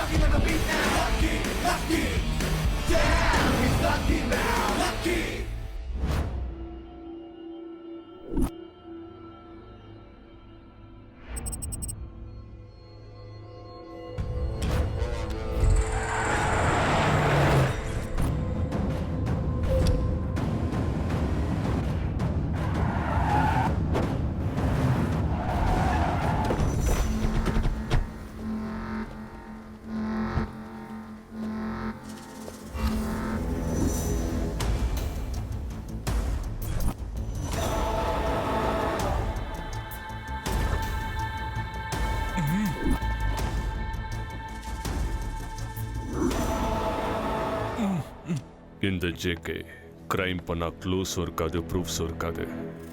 Rocking on the beat now. Lucky, lucky. Damn, he's lucky now. Lucky. இந்த JK crime பண்ணா க்ளூஸும் இருக்காது ப்ரூஃப்ஸும் இருக்காது.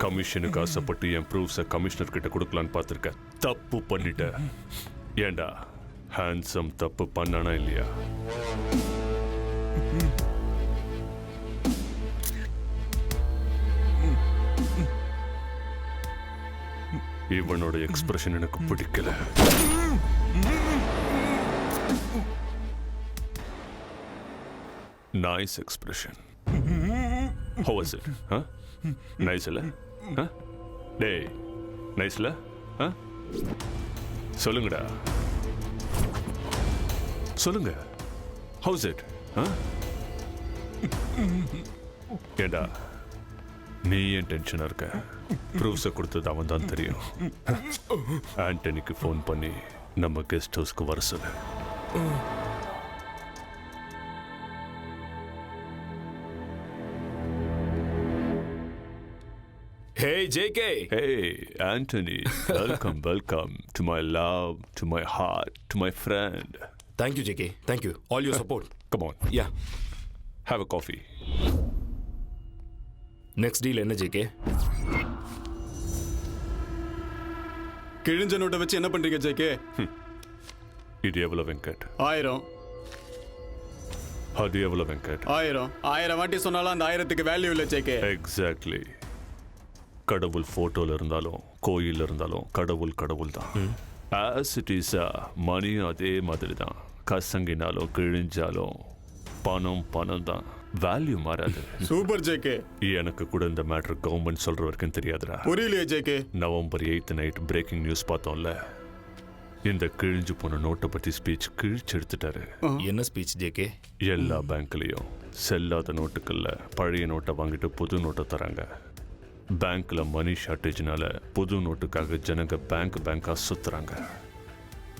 கமிஷனுக்கு ஆசைப்பட்டு என் ப்ரூஃப்ஸை கமிஷனர் கிட்ட கொடுக்கலான்னு பார்த்துருக்கேன். தப்பு பண்ணிட்ட. ஏண்டா ஹேண்ட்ஸம் தப்பு பண்ணானா இல்லையா? இவனோட எக்ஸ்பிரஷன் எனக்கு பிடிக்கல. Nice expression. How was it? Huh? Nice இல்ல? Huh? டேய், nice இல்ல? Huh? சொல்லுங்கடா. சொல்லுங்க. How's it? Huh? ஏண்டா நீ ஏன் டென்ஷனா இருக்க? ப்ரூஃப்ஸை கொடுத்தது அவன் தான் தெரியும். ஆண்டனிக்கு ஃபோன் பண்ணி நம்ம கெஸ்ட் ஹவுஸ்க்கு வர சொல்லு. Hey, JK. Hey, Anthony. Welcome to my love, to my heart, to my friend. Thank you, JK. Thank you. All your support. Come on. Yeah. Have a coffee. Next deal என்ன JK? கிழிஞ்ச நோட்டை வச்சு என்ன பண்றீங்க JK? இது எவ்வளவு வெங்கட்? 1000. அது எவ்வளவு வெங்கட்? 1000 வாட்டி சொன்னாலும் அந்த 1000க்கு வேல்யூ இல்லை ஜேகே. எக்ஸாக்ட்லி. கடவுள் போட்டோல இருந்தாலும் கோயில் இருந்தாலும் கடவுள் தான். ஆஸ் இட் இஸ் மணியும் அதே மாதிரி தான். கசங்கினாலும் கிழிஞ்சாலும் பணம் தான். வேல்யூ மாறாது. Super JK. எனக்கு கூட இந்த மேட்டர் கவர்மெண்ட் சொல்ற வரைக்கும் தெரியாதுடா. புரியலையே JK. November 8 night breaking news பார்த்தோம்ல. இந்த கிழிஞ்சு போன நோட்டை பத்தி ஸ்பீச் கிழிச்சு எடுத்துட்டாரு. என்ன ஸ்பீச் ஜேகே? எல்லா பேங்க்லயும் செல்லாத நோட்டுக்கள்ல பழைய நோட்டை வாங்கிட்டு புது நோட்டை தராங்க. பேங்க்ல மணி ஷார்டேஜ்னால புது நோட்டுக்காக ஜனங்க பேங்கா சுத்துறாங்க.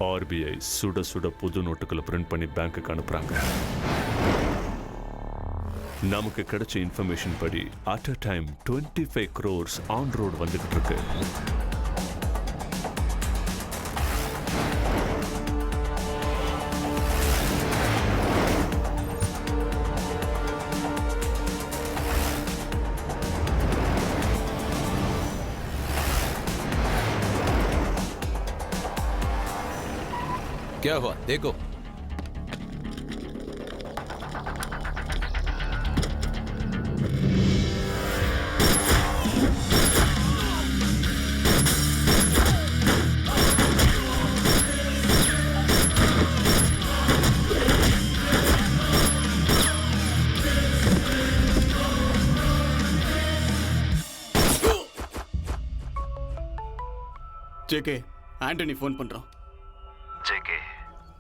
ஆர்பிஐ சுட புது நோட்டுகளை பிரிண்ட் பண்ணி பேங்க்குக்கு அனுப்புறாங்க. நமக்கு கிடைச்ச இன்ஃபர்மேஷன் படி at a time 25 crores on road வந்துகிட்டு இருக்கு. क्या हुआ देखो. ஜேகே, ஆண்டனி ஃபோன் பண்றான். ஜேகே,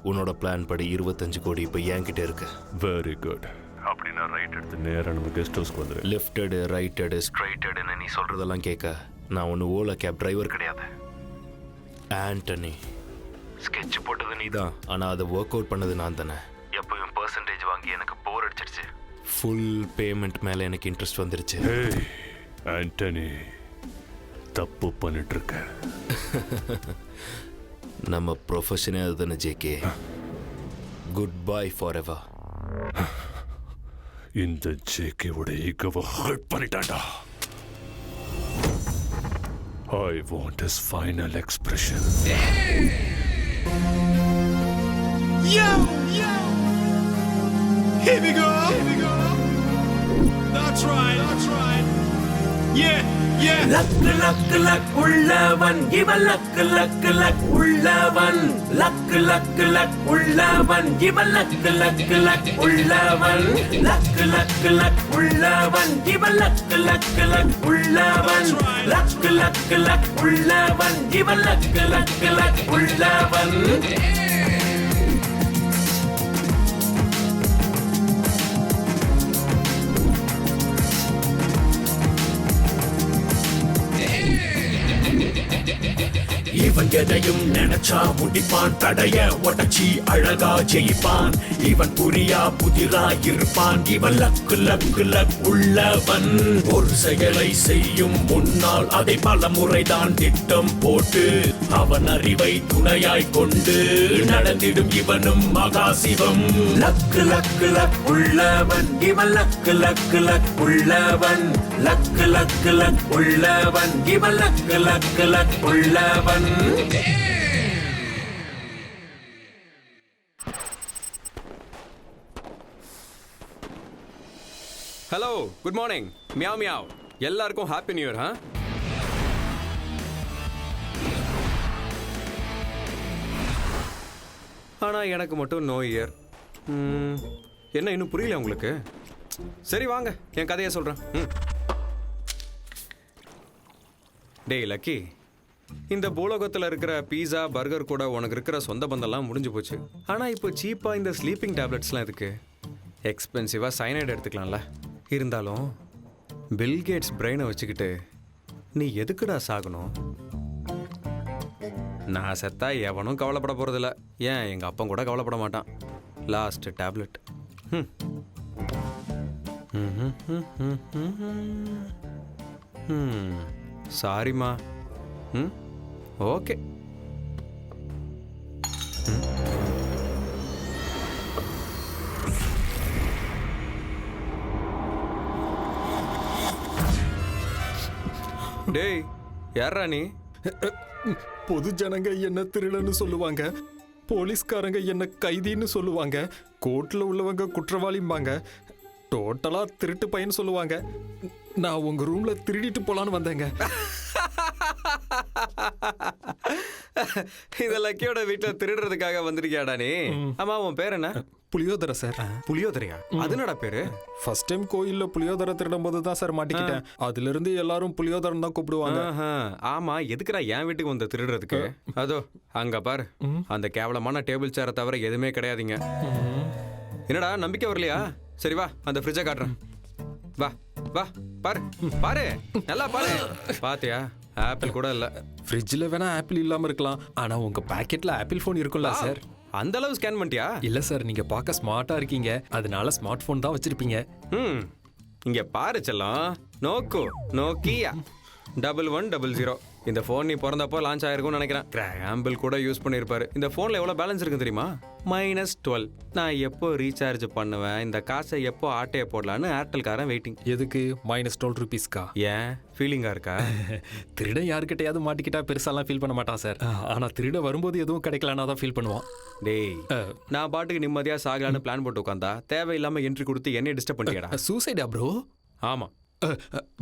உன்னோட பிளான் படி 25 கோடி இப்போ என்கிட்ட இருக்கு. Very good. அப்படின்னா ரைட் எடுத்து நேராக நம்ம கெஸ்ட் ஹவுஸ்க்கு வந்துடு. லெஃப்டடு ரைட்டடு ஸ்ட்ரைட்டடுன்னு நீ சொல்றதெல்லாம் கேட்க நான் ஒன்று ஓலா கேப் டிரைவர் கிடையாது. ஆண்டனி ஸ்கெட்ச் போட்டது நீ தான், ஆனால் அதை ஒர்க் அவுட் பண்ணது நான் தானே. எப்பவும் பர்சன்டேஜ் வாங்கி எனக்கு போர் அடிச்சிருச்சு. ஃபுல் பேமெண்ட் மேலே எனக்கு இன்ட்ரெஸ்ட் வந்துருச்சு. ஆண்டனி தப்பு பண்ணிட்டு இருக்க. நம்ம ப்ரொஃபஷனே அதுதானே JK. Good bye for ever. இந்த ஜேகேவோட ஈகோவை hurt பண்ணிட்டான்டா. I want his final expression. Yo! Here we go! That's right! Luck luck luck உள்ளவன் இவன் லக்கு லக்கு லக் உள்ளவன் லக்கு லக்கு லக் உள்ளவன் இவன் லக்கு லக்கு லக் உள்ளவன் லக்கு லக்கு லக் உள்ளவன் இவன் லக்கு லக்கு லக் உள்ளவன் லக்கு லக்கு லக் உள்ளவன் இவன் லக்கு லக்கு லக் உள்ளவன் இவன் எதையும் நினைச்சா முடிப்பான் தடைய உடச்சி அழகா ஜெயிப்பான் இவன் புரியா புதிரா இருப்பான் இவன் லக்கு லக்கு லக் உள்ளவன் ஒரு செயலை செய்யும் முன்னால் அதை பல முறைதான் திட்டம் போட்டு அவன் அறிவை துணையாய் கொண்டு நடந்திடும் இவனும் மகாசிவம் லக்கு லக்கு லக் உள்ளவன் இவன் லக்கு லக்கு லக் உள்ளவன் லக்கு லக்கு லக் உள்ளவன் இவன் லக்கு லக்கு லக் உள்ளவன் hello good morning meow meow எல்லாருக்கும் ஹாப்பி நியூ இயர் ஆ ஆனால் எனக்கு மட்டும் நோ இயர் என்ன இன்னும் புரியல உங்களுக்கு சரி வாங்க என் கதையை சொல்கிறேன் டேய் லக்கி இந்த பூலோகத்தில் இருக்கிற பீஸா பர்கர் கூட உனக்கு இருக்கிற சொந்த பந்தம்லாம் முடிஞ்சு போச்சு ஆனால் இப்போ சீப்பாக இந்த ஸ்லீப்பிங் டேப்லெட்ஸ்லாம் இருக்கு எக்ஸ்பென்சிவாக சைனைடு எடுத்துக்கலாம்ல இருந்தாலும் பில்கேட்ஸ் பிரெயினை வச்சுக்கிட்டு நீ எதுக்குடா சாகணும் நான் செத்தா எவனும் கவலைப்பட போகிறதில்ல ஏன் எங்கள் அப்பன் கூட கவலைப்பட மாட்டான் லாஸ்ட் டேப்லெட் சாரிம்மா ஓகே டேய் யாரா நீ பொது ஜனங்க என்ன திருடன்னு சொல்லுவாங்க, போலீஸ்காரங்க என்ன கைதின்னு சொல்லுவாங்க, கோர்ட்ல உள்ளவங்க குற்றவாளிம்பாங்க, டோட்டலா திருட்டு பையன் சொல்லுவாங்க. நான் உங்க ரூம்ல திருடிட்டு போலான்னு வந்தேங்க. இந்த லக்கியோட வீட்டுல திருடுறதுக்காக வந்திருக்கியாடா நீ? ஆமா, உன் பேர் என்ன? புளியோதரை சார். புளியோதரையா? அது என்னடா பேரு? ஃபர்ஸ்ட் டைம் கோயில்ல புளியோதரை திருடும் போது தான் சார் மாட்டிக்கிட்டேன். அதுல இருந்து எல்லாரும் புளியோதரன் தான் கூப்பிடுவாங்க. ஆமா, எதுக்குடா என் வீட்டுக்கு வந்து திருடுறதுக்கு? அதோ அங்க பாரு, அந்த கேவலமான டேபிள் சேரை தவிர எதுவுமே கிடையாதுங்க. என்னடா நம்பிக்கை வரலையா? சரி வா, அந்த ஃப்ரிட்ஜை காட்டுறேன். வா வா, பாரு பாரு, நல்லா பாரு. பாத்தியா, ஆப்பிள் கூட இல்ல. ஃப்ரிட்ஜில் வேணா ஆப்பிள் இல்லாம இருக்கலாம், ஆனா உங்க பாக்கெட்ல ஆப்பிள் ஃபோன் இருக்கும்ல சார். அந்த அளவு ஸ்கேன் பண்ணிட்டியா? இல்ல சார், நீங்க பார்க்க ஸ்மார்ட்டா இருக்கீங்க, அதனால ஸ்மார்ட் போன் தான் வச்சிருப்பீங்க. இங்க பாரு செல்லம், நோக்கியா 1100. இந்த ஃபோன் நீ பிறந்தப்போ லான்ச் ஆயிருக்கும்னு நினைக்கிறேன். கிராம்பிள் கூட யூஸ் பண்ணியிருப்பாரு. இந்த ஃபோனில் எவ்வளோ பேலன்ஸ் இருக்கு தெரியுமா? -12. நான் எப்போ ரீசார்ஜ் பண்ணுவேன், இந்த காசை எப்போ ஆட்டையை போடலான்னு ஏர்டெல்காரன் வெயிட்டிங். எதுக்கு? -12 ரூபீஸ்க்கா? ஏன், ஃபீலிங்கா இருக்கா? திருட யாருக்கிட்டையாவது மாட்டிக்கிட்டா பெருசாலாம் ஃபீல் பண்ண மாட்டான் சார். ஆனா திருட வரும்போது எதுவும் கிடைக்கலன்னா தான் ஃபீல் பண்ணுவான். டேய், நான் பாட்டுக்கு நிம்மதியா சாகலான்னு பிளான் போட்டு உட்காந்தா தேவையில்லாம என்ட்ரி கொடுத்து என்னை டிஸ்டர்ப் பண்ணிட்டியடா. சூசைடா ப்ரோ? ஆமா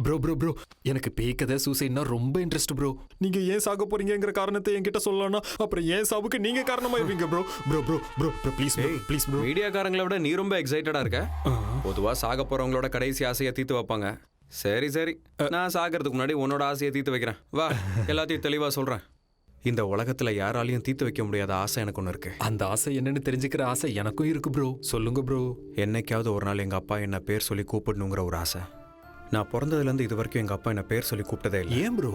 ப்ரோ எனக்கு பேய் கதை சூசைட்னா ரொம்ப இன்ட்ரெஸ்ட் ப்ரோ. நீங்க ஏன் சாக போறீங்கங்கிற காரணத்தை என்கிட்ட சொல்லலாம்னா அப்புறம் ஏன் சாவுக்கு நீங்க காரணமாயிருவீங்க ப்ரோ. Bro please bro. மீடியாக்காரங்களை விட நீ ரொம்ப எக்ஸைட்டடா இருக்க. பொதுவா சாக போறவங்களோட கடைசி ஆசையை தீர்த்து வைப்பாங்க. சரி, நான் சாகிறதுக்கு முன்னாடி உன்னோட ஆசையை தீர்த்து வைக்கிறேன். வா, எல்லாத்தையும் தெளிவா சொல்றேன். இந்த உலகத்துல யாராலையும் தீர்த்து வைக்க முடியாத ஆசை எனக்கு ஒன்று இருக்கு. அந்த ஆசை என்னன்னு தெரிஞ்சுக்கிற ஆசை எனக்கும் இருக்கு ப்ரோ. சொல்லுங்க ப்ரோ. என்னைக்காவது ஒரு நாள் எங்க அப்பா என்ன பேர் சொல்லி கூப்பிடணுங்கிற ஒரு ஆசை. நான் பிறந்ததுலேருந்து இது வரைக்கும் எங்கள் அப்பா என்ன பேர் சொல்லி கூப்பிட்டதே இல்லை. ஏன் ப்ரோ?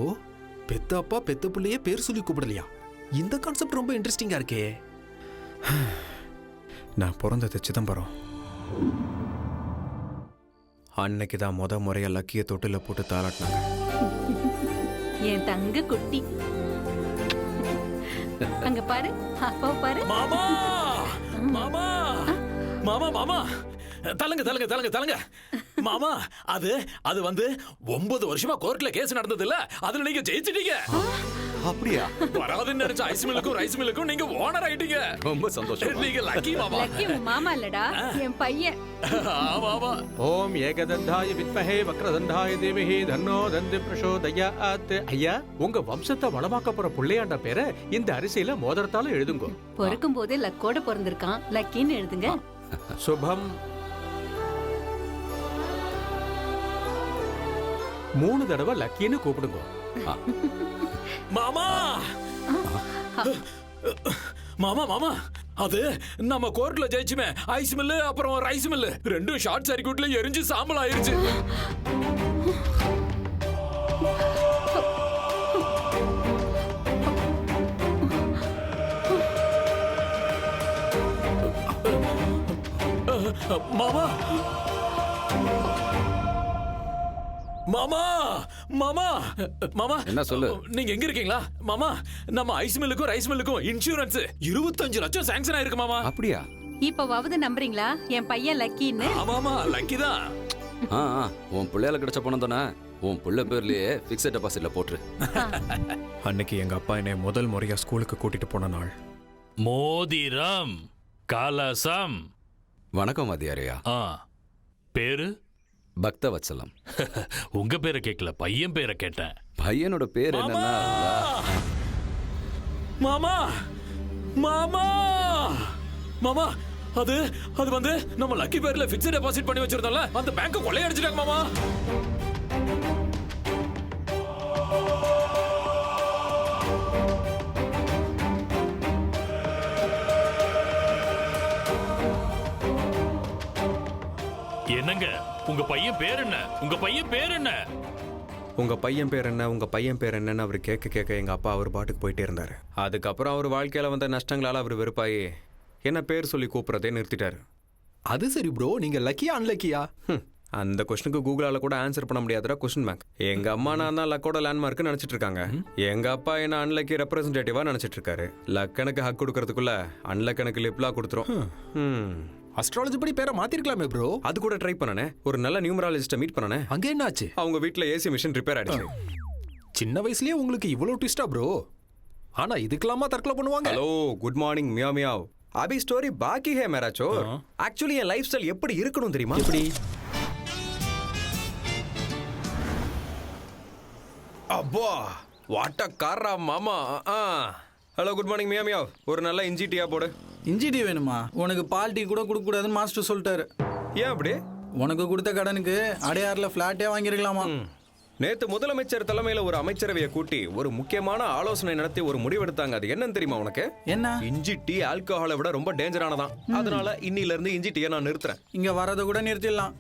பெத்த அப்பா பெத்த பிள்ளையே பேர் சொல்லி கூப்பிடலையா? இந்த கான்செப்ட் ரொம்ப இன்ட்ரெஸ்டிங்காக இருக்கே. நான் பிறந்தது சிதம்பரம். அன்னைக்கு தான் முறையாக லக்கிய தொட்டில போட்டு தாளாட்டினாங்க. என் தங்க குட்டி அங்க பாரு, அப்பா பாரு. மாமா மாமா மாமா மாமா தலங்க மாமா, அது வந்து 9 வருஷமா கோர்ட்ல கேஸ் நடந்தது இல்ல, அதுல நீங்க ஜெயிச்சிட்டீங்க. அப்படியா? வராதுன்னு நினைச்ச ஐஸ் மில்லுக்கும் ரைஸ் மில்லுக்கும் நீங்க ஓனர் ஆயிட்டீங்க. ரொம்ப சந்தோஷம். நீங்க லக்கி மாமா. லக்கி உன் மாமா இல்லடா, என் பையன். ஆமா ஆமா. ஓம் ஏகதந்தாய வித்மஹே வக்ரதண்டாய தீமஹி தன்னோ தந்தி பிரசோதயாத். ஐயா, உங்க வம்சத்தை வளமாக்க போற புள்ளையாண்ட பேரை இந்த அரிசியில மோதிரத்தால எழுதுங்க. பொறுக்கும் போது லக்கோட பிறந்திருக்கான், லக்கின்னு எழுதுங்க. சுபம். 3 தடவை லக்கின்னு கூப்பிடுங்க. மாமா மாமா மாமா, அது நம்ம கோர்ட்ல ஜெயிச்சுமே ஐஸ் மில்லு அப்புறம் ரைஸ் மில்லு ரெண்டும் ஷார்ட் சர்க்யூட்ல எரிஞ்சு சாம்பல் ஆயிருச்சு. மாமா மாமா மாமா மாமா, என்ன சொல்லு? நீங்க எங்க இருக்கீங்களா மாமா? நம்ம ஐஸ் மில்லுக்கும் ரைஸ் மில்லுக்கும் இன்சூரன்ஸ் 25 லட்சம் சாங்ஷன் ஆயிருக்கு மாமா. அப்படியா? இப்பவாவது நம்புறீங்களா என் பையன் லக்கின்னு? ஆமாமா, லக்கி தான். உன் பிள்ளையால கிடைச்ச பணம் தானே உன் பிள்ளை பேர்லயே பிக்ஸட் டெபாசிட்ல போட்டுரு. அன்னைக்கு எங்க அப்பா என்னை முதல் முறையா ஸ்கூலுக்கு கூட்டிட்டு போன நாள். மோதிரம் கலசம். வணக்கம் வாத்தியாரையா. பேரு பக்தவத்சலம். உங்க பேரை கேட்கல, பையன் பேரை கேட்டேன். பையனோட பேர் என்னன்னா மாமா மாமா மாமா, அது வந்து நம்ம லக்கி பேர்ல பிக்ஸ்ட் டெபாசிட் பண்ணி வச்சிருந்தோம்ல, அந்த பேங்க் கொள்ளையடிச்சிட்டாங்க மாமா. என்னங்க, உங்க பையன் பேர் என்ன? உங்க பையன் பேர் என்ன? உங்க பையன் பேர் என்ன, உங்க பையன் பேர் என்னன்னு அவர் கேட்க எங்க அப்பா அவர் பாட்டுக்கு போயிட்டே இருந்தாரு. அதுக்கப்புறம் அவர் வாழ்க்கையில வந்த நஷ்டங்களால அவர் வெறுப்பாயி என்ன பேர் சொல்லி கூப்பிடுறதே நிறுத்திட்டாரு. அது சரி ப்ரோ, நீங்க லக்கியா அன்லக்கியா? அந்த கொஸ்டினுக்கு கூகுளால கூட ஆன்சர் பண்ண முடியாத கொஸ்டின் பேங்க். எங்க அம்மா நான் தான் லக்கோட லேண்ட்மார்க் நினைச்சிட்டு இருக்காங்க. எங்க அப்பா என்ன அன்லக்கி ரெப்ரசன்டேட்டிவா நினைச்சிட்டு இருக்காரு. லக்கனுக்கு ஹக் கொடுக்கறதுக்குள்ள அன்லக்கனுக்கு லிப்லா கொடுத்துரும். அஸ்ட்ராலஜி படி பேரை மாத்திருக்கலாமே ப்ரோ. அது கூட ட்ரை பண்ணனே, ஒரு நல்ல நியூமராலஜிஸ்ட மீட் பண்ணனே. அங்க என்னாச்சு? அவங்க வீட்ல ஏசி மிஷின் ரிப்பேர் ஆயிடுச்சு. சின்ன வயசுலயே உங்களுக்கு இவ்வளவு ட்விஸ்டா ப்ரோ? ஆனா இதுக்கெல்லாமா தற்கொலை பண்ணுவாங்க? Hello, good morning meow meow. அபி ஸ்டோரி பாக்கி ஹே மேரா சோர். ஆக்சுவலி என் லைஃப் ஸ்டைல் எப்படி இருக்கணும் தெரியுமா? எப்படி? அப்பா வாட்ட காரா மாமா. Hello, good morning meow meow. ஒரு நல்ல இஞ்சி டீயா போடு. இஞ்சி டீ வேணுமா? உனக்கு பால் டீ கூட கொடுக்க கூடாதுன்னு மாஸ்டர் சொல்லிட்டாரு. ஏன் அப்படி? உனக்கு கொடுத்த கடனுக்கு அடையாறுல பிளாட்டே வாங்கிருக்கலாமா? நேத்து முதலமைச்சர் தலைமையில ஒரு அமைச்சரவையை கூட்டி ஒரு முக்கியமான ஆலோசனை நடத்தி ஒரு முடிவெடுத்தாங்க. அது என்னன்னு தெரியுமா உனக்கு? என்ன? இஞ்சி டீ ஆல்கஹாலை விட ரொம்ப டேஞ்சரானதான். அதனால இன்னில இருந்து இஞ்சி டீயை நான் நிறுத்துறேன். இங்க வரத கூட நிறுத்திடலாம்.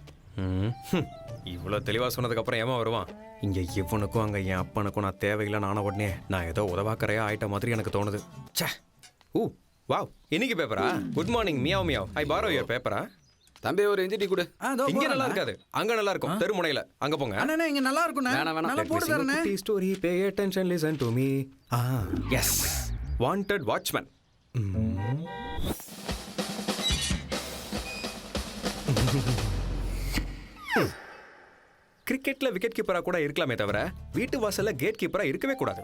இவ்வளவு தெளிவா சொன்னதுக்கு அப்புறம் ஏமா வருவான்? இங்க இவனுக்கும் அங்க என் அப்பனுக்கும் நான் தேவையில்லை. நான உடனே நான் ஏதோ உதவாக்கறையா ஆயிட்ட மாதிரி எனக்கு தோணுது. ச்சே. ஊ வாவ், இன்னைக்கு பேப்பரா? Good morning meow meow. I borrow your பேப்பரா? தம்பி ஒரு இஞ்சி டீ கொடு. இங்க நல்லா இருக்காது, அங்க நல்லா இருக்கும். தெருமுனையில அங்க போங்க. அண்ணா இங்க நல்லா இருக்கும். நல்லா போடு தரனே. Story pay attention listen to me. Yes, wanted watchman. கிரிக்கெட்ல விக்கெட் கீப்பரா கூட இருக்கலாமே தவிர வீட்டு வாசல்ல கேட் கீப்பரா இருக்கவே கூடாது.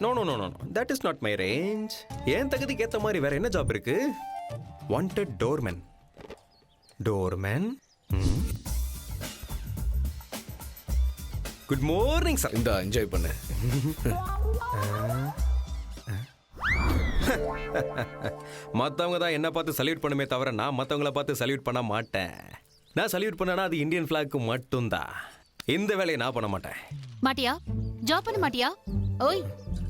No no no no, that is not my range. ஏன் தகுதிக்கு ஏத்த மாதிரி வேற என்ன ஜாப் இருக்கு? Wanted doorman. Doorman. Good morning sir. இந்த என்ஜாய் பண்ணு. மற்றவங்க தான் என்ன பார்த்து சல்யூட் பண்ணுமே தவிர நான் மற்றவங்கள பார்த்து சல்யூட் பண்ண மாட்டேன். நான் சல்யூட் பண்ணனா அது இந்தியன் ஃபிளாக்கு மட்டும்தான். இந்த வேலையை நான் பண்ண மாட்டேன். மாட்டியா? ஜாப் பண்ண மாட்டியா? ஓய்,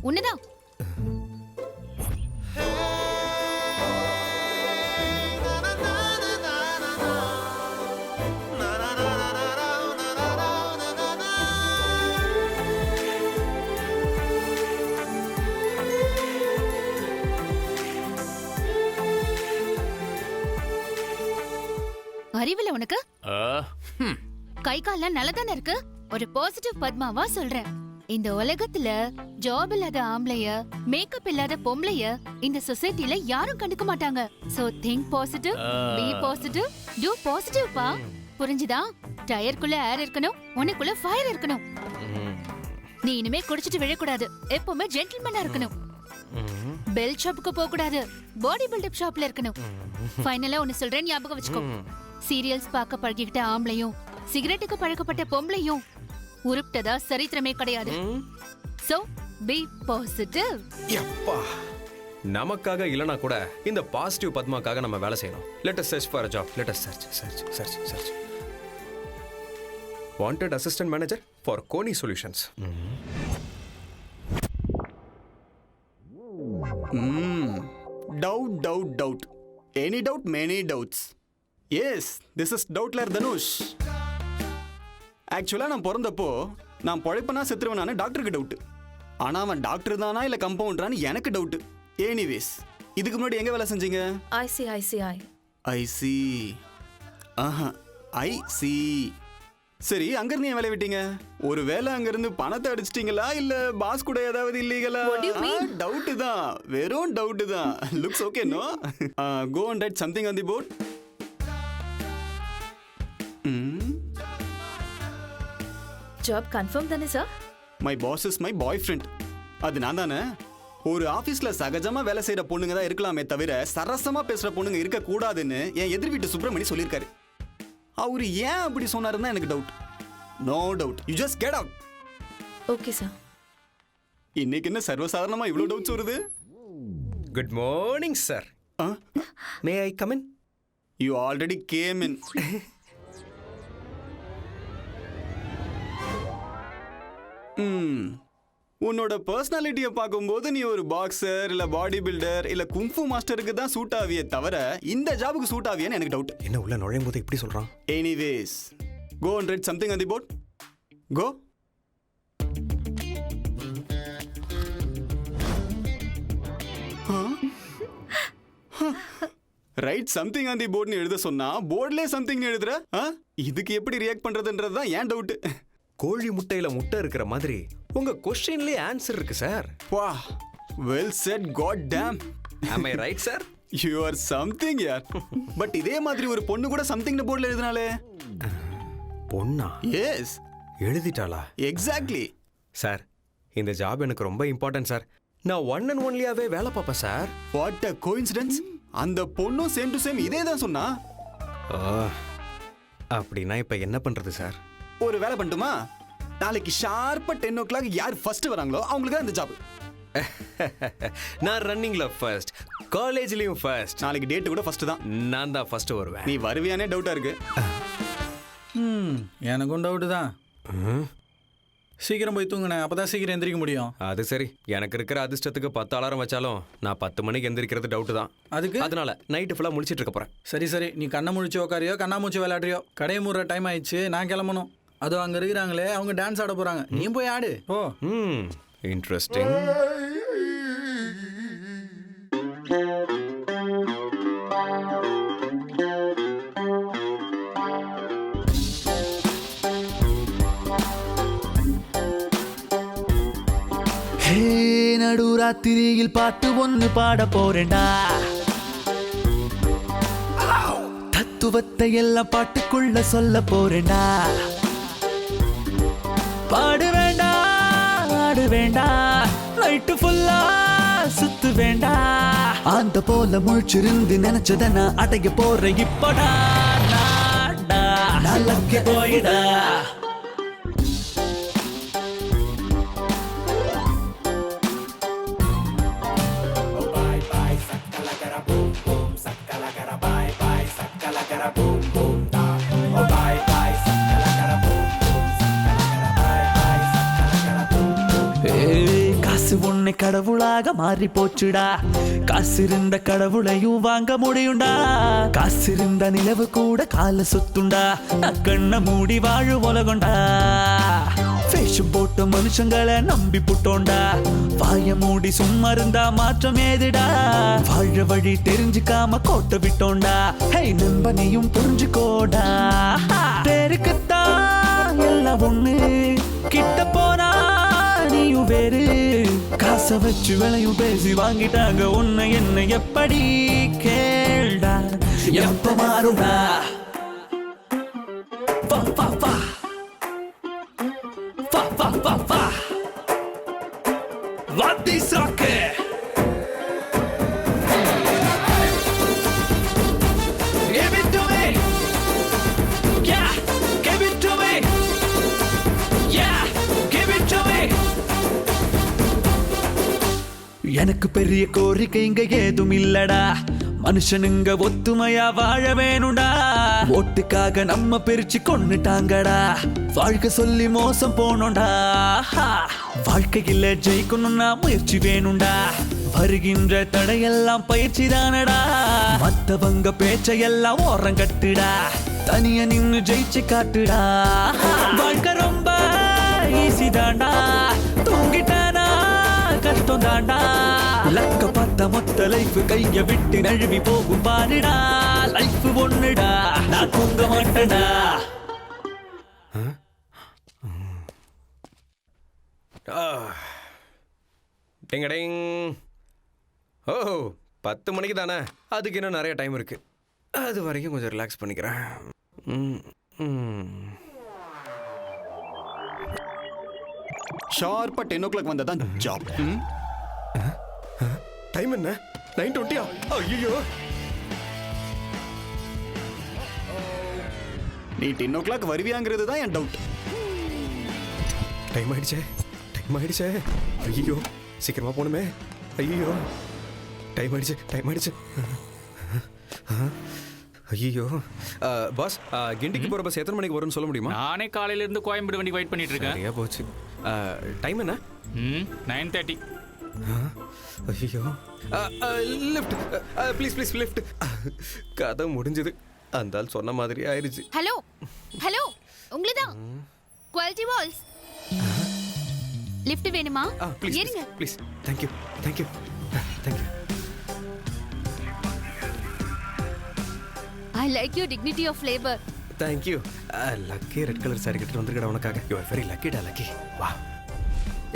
உன்னதான். அறிவில்ல உனக்கு? கை கால்லாம் நல்லதானே இருக்கு. ஒரு பாசிட்டிவ் பத்மாவா சொல்றேன். இந்த உலகத்துல ஜாப் இல்லாத ஆம்பளைய, மேக்கப் இல்லாத பொம்பளைய இந்த சொசைட்டில யாரும் கண்டுக்க மாட்டாங்க. So think positive, be positive, do positive பா. புரிஞ்சுதா? டயருக்குள்ள ஏர் இருக்கணும், உனக்குள்ள ஃபயர் இருக்கணும். நீ இனிமே குடிச்சிட்டு விழக்கூடாது. எப்பவுமே ஜென்டில்மேனா இருக்கணும். பெல் ஷாப்புக்கு போக கூடாது. பாடி பில்டப் ஷாப்ல இருக்கணும். ஃபைனலா ஒன்னு சொல்றேன், ஞாபகம் வச்சுக்கோ. சீரியல்ஸ் பார்க்க பழகிக்கிட்ட ஆம்பளையும் சிகரெட்டுக்கு பழக்கப்பட்ட பொம்பளையும் உருப்டதா சரித்திரமே கிடையாது. So be positive. யப்பா, நமக்காக இல்லனா கூட இந்த பாசிட்டிவ் பத்மாக்காக நம்ம வேலை செய்யணும். Let us search for a job. let us search. Wanted assistant manager for Koni Solutions. Doubt. Any doubt, many doubts. Yes, this is Doubtler Dhanush. ஆக்சுவலாக நான் பிறந்தப்போ நான் பழைப்பனா செத்துருவனானு டாக்டருக்கு டவுட்டு. ஆனால் அவன் டாக்டர் தானா இல்லை கம்பவுண்டரானு எனக்கு டவுட்டு. எனிவேஸ், இதுக்கு முன்னாடி எங்கே வேலை செஞ்சீங்க? ஐசி. ஆஹா, ஐசி. சரி, அங்கிருந்து ஏன் வேலை விட்டீங்க? ஒரு வேலை அங்கிருந்து பணத்தை அடிச்சிட்டீங்களா இல்ல பாஸ் கூட ஏதாவது இல்லீகலா? டவுட் தான், வெறும் டவுட் தான். Looks okay no? Go and write something on the board. Job confirm தானே sir? My boss is my boyfriend. அது நான் தானே. ஒரு ஆபீஸ்ல சகஜமா வேலை செய்யற பொண்ணுங்க தான் இருக்கலாமே தவிர சரசமா பேசுற பொண்ணுங்க இருக்க கூடாதுன்னு என் எதிர் வீட்டு சுப்பிரமணி சொல்லியிருக்காரு. அவரு ஏன் அப்படி சொன்னாருன்னா எனக்கு doubt. No doubt, you just get out. Okay sir. இன்னைக்கு என்ன சர்வசாதாரணமா இவ்வளவு டவுட்ஸ் வருது? Good morning sir. May I come in? You already came in. உன்னோட பர்சனாலிட்டியை பார்க்கும்போது நீ ஒரு பாக்ஸர் இல்ல பாடி பில்டர் இல்ல குங்ஃபு மாஸ்டருக்கு தான் சூட் ஆவியே தவிர இந்த ஜாபுக்கு சூட் ஆவியான்னு எனக்கு டவுட். என்ன உள்ள நுழையும் போது இப்படி சொல்றான்? Anyways, go and write something on the board. Go. Write something on the போர்ட்னு எழுத சொன்னா போர்ட்லயே சம்திங் எழுதுற. இதுக்கு எப்படி ரியாக்ட் பண்றதுன்றது தான் ஏன் டவுட். கோழி முட்டையில முட்டை இருக்கிற மாதிரி உங்க क्वेश्चनலயே ஆன்சர் இருக்கு சார். வா, well said. God damn. am I right sir? you are something yaar. But இதே மாதிரி ஒரு பொண்ணு கூட சம்திங்னு போர்ட்ல எழுதினாலே. பொண்ணா? எஸ். எழுதிட்டாளா? எக்ஸாக்ட்லி. சார், இந்த ஜாப் எனக்கு ரொம்ப இம்பார்ட்டன்ட் சார். நான் ஒன் அண்ட் ஒன்லியாவே வேலை பார்ப்பேன் சார். What a coincidence. அந்த பொண்ணும் சேம் டு சேம் இதே தான் சொன்னா. அப்படின்னா இப்ப என்ன பண்றது சார்? ஒரு வேலை பண்ணட்டுமா? நாளைக்கு ஷார்ப்பா 10 o'clock யார் ஃபர்ஸ்ட் வராங்களோ அவங்களுக்கு அந்த ஜாப். நான் ரன்னிங்ல ஃபர்ஸ்ட், காலேஜ்லயும் ஃபர்ஸ்ட். நாளைக்கு டேட் கூட ஃபர்ஸ்ட் தான். நான் தான் ஃபர்ஸ்ட் வருவேன். நீ வருவியானே டவுட்டா இருக்கு. எனக்கும் டவுட்டு தான். சீக்கிரம் போய் தூங்குனேன், அப்பதான் சீக்கிரம் எந்திரிக்க முடியும். அது சரி, எனக்கு இருக்கிற அதிர்ஷ்டத்துக்கு 10 அலாரம் வச்சாலும் நான் 10 மணிக்கு எந்திரிக்கிறது டவுட் தான். அதனால நைட்டு ஃபுல்லா முடிச்சிட்டு இருக்க போறேன். சரி, நீ கண்ணை முழிச்சு உட்காரியோ கண்ணாமூச்சி விளையாடுறியோ, கடையை மூடுற டைம் ஆயிடுச்சு, நான் கிளம்பணும். அதோ அங்க இருக்கிறாங்களே, அவங்க டான்ஸ் ஆட போறாங்க, நீ போய் ஆடு. ஓ, இன்ட்ரெஸ்டிங். நடுராத்திரியில் பாட்டு ஒன்று பாட போறேன்டா. தத்துவத்தை எல்லாம் பாட்டுக்குள்ள சொல்ல போறேன்டா. பாடு வேண்டா, ஆடு வேண்டா, லைட்டு ஃபுல்லா சுத்து வேண்டா. அந்த போல முழிச்சிருந்து நினைச்சத நான் அடைய போறேன் இப்படா. நல்லக்கே போயிடா. காசு உன்னை கடவுளாக மாறி போச்சுடா. காசு இருந்த கடவுளையும் வாங்க முடியும்டா. காசு இருந்த நிலவு கூட கால சுத்துண்டா. கண்ண மூடி வாழு உலகண்டா. வேஷம் போட்ட மனுஷங்களை நம்பி புட்டோண்டா. வாய மூடி சும்மா இருந்தா மாற்றம் ஏதுடா. வாழ வழி தெரிஞ்சுக்காம கோட்டை விட்டோண்டா. ஹே நண்பனையும் புரிஞ்சுக்கோடா. பேருக்குத்தான் எல்லாம் ஒண்ணு, கிட்ட போனா நீயும் வேறு. காசை வச்சு விலையும் பேசி வாங்கிட்டாங்க உன்னை என்ன எப்படி கேள்டா. எப்ப மாறுடா. வா வா வா வா வா வா வா எனக்கு பெரிய கோரிக்கை இங்க ஏதும் இல்லடா, மனுஷனுங்க ஒத்துமையா வாழ வேணும்டா. ஓட்டுக்காக நம்ம பிரிச்சு கொன்னுட்டாங்கடா, வாழ்க்கை சொல்லி மோசம் போனோம்டா. வாழ்க்கையில ஜெயிக்கணும்னா முயற்சி வேணும்டா, வருகின்ற தடையெல்லாம் பயிற்சி தானடா. மத்தவங்க பேச்சையெல்லாம் ஓரம் கட்டுடா, தனியா நின்னு ஜெயிச்சு காட்டுடா. வாழ்க்கை ரொம்ப ஈஸி தாண்டா, தூங்கிட்டானா கஷ்டம் தாண்டா. லக்க பார்த்த மொத்த லைஃப் கைய விட்டு நழுவி போகும் பாருடா. லைஃப் ஒண்ணுடா, நான் தூங்க மாட்டேடா. டிங்கடிங். ஓ 10 மணிக்கு தானே, அதுக்கு இன்னும் நிறைய டைம் இருக்கு. அது வரைக்கும் கொஞ்சம் ரிலாக்ஸ் பண்ணிக்கிறேன். ஷார்ப்பா 10 o'clock வந்ததான் ஜாப். டைம் என்ன? 9:20. ஐயோ, நீ 10 o'clock வருவியாங்கிறது தான் என் டவுட். டைம் ஆயிடுச்சே, டைம் ஆயிடுச்சே. ஐயோ, சீக்கிரமா போகணுமே. ஐயோ, டைம் ஆயிடுச்சு, டைம் ஆயிடுச்சு. ஐயோ பாஸ், கிண்டிக்கு போகிற பஸ் எத்தனை மணிக்கு வரும்னு சொல்ல முடியுமா? நானே காலையில இருந்து கோயம்பேடு வண்டி வெயிட் பண்ணிட்டு இருக்கேன். சரியா போச்சு. டைம் என்ன? 9:30. ஐயோ, லிஃப்ட் ப்ளீஸ் ப்ளீஸ் லிஃப்ட். கதை முடிஞ்சது, அந்த ஆள் சொன்ன மாதிரி ஆயிடுச்சு. ஹலோ ஹலோ, உங்களுதான் குவாலிட்டி வால்ஸ். லிஃப்ட் வேணுமா? ப்ளீஸ் ஏறுங்க please. Thank you thank you thank you. I like you dignity of labour. Thank you. Lucky red colour sari கட்டிட்டு வந்திருக்கடா உனக்காக. யூ ஆர் வெரி லக்கிடா லக்கி. வா,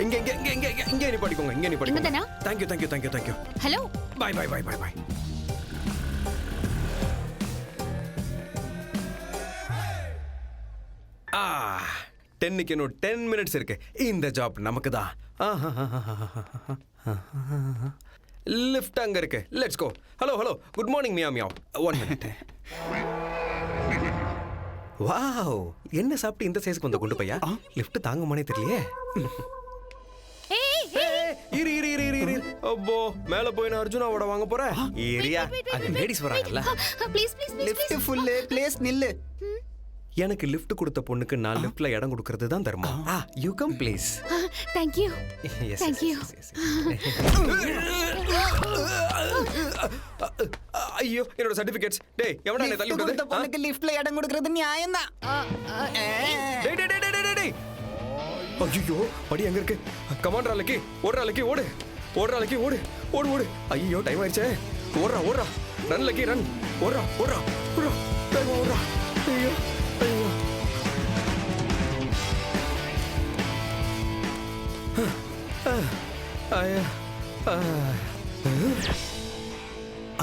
இங்க இங்க இங்க இங்க இங்க நீ படிக்கோங்க, இங்க நீ படிக்கோங்க. இங்கதானா? Thank you thank you thank you thank you. Hello, bye bye bye bye bye. டென்னுக்கு இன்னும் 10 minutes இருக்கு. இந்த ஜாப் நமக்கு தான். லிஃப்ட் அங்க இருக்கு. Let's go. Hello hello, good morning meow meow. 1 minute. Wow, என்ன சாப்பிட்டு இந்த சைஸ்க்கு வந்த குண்டு பையா? லிஃப்ட் தாங்குமானே தெரியலையே. இரு இரு இரு இரு இரு. அப்போ மேல போய் நான் அர்ஜுனாவோட வாங்க போறேன். ஏரியா அங்க லேடிஸ் வராங்கல்ல. Please please please. Lift full, please நில்லு. எனக்கு லிஃப்ட் கொடுத்த பொண்ணுக்கு நான் லிஃப்ட்ல இடம் கொடுக்கிறது தான் தர்மம். You come please. Thank you thank you. ஐயோ, என்னோட சர்டிபிகேட்ஸ். டேய், எவனா என்ன தள்ளி விட்டது? பொண்ணுக்கு லிஃப்ட்ல இடம் கொடுக்கிறது நியாயம் தான். டேய் டேய் டேய் டேய் டேய். ஐயோ, படி எங்க இருக்கு? கமாண்டர் அலக்கி, ஓடுற அலக்கி ஓடு. ஓடுற அலக்கி ஓடு. ஓடு ஓடு. ஐயோ, டைம் ஆயிடுச்சே. ஓடுறா ஓடுறா. Run lucky run. ஓடுறா ஓடுறா ஓடுறா. டைம் ஓடுறா. ஐயோ ஐயோ.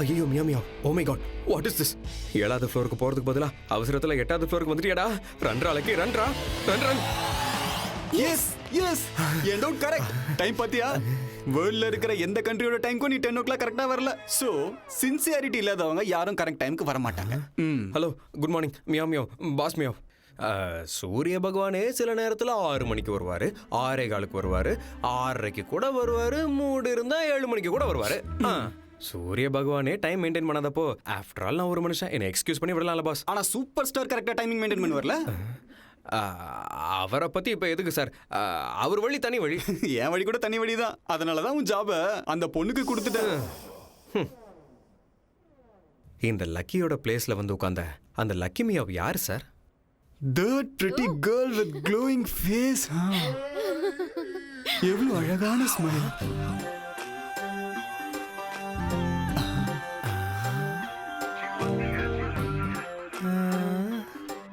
ஐயோ மியா மியா. Oh my God, what is this? 7வது ஃப்ளோருக்கு போறதுக்கு பதிலா அவசரத்துல 8வது ஃப்ளோருக்கு வந்துட்டியாடா. ரன்ரா லக்கி ரன்ரா. Run run. எஸ் எஸ், என் டவுட் கரெக்ட். டைம் பாத்தியா? வேர்ல்ட்ல இருக்கிற எந்த கண்ட்ரியோட டைம்க்கும் நீ 10 o'clock கரெக்டா வரல. சோ சின்சியாரிட்டி இல்லாதவங்க யாரும் கரெக்ட் டைம்க்கு வர மாட்டாங்க. ஹலோ, குட் மார்னிங் மியா மியா. பாஸ் மியா. சூரிய பகவானே சில நேரத்தில் 6 மணிக்கு வருவாரு, 6:15 வருவாரு, 6:30 கூட வருவாரு, மூடு இருந்தா 7 மணிக்கு கூட வருவாரு. சூரிய பகவானே டைம் மெயின்டைன் பண்ணாதப்போ ஆஃப்டர் ஆல் நான் ஒரு மனுஷன், என்ன எக்ஸ்கியூஸ் பண்ணி விடலாம்ல பாஸ். ஆனா சூப்பர் ஸ்டார் கரெக்டா டைமிங் மெயின்டைன் பண்ணி வரல. அவரை பத்தி இப்ப எதுக்கு சார்? அவர் வழி தனி வழி. என் வழி கூட தனி வழி தான். அதனாலதான் உன் ஜாப அந்த பொண்ணுக்கு கொடுத்துட்டேன். இந்த லக்கியோட பிளேஸ்ல வந்து உட்கார்ந்த அந்த லக்கி மியாவ் யார் sir? That pretty girl with glowing face. எவ்வளவு அழகான ஸ்மைல்.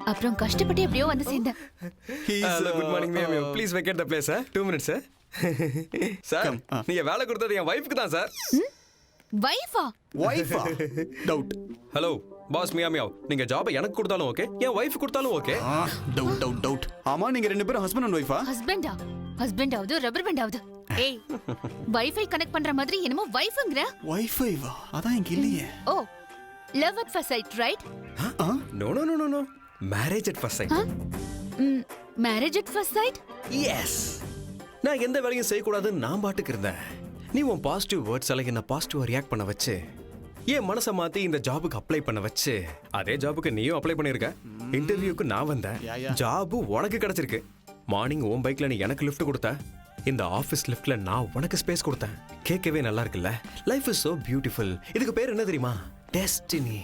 அப்புறம் கஷ்டப்பட்டு எப்படியோ வந்து சேர்ந்தேன். Good morning Mia Mia. Please vacate the place. 2 minutes sir. நீங்க வேலை கொடுத்தது என் வைஃப்க்கு தான் சார். வைஃபா? வைஃபா? டவுட். ஹலோ பாஸ் மியா மியா, நீங்க ஜாபை எனக்கு கொடுத்தாலும் ஓகே, என் வைஃப் கொடுத்தாலும் ஓகே. Doubt doubt doubt. ஆமா, நீங்க ரெண்டு பேரும் ஹஸ்பண்ட் அண்ட் வைஃபா? ஹஸ்பண்டா? ஹஸ்பண்டாவது ரப்பர் பேண்டாவது. ஏய், வைஃபை கனெக்ட் பண்ற மாதிரி என்னமோ வைஃப்ங்கற. வைஃபைவா? அதான் இங்க இல்லையே. Oh, love at first sight, right? No no no no no, marriage at first sight. Marriage at first sight? Yes. நான் எந்த வேலையும் செய்யக்கூடாதுன்னு நான் பாட்டுக்கு இருந்தேன். நீ உன் பாசிட்டிவ் வேர்ட்ஸ் எல்லாம் என்ன பாசிட்டிவா ரியாக்ட் பண்ண வச்சு என் மனசை மாத்தி இந்த ஜாபுக்கு அப்ளை பண்ண வச்சு அதே ஜாபுக்கு நீயும் அப்ளை பண்ணிருக்க. இன்டர்வியூக்கு நான் வந்தேன், ஜாபு உனக்கு கிடைச்சிருக்கு. மார்னிங் உன் பைக்ல நீ எனக்கு லிஃப்ட் கொடுத்த, இந்த ஆஃபீஸ் லிஃப்ட்ல நான் உனக்கு ஸ்பேஸ் கொடுத்தேன். கேட்கவே நல்லா இருக்குல்ல? Life is so beautiful. இதுக்கு பேர் என்ன தெரியுமா? டெஸ்டினி.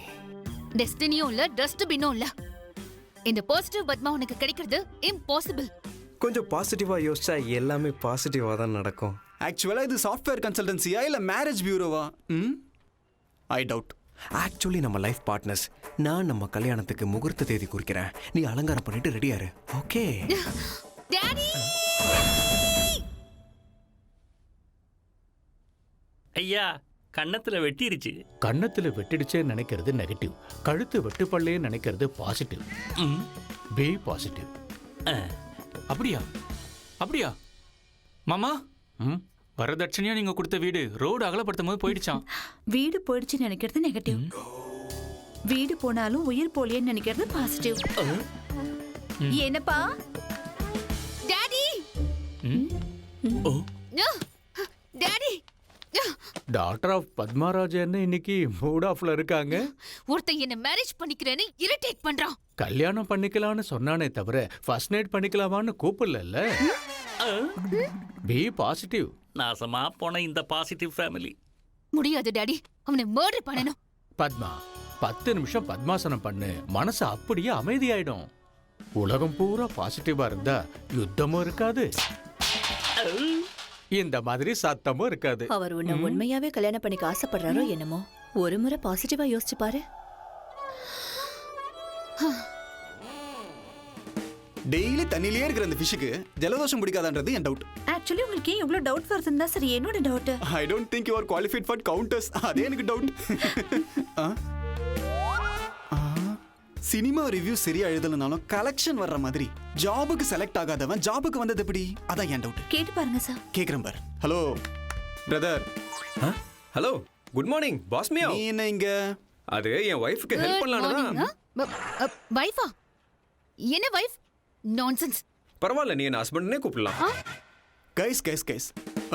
டெஸ்டினியும் இல்ல டஸ்ட்பினும் இல்ல. இந்த பாசிட்டிவ் பத்மா உனக்கு கிடைக்கிறது இம்பாசிபிள். கொஞ்சம் பாசிட்டிவா யோசிச்சா எல்லாமே பாசிட்டிவா தான் நடக்கும். ஆக்சுவலா இது சாஃப்ட்வேர் கன்சல்டன்சியா இல்ல மேரேஜ் பியூரோவா? I doubt. ஆக்சுவலி நம்ம லைஃப் பார்ட்னர்ஸ். நான் நம்ம கல்யாணத்துக்கு முகூர்த்த தேதி குறிக்கிறேன், நீ அலங்காரம் பண்ணிட்டு ரெடியாரு. Okay daddy? ஐயா கன்னத்துல வெட்டிருச்சு. கன்னத்துல வெட்டிடுச்சே நினைக்கிறது நெகட்டிவ், கழுத்து வெட்டுப்பள்ளே நினைக்கிறது பாசிட்டிவ். Be positive. அப்படியா? அப்படியா மாமா? வரதட்சணையா நீங்க கொடுத்த வீடு ரோடு அகலப்படுத்தும் போது போயிடுச்சான். வீடு போயிடுச்சுன்னு நினைக்கிறது நெகட்டிவ், வீடு போனாலும் உயிர் போலியன்னு நினைக்கிறது பாசிட்டிவ். என்னப்பா daddy? Daddy, doctor of Padmarajan இன்னைக்கு மூட் ஆஃப்ல இருக்காங்க. ஒருத்தன் என்ன மேரேஜ் பண்ணிக்கிறேன்னு இரிட்டேட் பண்றான். கல்யாணம் பண்ணிக்கலாம்னு சொன்னானே தவிர ஃபர்ஸ்ட் நைட் பண்ணிக்கலாமான்னு கூப்பிடல. Be positive. நாசமா போன இந்த பாசிட்டிவ் ஃபேமிலி. முடியாது டாடி, அவனை மர்டர் பண்ணணும். பத்மா 10 நிமிஷம் பத்மாசனம் பண்ணு, மனசு அப்படியே அமைதியாயிடும். உலகம் பூரா பாசிட்டிவா இருந்தா யுத்தமும் இருக்காது, இந்த மாதிரி சத்தமும் இருக்காது. அவர் உன்னை உண்மையாவே கல்யாணம் பண்ணிக்க ஆசைப்படுறாரோ என்னமோ. ஒரு முறை பாசிட்டிவா யோசிச்சு பாரு. டெய்லி தண்ணியிலே இருக்கிற அந்த ஃபிஷ்ஷுக்கு ஜலதோஷம் பிடிக்காதான்றது என் டவுட். ஆக்சுவலி உங்களுக்கு ஏன் இவ்வளவு டவுட் வருதுன்னா சரி என்னோட doubt. I don't think you are qualified for counters. அதே எனக்கு டவுட். சினிமா ரிவ்யூ சரியா எழுதலனாலும் கலெக்ஷன் வர்ற மாதிரி ஜாபுக்கு செலக்ட் ஆகாதவன் ஜாபுக்கு வந்தது எப்படி? அதான் என் டவுட். கேட்டு பாருங்க சார். கேக்குறேன் பார். Hello brother. Hello, good morning boss மியா. நீ என்ன இங்க? அது என் வைஃப்க்கு ஹெல்ப் பண்ணலாம்னா. வைஃபா? என்ன வைஃப்? நான்சென்ஸ். பரவாயில்ல, நீ என்ன ஹஸ்பண்ட்னே கூப்பிடலாம். கைஸ்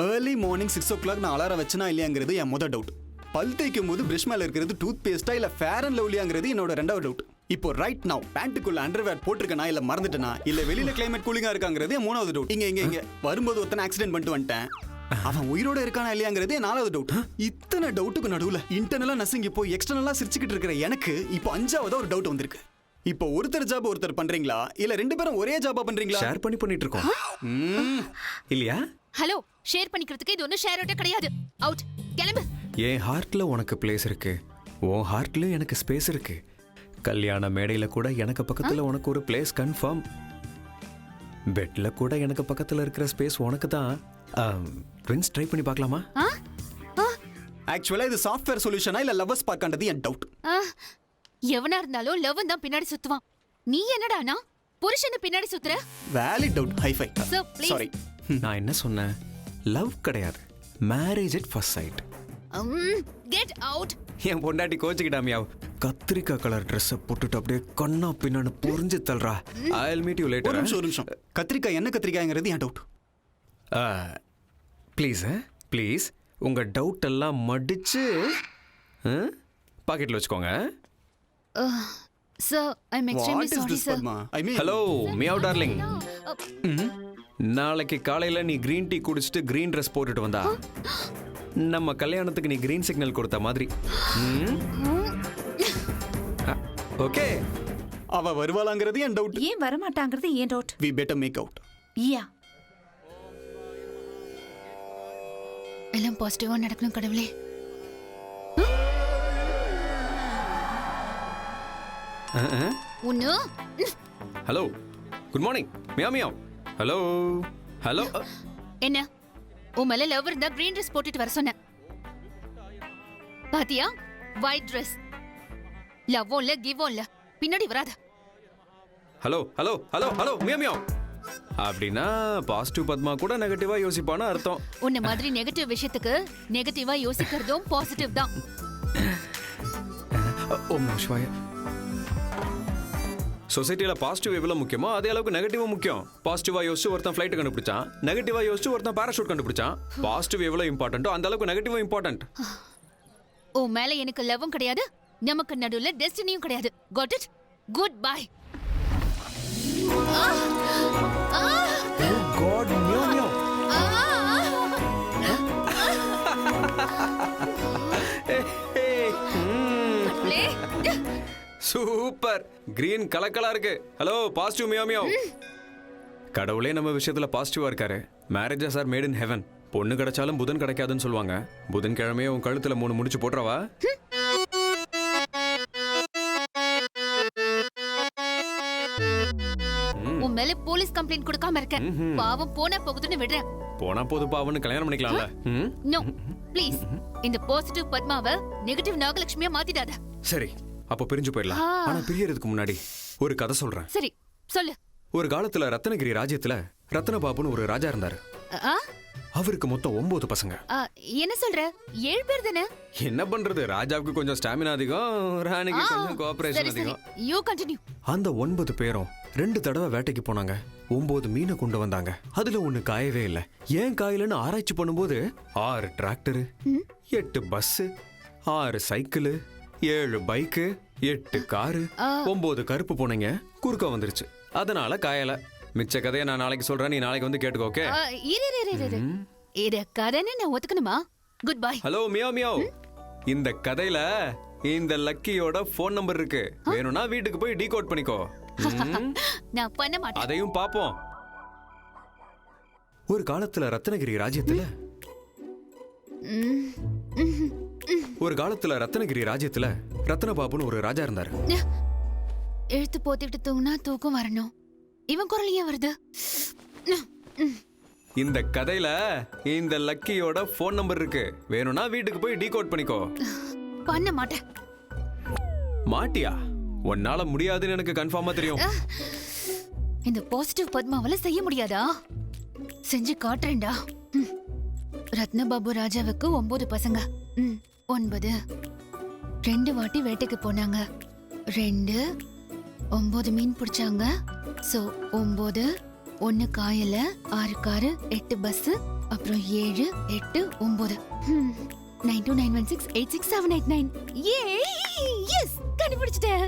ஏர்லி மார்னிங் 6 o'clock நான் அலாரம் வச்சனா இல்லையாங்கிறது என் முதல் டவுட். பல் தேய்க்கும் போது பிரஷ் மேல இருக்கிறது டூத் பேஸ்டா இல்ல ஃபேர் அண்ட் லவ்லியாங்கிறது என்னோட ரெண்டாவது டவுட். இப்போ ரைட் நவ் பேண்ட்டுக்குள்ள அண்டர்வேர் போட்டிருக்கனா இல்ல மறந்துட்டனா இல்ல வெளியில கிளைமேட் கூலிங்கா இருக்காங்கிறது என் மூணாவது டவுட். இங்க வரும்போது ஒருத்தனை ஆக்சிடென்ட் பண்ணிட்டு வந்துட்டேன், அவன் உயிரோட இருக்கானா இல்லையாங்கிறது என் நாலாவது டவுட். இத்தனை டவுட்டுக்கு நடுவுல இன்டர்னலா நசிங்கி போய் எக்ஸ்டர்னலா சிரிச்சுக்கிட்டு இருக்கிற எனக்கு இப்போ அஞ்சாவதா ஒரு டவுட் வந்திருக்கு. இப்போ ஒருத்தர் ஜாப் ஒருத்தர் பண்றீங்களா இல்ல ரெண்டு பேரும் ஒரே ஜாபா பண்றீங்களா? ஷேர் பண்ணிட்டு இருக்கோம் இல்லையா? ஹலோ, ஷேர் பண்ணிக்கிறதுக்கு இது ஒன்னும் ஷேர் அவுட் கிடையாது. அவுட், கிளம்பு. என் ஹார்ட்ல உனக்கு பிளேஸ் இருக்கு, உன் ஹார்ட்ல எனக்கு ஸ்பேஸ் இருக்கு. கல்யாண மேடையில கூட எனக்கு பக்கத்துல உனக்கு ஒரு பிளேஸ் கன்ஃபார்ம். பெட்ல கூட எனக்கு பக்கத்துல இருக்கிற ஸ்பேஸ் உனக்கு தான். ட்வின்ஸ் ட்ரை பண்ணி பார்க்கலாமா? ஆக்சுவலா இது சாஃப்ட்வேர் சொல்யூஷனா இல்ல லவ்வர்ஸ் பார்க்கன்றது என் டவுட். எவனா இருந்தாலும் லவ் தான் பின்னாடி சுத்துவான். நீ என்னடானா புருஷனை பின்னாடி சுத்துற? Valid doubt. ஹைஃபை. சாரி, நான் என்ன சொன்னேன்? லவ் கிடையாது, marriage at first sight. Get out. என் பொண்டாட்டி கோச்சுக்கிட்டாமியா, கத்திரிக்காய் கலர் ட்ரெஸ்ஸை போட்டுட்டு அப்படியே கண்ணா பின்னான்னு புரிஞ்சு தள்ளுறா. I will meet you later. ஒரு நிமிஷம். கத்திரிக்காய் என்ன கத்திரிக்காய்ங்கிறது என் டவுட். ப்ளீஸ் உங்க டவுட் எல்லாம் மடிச்சு பாக்கெட்ல வச்சுக்கோங்க. Sir, I'm extremely sorry, sir. Hello meow darling, நாளைக்கு காலையில நீ கிரீன் டீ குடிச்சிட்டு கிரீன் ட்ரெஸ் போட்டுட்டு வந்தா நம்ம கல்யாணத்துக்கு நீ கிரீன் சிக்னல் கொடுத்த மாதிரி. ஓகே, அவ வருவாளாங்கிறது என் டவுட். ஏன் வர மாட்டாங்கிறது என் doubt. We better make out. Yeah. எல்லாம் பாசிட்டிவா நடக்கணும் கடவுளே. உன்னு. Hello, good morning meow. Hello hello. என்ன உன் மேல லவ் இருந்தா கிரீன் ட்ரெஸ் போட்டுட்டு வர சொன்ன. பாத்தியா, ஒயிட் ட்ரெஸ். லவ்வும் இல்ல கிவும் இல்ல, பின்னாடி வராத. Hello hello hello hello meow. அப்படின்னா பாசிட்டிவ் பத்மா கூட நெகட்டிவா யோசிப்பான்னு அர்த்தம். உன்ன மாதிரி நெகட்டிவ் விஷயத்துக்கு நெகட்டிவா யோசிக்கிறதும் பாசிட்டிவ் தான். ஓம் நம சிவாய. சொசைட்டியில் பாசிட்டிவ் எவ்வளோ முக்கியமோ அதே அளவுக்கு நெகட்டிவும் முக்கியம். பாசிட்டிவாக யோசிச்சு ஒருத்தன் ஃப்ளைட் கண்டுபிடிச்சான், நெகட்டிவாக யோசிச்சு ஒருத்தன் பேராஷூட் கண்டுபிடிச்சான். பாசிட்டிவ் எவ்வளோ இம்பார்ட்டன்ட்டோ அந்த அளவுக்கு நெகட்டிவும் இம்பார்ட்டன்ட். உன் மேல எனக்கு லவ்வும் கிடையாது, நமக்கு நடுவுல டெஸ்டினியும் கிடையாது. Got it? Goodbye. காட் மியோ மியோ. சூப்பர், கிரீன் கலக்கலா இருக்கு. Hello positive meow meow. கடவுளே நம்ம விஷயத்துல பாசிட்டிவா இருக்காரு. Marriages are made in heaven. பொண்ணு கிடைச்சாலும் புதன் கிடைக்காதுன்னு சொல்லுவாங்க. புதன் கிழமையே உன் கழுத்துல 3 முடிச்சு போட்டுறவா? உன் மேல போலீஸ் கம்ப்ளைண்ட் கொடுக்காம இருக்கேன். பாவம் போனா போகுதுன்னு விடுறேன். போனா போது பாவன்னு கல்யாணம் பண்ணிக்கலாம்ல. நோ ப்ளீஸ், இந்த பாசிட்டிவ் பத்மாவை நெகட்டிவ் நாகலட்சுமியா மாத்திடாத. சரி, அப்ப பிரிஞ்சு போயிடலாம். ஆனா பிரியறதுக்கு முன்னாடி ஒரு கதை சொல்றேன். சரி சொல்லு. ஒரு காலத்துல ரத்னகிரி ராஜ்யத்துல ரத்னபாபுன்னு ஒரு ராஜா இருந்தாரு. அவருக்கு மொத்தம் 9 பசங்க. என்ன சொல்ற? 7 பேர் தானே? என்ன பண்றது, ராஜாவுக்கு கொஞ்சம் ஸ்டாமினா அதிகம், ராணிக்கு கொஞ்சம் கோஆபரேஷன் அதிகம். You continue. அந்த 9 பேரும் 2 தடவை வேட்டைக்கு போனாங்க. 9 மீனை கொண்டு வந்தாங்க. அதுல ஒண்ணு காயவே இல்ல. ஏன் காயலன்னு ஆராய்ச்சி பண்ணும்போது 6 tractor, 8 bus, 6 cycle, 7 bike, 8 car, 9 கருப்பு பூனைங்க குறுக்க வந்துருச்சு. அதனால காயல. மிச்ச கதையை நான் நாளைக்கு சொல்றேன், நீ நாளைக்கு வந்து கேட்டுக்கோ. ஓகே? இத கதைன்னு நான் ஒத்துக்கணுமா? Goodbye. Hello meow meow. இந்த கதையில இந்த லக்கியோட ஃபோன் நம்பர் இருக்கு. வேணும்னா வீட்டுக்கு போய் டீகோட் பண்ணிக்கோ. நான் பண்ண மாட்டேன். அதையும் பாப்போம். ஒரு காலத்துல ரத்னகிரி ராஜ்யத்துல ரத்னபாபுன்னு ஒரு ராஜா இருந்தாரு. எழுத்து போத்திட்டு தூங்கினா தூக்கம் வரணும். இவன் குரல் ஏன் வருது? இந்த கதையில இந்த லக்கியோட ஃபோன் நம்பர் இருக்கு. வேணும்னா வீட்டுக்கு போய் டீகோட் பண்ணிக்கோ. பண்ண மாட்டேன். மாட்டியா? உன்னால முடியாதுன்னு எனக்கு கன்ஃபார்மா தெரியும். இந்த பாசிட்டிவ் பத்மாவால செய்ய முடியாதா? செஞ்சு காட்டுறேன்டா. ரத்னபாபு ராஜாவுக்கு 9 பசங்க. 9 2 வாட்டி வேட்டைக்கு போனாங்க. 2 9 மீன் பிடிச்சாங்க. சோ 9 1 காயல, 6 காரு, 8 பஸ், அப்புறம் 7 8 9 9291686789. எஸ், கண்டுபிடிச்சிட்டேன்.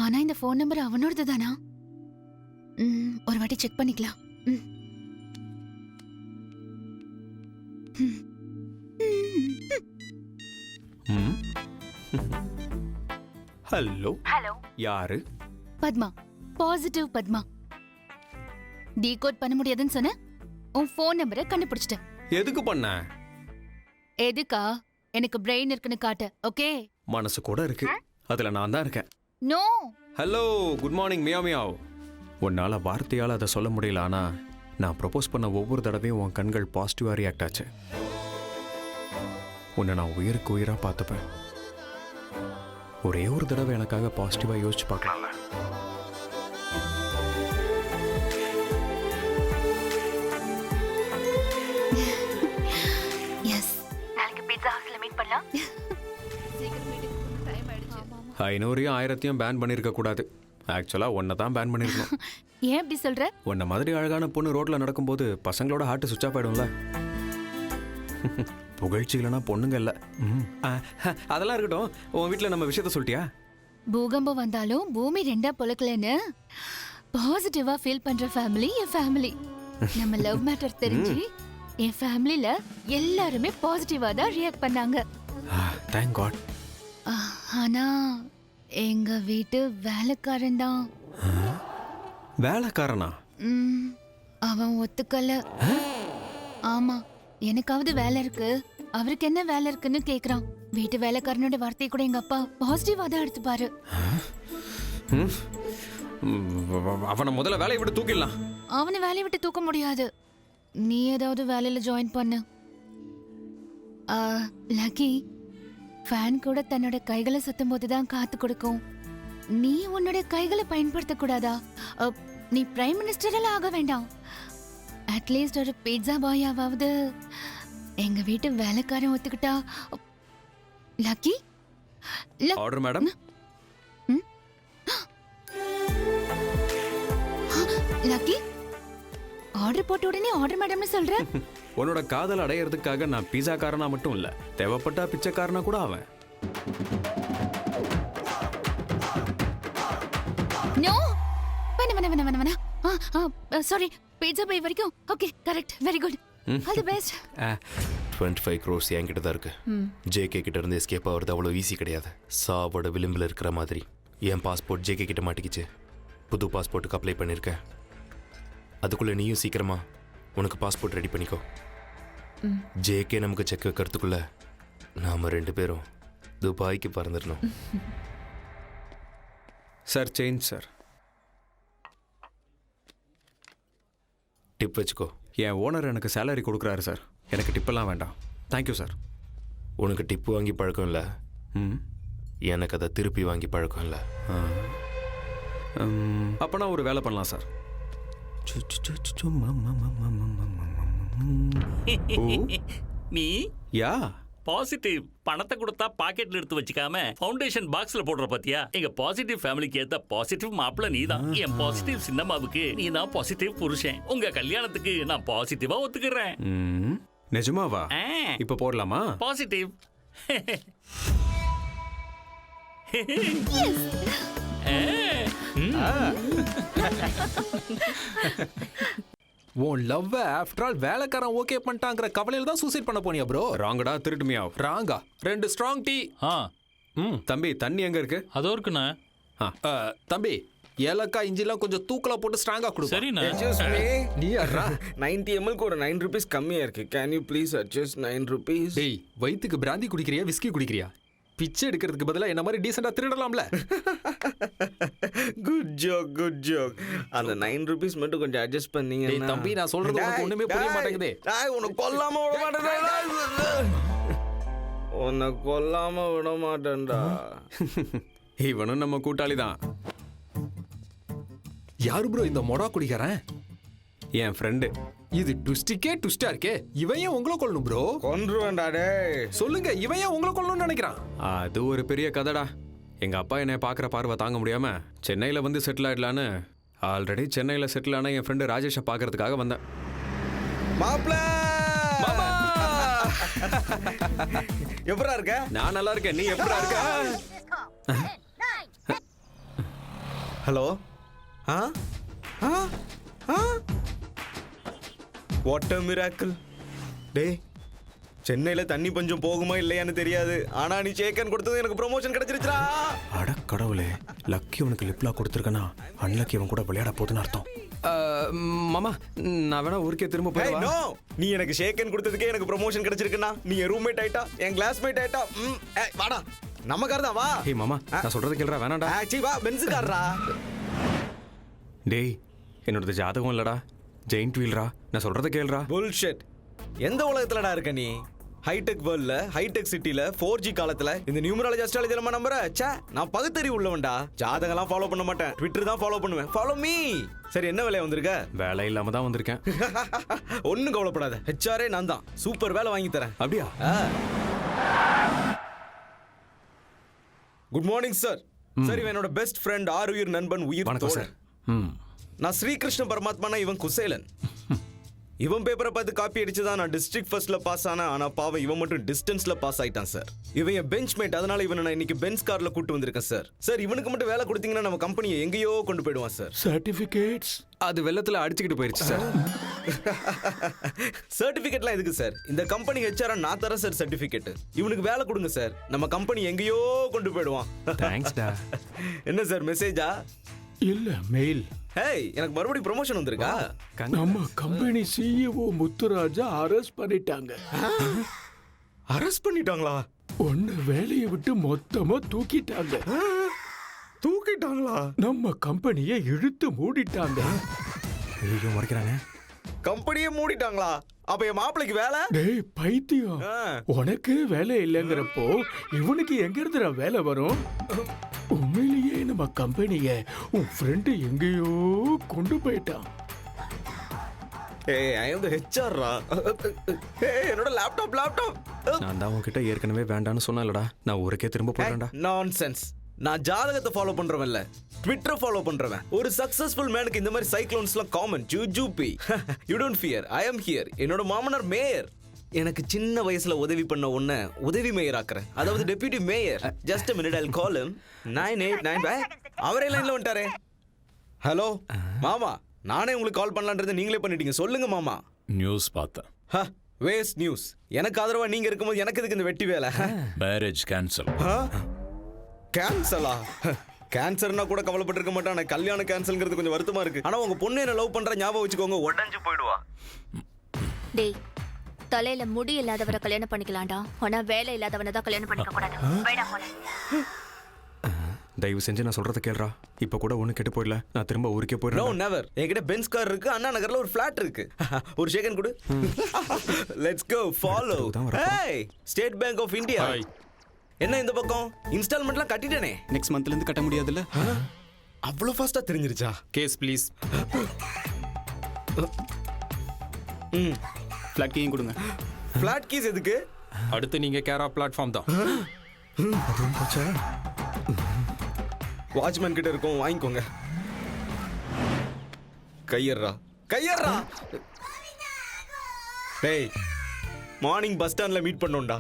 ஆனா இந்த ஃபோன் நம்பர் அவனோடது தானா? ஒரு வாட்டி செக் பண்ணிக்கலாம். ஹலோ. ஹலோ. யாரு? பத்மா. பாசிட்டிவ் பத்மா. டீகோட் பண்ண முடியாதுன்னு சொன்ன. உன் ஃபோன் நம்பரை கண்டுபிடிச்சிட்டேன். எதுக்கு பண்ண? எதுக்கா? எனக்கு பிரெயின் இருக்குன்னு காட்ட. ஓகே? மனசு கூட இருக்கு. அதுல நான் தான் இருக்கேன். No. Hello, good morning meow meow. உன்னால வார்த்தையால அதை சொல்ல முடியல, ஆனா நான் ப்ரொபோஸ் பண்ண ஒவ்வொரு தடவையும் உன் கண்கள் பாசிட்டிவா ரியாக்ட் ஆச்சு. உன்னை நான் உயிருக்கு உயிரா பார்த்துப்பேன். ஒரே ஒரு தடவை எனக்காக பாசிட்டிவா யோசிச்சு பார்க்கலாம்ல? எஸ். நாளைக்கு பீட்சா ஹவுஸ்ல மீட் பண்ணலாம். சீக்கிரம் மீட்டிங் டைம் ஆயிடுச்சு. 500யும் 1000யும் பேன் பண்ணிருக்க கூடாது. ஆக்சுவலா ஒன்னை தான் பேன் பண்ணிருக்கணும். ஏன் அப்படி சொல்ற? உன்ன மாதிரி அழகான பொண்ணு ரோட்ல நடக்கும்போது பசங்களோட ஹார்ட் சுவிட்ச் ஆஃப் ஆயிடும்ல. புகழ்ச்சி இல்லைன்னா பொண்ணுங்க இல்ல. அதெல்லாம் இருக்கட்டும், உன் வீட்டுல நம்ம விஷயத்த சொல்லிட்டியா? பூகம்பம் வந்தாலும் பூமி 2ஆ பொளக்கலன்னு பாசிட்டிவா ஃபீல் பண்ற ஃபேமிலி என் ஃபேமிலி. நம்ம லவ் மேட்டர் தெரிஞ்சு என் ஃபேமிலில எல்லாருமே பாசிட்டிவா தான் ரியாக்ட் பண்ணாங்க. Thank God. ஆனா எங்க வீட்டு வேலைக்காரன் தான். வேலைக்காரனா? அவன் ஒத்துக்கல. ஆமா, எனக்காவது வேலை இருக்கு, அவருக்கு என்ன வேலை இருக்குன்னு கேக்குறான். வீட்டு வேலைக்காரனோட வார்த்தையை கூட எங்க அப்பா பாசிட்டிவா தான் எடுத்துப்பாரு. அவனை முதல்ல வேலையை விட்டு தூக்கிடலாம். அவனை வேலையை விட்டு தூக்க முடியாது. நீ ஏதாவது வேலையில ஜாயின் பண்ணு. லக்கி, ஃபேன் கூட தன்னோட கைகளை சுத்தும் போதுதான் காத்து கொடுக்கும். நீ உன்னோட கைகளை பயன்படுத்த கூடாதா? நீ பிரைம் மினிஸ்டர் ஆக வேண்டாம். அட்லீஸ்ட் ஒரு பீட்சா பாயாவது எங்க வீட்டு வேலைக்காரன் ஒத்துக்கிட்டா. லக்கி. Order madam. ஆர்டர் போட்ட உடனே ஆர்டர் மேடம்னு சொல்ற? உன்னோட காதல் அடையிறதுக்காக நான் பீஸா காரனா மட்டும் இல்ல, தேவைப்பட்டா பிச்சைக்காரனா கூட ஆவேன். நோ, வேணா. சாரி, பீட்சா பை வரைக்கும். Okay, correct, very good, all the best. 25 crores என்கிட்ட தான் இருக்கு. ஜேகே கிட்ட இருந்து எஸ்கேப் ஆகிறது அவ்வளோ ஈஸி கிடையாது. சாவோட விளிம்பில் இருக்கிற மாதிரி என் பாஸ்போர்ட் ஜேகே கிட்ட மாட்டிக்கிச்சு. புது பாஸ்போர்ட்டுக்கு அப்ளை பண்ணியிருக்கேன். அதுக்குள்ளே நீயும் சீக்கிரமா உனக்கு பாஸ்போர்ட் ரெடி பண்ணிக்கோ. ஜேகே நமக்கு செக் வைக்கிறதுக்குள்ள நாம 2 பேரும் துபாய்க்கு பறந்துடணும். Sir, change sir. டிப் வச்சுக்கோ. என் ஓனர் எனக்கு சேலரி கொடுக்குறாரு சார், எனக்கு டிப்பெல்லாம் வேண்டாம். Thank you sir. உனக்கு டிப்பு வாங்கி பழக்கம் இல்லை, எனக்கு அதை திருப்பி வாங்கி பழக்கம் இல்லை. அப்போனா ஒரு வேலை பண்ணலாம் சார். நீ யா பாசிட்டிவ் பணத்தை கொடுத்தா பாக்கெட்ல எடுத்து வச்சுக்காம ஃபவுண்டேஷன் பாக்ஸ்ல போடுற பாத்தியா? எங்க பாசிட்டிவ் ஃபேமிலிக்கு ஏத்த பாசிட்டிவ் மாப்பிள்ள நீதான். என் பாசிட்டிவ் சின்னம்மாவுக்கு நீ தான் பாசிட்டிவ் புருஷன். உங்க கல்யாணத்துக்கு நான் பாசிட்டிவா ஒத்துக்கிறேன். நிஜமாவா? இப்ப போடலாமா? பாசிட்டிவ். உன் லவ் ஆஃப்டர் ஆல் வேலைக்காரன் ஓகே பண்ணிட்டாங்கிற கவலையில தான் சூசைட் பண்ண போனியா ப்ரோ? ராங்கடா, திருட்டுமியா? ராங்கா. 2 ஸ்ட்ராங் டீ. தம்பி, தண்ணி எங்க இருக்கு? அதோ இருக்குண்ணா. தம்பி, ஏலக்காய் இஞ்சிலாம் கொஞ்சம் தூக்கலா போட்டு ஸ்ட்ராங்கா கொடு. சரிண்ணா. நீ யாரா? 90 ml ஒரு 9 rupees கம்மியா இருக்கு. Can you please adjust 9 rupees? டேய், வயித்துக்கு பிராந்தி குடிக்கிறியா விஸ்கி குடிக்கிறியா? பிச்சை எடுக்கிறதுக்கு பதிலா என்ன மாதிரி டீசெண்டா திருடலாம்ல. Good joke. அந்த 9 rupees மட்டும் கொஞ்சம் அட்ஜஸ்ட் பண்ணீங்க. டேய் தம்பி, நான் சொல்றது உனக்கு ஒண்ணுமே புரிய மாட்டேங்குதே. உனக்கு கொல்லாம விட மாட்டேன்டா. இவனும் நம்ம கூட்டாளி தான். யாரு ப்ரோ இந்த மொடா குடிக்கிறேன்? என் ஃப்ரெண்டு. இது டுஸ்டிக்கே டுஸ்டா இருக்கே. இவன் ஏன் உங்களை கொல்லணும் ப்ரோ? கொன்றுவேன்டா டேய். சொல்லுங்க, இவன் ஏன் உங்களை கொல்லணும்னு நினைக்கிறான்? அது ஒரு பெரிய கதைடா. எங்க அப்பா என்னை பார்க்குற பார்வை தாங்க முடியாம சென்னையில வந்து செட்டில் ஆயிடலான்னு ஆல்ரெடி சென்னையில செட்டில் ஆன என் ஃப்ரெண்டு ராஜேஷை பார்க்கறதுக்காக வந்தேன். மாப்ள எப்படா இருக்க? நான் நல்லா இருக்கேன், நீ எப்படா இருக்க? ஹலோ. What a miracle. டேய், சென்னையில தண்ணி பஞ்சம் போகுமா இல்லையான்னு தெரியாது, ஆனா நீ சேக்கன் கொடுத்தது எனக்கு ப்ரமோஷன் கிடைச்சிருச்சா. அட கடவுளே, லக்கி உனக்கு லிப்லா கொடுத்துருக்கனா, அன்லக்கி அவன் கூட விளையாட போதுன்னு அர்த்தம். மாமா, நான் வேணா ஊருக்கே திரும்ப போய். நோ, நீ எனக்கு ஷேக்கன் கொடுத்ததுக்கே எனக்கு ப்ரமோஷன் கிடைச்சிருக்குன்னா, நீ என் ரூம்மேட் ஆயிட்டா, என் கிளாஸ்மேட் ஆயிட்டா. வாடா, நம்ம கார் தான், வா. ஏய் மாமா, நான் சொல்றது கேளுடா, வேணாடா. வா, பென்ஸ் கார்ரா. டேய், என்னோடது ஜாதகம் இல்லடா, ஜெயிண்ட் வீல்ரா. நான் சொல்றத கேளுடா. புல்ஷிட். எந்த உலகத்துலடா இருக்க நீ? ஹைடெக் வேர்ல்ட்ல, ஹைடெக் சிட்டில, 4G காலத்துல இந்த நியூமராலஜி அஸ்ட்ராலஜி எல்லாம் நம்புற? ச்சே, நான் பகுத்தறிவு உள்ளவன்டா. ஜாதகம்லாம் ஃபாலோ பண்ண மாட்டேன், ட்விட்டர் தான் ஃபாலோ பண்ணுவேன். Follow me. சரி, என்ன வேலையா வந்திருக்க? வேலை இல்லாம தான் வந்திருக்கேன். ஒன்னும் கவலைப்படாத, ஹெச்ஆரே நான் தான். சூப்பர் வேலை வாங்கி தரேன். அப்படியா? Good morning sir. சார், இவன் என்னோட பெஸ்ட் ஃப்ரெண்ட், ஆறுயிர் நண்பன், உயிர் தோழன். நான் ஸ்ரீகிருஷ்ண பரமாத்மானா, இவன் குசேலன். இவன் பேப்பரை பார்த்து காப்பி அடிச்சுதான் நான் டிஸ்ட்ரிக்ட் ஃபர்ஸ்ட்ல பாஸ் ஆனேன். ஆனா பாவம், இவன் மட்டும் டிஸ்டன்ஸ்ல பாஸ் ஆயிட்டான் சார். இவன் என் பெஞ்ச் மேட், அதனால இவனை நான் இன்னைக்கு பென்ஸ் கார்ல கூட்டு வந்திருக்கேன் சார். சார், இவனுக்கு மட்டும் வேலை கொடுத்தீங்கன்னா நம்ம கம்பெனியை எங்கேயோ கொண்டு போயிடுவான் சார். சர்டிபிகேட்ஸ் அது வெள்ளத்துல அடிச்சுக்கிட்டு போயிருச்சு சார். சர்டிபிகேட்லாம் எதுக்கு சார்? இந்த கம்பெனி ஹெச்ஆர் நான் தரேன் சார் சர்டிபிகேட். இவனுக்கு வேலை கொடுங்க சார், நம்ம கம்பெனி எங்கேயோ கொண்டு போயிடுவான். தேங்க்ஸ்டா. என்ன சார், மெசேஜா? இல்ல, மெயில். ஹேய், எனக்கு மறுபடியும் ப்ரமோஷன் வந்திருக்கா? நம்ம கம்பெனி சிஇஓ முத்துராஜா அரெஸ்ட் பண்ணிட்டாங்க. அரெஸ்ட் பண்ணிட்டாங்களா? ஒன்னு வேலையை விட்டு மொத்தமா தூக்கிட்டாங்க. தூக்கிட்டாங்களா? நம்ம கம்பெனியை இழுத்து மூடிட்டாங்க. ஐயோ, மறைக்கிறாங்க. கம்பெனியே மூடிட்டாங்களா? அப்ப என் மாப்பிளைக்கு வேலை? டேய் பைத்தியம், உனக்கு வேலை இல்லைங்கிறப்போ இவனுக்கு எங்க இருந்துடா வேலை வரும்? உண்மையிலேயே நம்ம கம்பெனிய உன் ஃப்ரெண்டு எங்கேயோ கொண்டு போயிட்டான். ஏய், ஐ அம் தி ஹெச்ஆர்ரா. ஏய், என்னோட லேப்டாப். நான் தான் உன்கிட்ட ஏற்கனவே வேண்டான்னு சொன்னேன்லடா, நான் ஊருக்கே திரும்ப போறேன்டா. நான்சென்ஸ். நான் ஜாதகத்தை ஃபாலோ பண்றவன் இல்ல, ட்விட்டர் ஃபாலோ பண்றவன். ஒரு சக்சஸ்ஃபுல் மேனுக்கு இந்த மாதிரி சைக்ளோன்ஸ்லாம் காமன். ஜூஜூபி you don't fear, I am here. என்னோட மாமனார் மேயர். எனக்கு சின்ன வயசுல உதவி பண்ண உன்னை உதவி மேயர் ஆக்குறேன், அதாவது deputy mayor. Just a minute, I'll call him. 989 அவரே லைன்ல வந்துட்டாரே. ஹலோ மாமா, நானே உங்களுக்கு கால் பண்ணலான்றதை நீங்களே பண்ணிட்டீங்க. சொல்லுங்க மாமா. நியூஸ் பார்த்தேன். Waste news. எனக்கு ஆதரவா நீங்க இருக்கும்போது எனக்கு எதுக்கு இந்த வெட்டி வேலை? Marriage cancel. கேன்சலா? கேன்சர்னா கூட கவலைப்பட்டிருக்க மாட்டேன். ஆனால் கல்யாணம் கேன்சல்ங்கிறது கொஞ்சம் வருத்தமா இருக்கு. ஆனா உங்க பொண்ணு என்ன லவ் பண்ற ஞாபகம் வச்சுக்கோங்க, உடஞ்சு போயிடுவா. டேய், தலையில முடி இல்லாதவரை கல்யாணம் பண்ணிக்கலாம்டா, ஆனா வேலை இல்லாதவனை தான் கல்யாணம் பண்ணிக்க கூடாது. வேடா போல. தயவு செஞ்சு நான் சொல்றத கேளுடா. இப்ப கூட ஒண்ணு கெட்டு போயிடல, நான் திரும்ப ஊருக்கே நோ போயிடுறேன். நெவர். என்கிட்ட பென்ஸ் கார் இருக்கு, அண்ணா நகர்ல ஒரு ஃபிளாட் இருக்கு. ஒரு செகண்ட் கொடு. Let's go follow. Hey, state bank of India. என்ன இந்த பக்கம் இன்ஸ்டால்மெண்ட்லாம் கட்டிட்டேனே. நெக்ஸ்ட் மந்த்ல இருந்து கட்ட முடியாதுல்ல? அவ்வளவு ஃபாஸ்டா தெரிஞ்சிருச்சா? Keys please. ஃபிளாட் கீயும் கொடுங்க. ஃபிளாட் கீஸ் எதுக்கு? அடுத்து நீங்க கேரா பிளாட்ஃபார்ம் தான். வாட்ச்மேன் கிட்ட இருக்கும், வாங்கிக்கோங்க. கையறா கையறா. டேய், மார்னிங் பஸ் ஸ்டாண்ட்ல மீட் பண்ணோம்டா,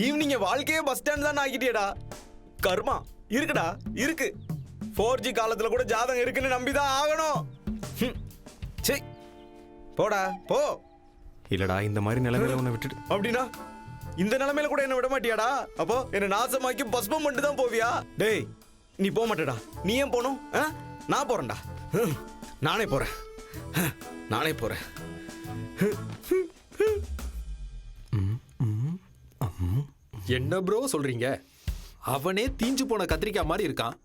ஈவினிங் வாழ்க்கையே பஸ் ஸ்டாண்ட் தான் ஆக்கிட்டியடா. கர்மா இருக்குடா, இருக்கு. 4G காலத்துல கூட ஜாதகம் இருக்குன்னு நம்பிதான் ஆகணும். சே, போடா போ. இல்லடா, இந்த மாதிரி நிலைமையில உன்னை விட்டுட்டு அப்படின்னா இந்த நிலைமையில கூட என்ன விட மாட்டியாடா? அப்போ என்ன நாசமாக்கி பஸ்பம் பண்ணிட்டு தான் போவியா? டேய், நீ போக மாட்டேடா. நீ ஏன் போகணும்? நான் போறேன்டா. நானே போறேன், நானே போறேன். என்ன ப்ரோ சொல்றீங்க? அவனே தீஞ்சு போன கத்திரிக்காய் மாதிரி இருக்கான்.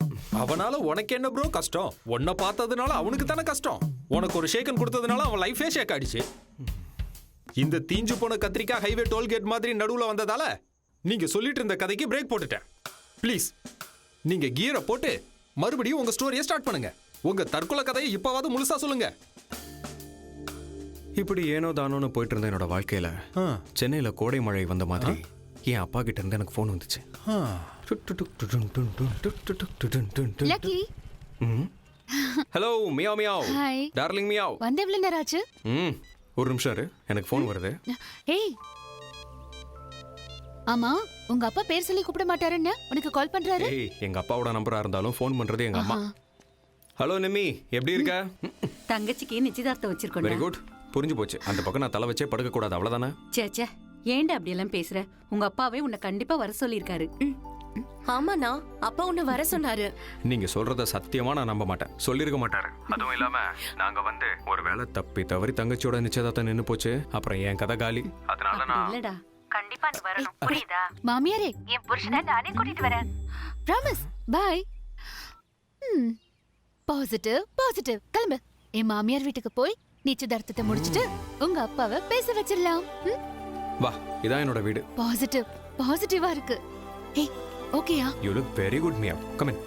அவனால உனக்கு என்ன ப்ரோ கஷ்டம்? உன்னை பார்த்ததுனால அவனுக்கு தானே கஷ்டம். உனக்கு ஒரு ஷேக்கன் கொடுத்ததுனால அவன் லைஃபே ஷேக் ஆயிடுச்சு. இந்த தீஞ்சு போன கத்திரிக்காய் ஹைவே டோல்கேட் மாதிரி நடுவுல வந்ததால நீங்க சொல்லிட்டு இருந்த கதைக்கு பிரேக் போட்டுட்டேன். ப்ளீஸ், நீங்க கியரை போட்டு மறுபடியும் உங்க ஸ்டோரியை ஸ்டார்ட் பண்ணுங்க. உங்க தற்கொலை கதையை இப்பவாவது முழுசா சொல்லுங்க. இப்படி ஏனோ தானோன்னு போயிட்டு இருந்த என்னோட வாழ்க்கையில சென்னையில கோடை மழை வந்த மாதிரி என் அப்பா கிட்ட இருந்து எனக்கு போன் வந்துச்சு. Lucky. Hello meow meow. Hi darling meow. வந்து எவ்வளவு நேரம் ஆச்சு? ஒரு நிமிஷம் இரு, எனக்கு போன் வருது. ஏய், ஆமா, உங்க அப்பா பேர் சொல்லி கூப்பிட மாட்டாருன்னு உனக்கு கால் பண்றாரு. ஏய், எங்க அப்பாவோட நம்பரா இருந்தாலும் போன் பண்றது எங்க அம்மா. ஹலோ நிம்மி, எப்படி இருக்க? தங்கச்சிக்கு நிச்சயதார்த்தம் வச்சிருக்கோம். வெரி குட், புரிஞ்சு போச்சு. அந்த பக்கம் நான் தலை வச்சே படுக்க கூடாது, அவ்வளவுதானே? சேச்சே, ஏன்டா அப்படி எல்லாம் பேசுற? உங்க அப்பாவே உன்னை கண்டிப்பா வர சொல்லியிருக்காரு. ஆமாண்ணா, அப்பா உன்னை வர சொன்னாரு. நீங்க சொல்றத சத்தியமா நான் நம்ப மாட்டேன். சொல்லிருக்க மாட்டாரு. அதுவும் இல்லாம நாங்க வந்து ஒரு வேளை தப்பி தவறி தங்கச்சியோட நிச்சயதார்த்தம் நின்னு போச்சு, அப்புறம் என் கதை காலி. அதனால நான் இல்லடா, கண்டிப்பா நீ வரணும், புரியுதா? மாமியாரே, என் புருஷனை நானே கூட்டிட்டு வரேன். ப்ராமிஸ். பை. Positive positive. கிளம்பு. என் மாமியார் வீட்டுக்கு போய் நிச்சயதார்த்தத்தை முடிச்சிட்டு உங்க அப்பாவை பேச வச்சிடலாம். வா, இதான் என்னோட வீடு. பாசிட்டிவ் பாசிட்டிவா இருக்கு. ஏய், ஓகேயா? You look very good Mia. Come in.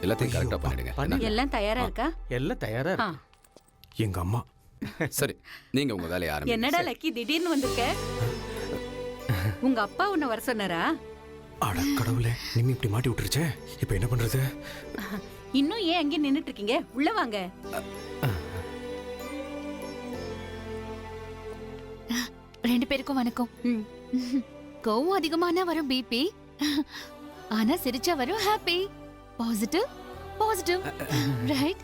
எல்லாத்தையும் கரெக்டா பண்ணிடுங்க. எல்லாம் தயாரா இருக்கா? எல்லாம் தயாரா இருக்கு. எங்க அம்மா. சரி, நீங்க உங்க வேலையை ஆரம்பிங்க. என்னடா லக்கி திடீர்னு வந்திருக்க? உங்க அப்பா உன்னை வர சொன்னாரா? அட கடவுளே, நிம்மி இப்படி மாட்டி விட்டுருச்சே. இப்போ என்ன பண்றது? இன்னும் ஏன் அங்கே நின்னுட்டு இருக்கீங்க? உள்ள வாங்க. ரெண்டு பேருக்கும் வணக்கம். கோவம் அதிகமான வரும் பிபி, ஆனா சிரிச்சா வரும் ஹாப்பி. Positive positive. ரைட்?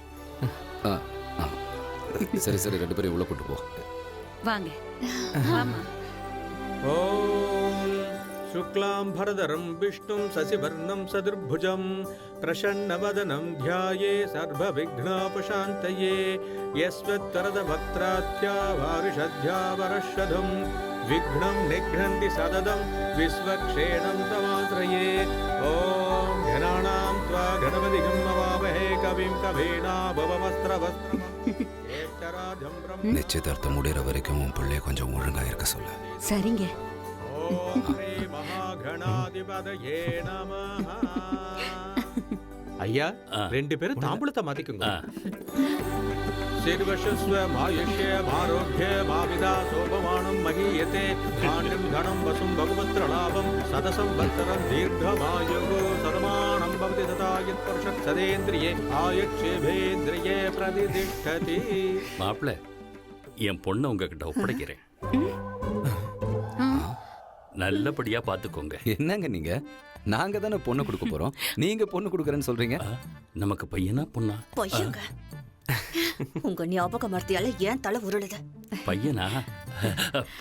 சரி சரி, ரெண்டு பேரும் உள்ள கூட்டு போ. வாங்க. ஆமா. ஓம் शुक्लां भरधरं विष्णुं शशिवर्णं सदुर्भुजं प्रसन्नवदनं ध्याये सर्वविघ्नोपशान्तये यस्वत्वरदभक्त्राद्या वारिषद्या वरषधं विघ्नं निघ्नन्ति सददं विश्वक्षेणं तमाश्रये ॐ घनानां त्वा गणपतिं मवामहे कविं कवीनाभवमस्त्रवस्त्रम् நிச்சயதார்த்தம் முடிகிற வரைக்கும் உன் பிள்ளைய கொஞ்சம் ஒழுங்கா இருக்க சொல்ல. சரிங்க. ஐயா, ரெண்டு பேரும் தாம்பூலத்தை மாத்திக்குங்க. சிறுவர்ஷஸ்வ மாயுஷ்ய ஆரோக்கிய மாவிதா சோபமானம் மகீயதே ஆண்டும் கணம் வசும் பகவத்ர லாபம் சதசம் வத்சரம் தீர்க்கமாயுகோ சதமானம் भवति तथा यत्पुरुषः सदेन्द्रिये आयुच्छेभेन्द्रिये प्रतिष्ठति. மாப்பிள்ள என் பொண்ணை உங்ககிட்ட ஒப்படைக்கிறேன். நல்லபடியா பாத்துக்கோங்க. என்னங்க நீங்க? நாங்க தானே பொண்ணு கொடுக்க போறோம், நீங்க பொண்ணு கொடுக்கறேன்னு சொல்றீங்க. நமக்கு பையனா பொண்ணா? பொய்யுங்க. உங்க ஞாபக மர்த்தியால ஏன் தலை உருளுது? பையனா?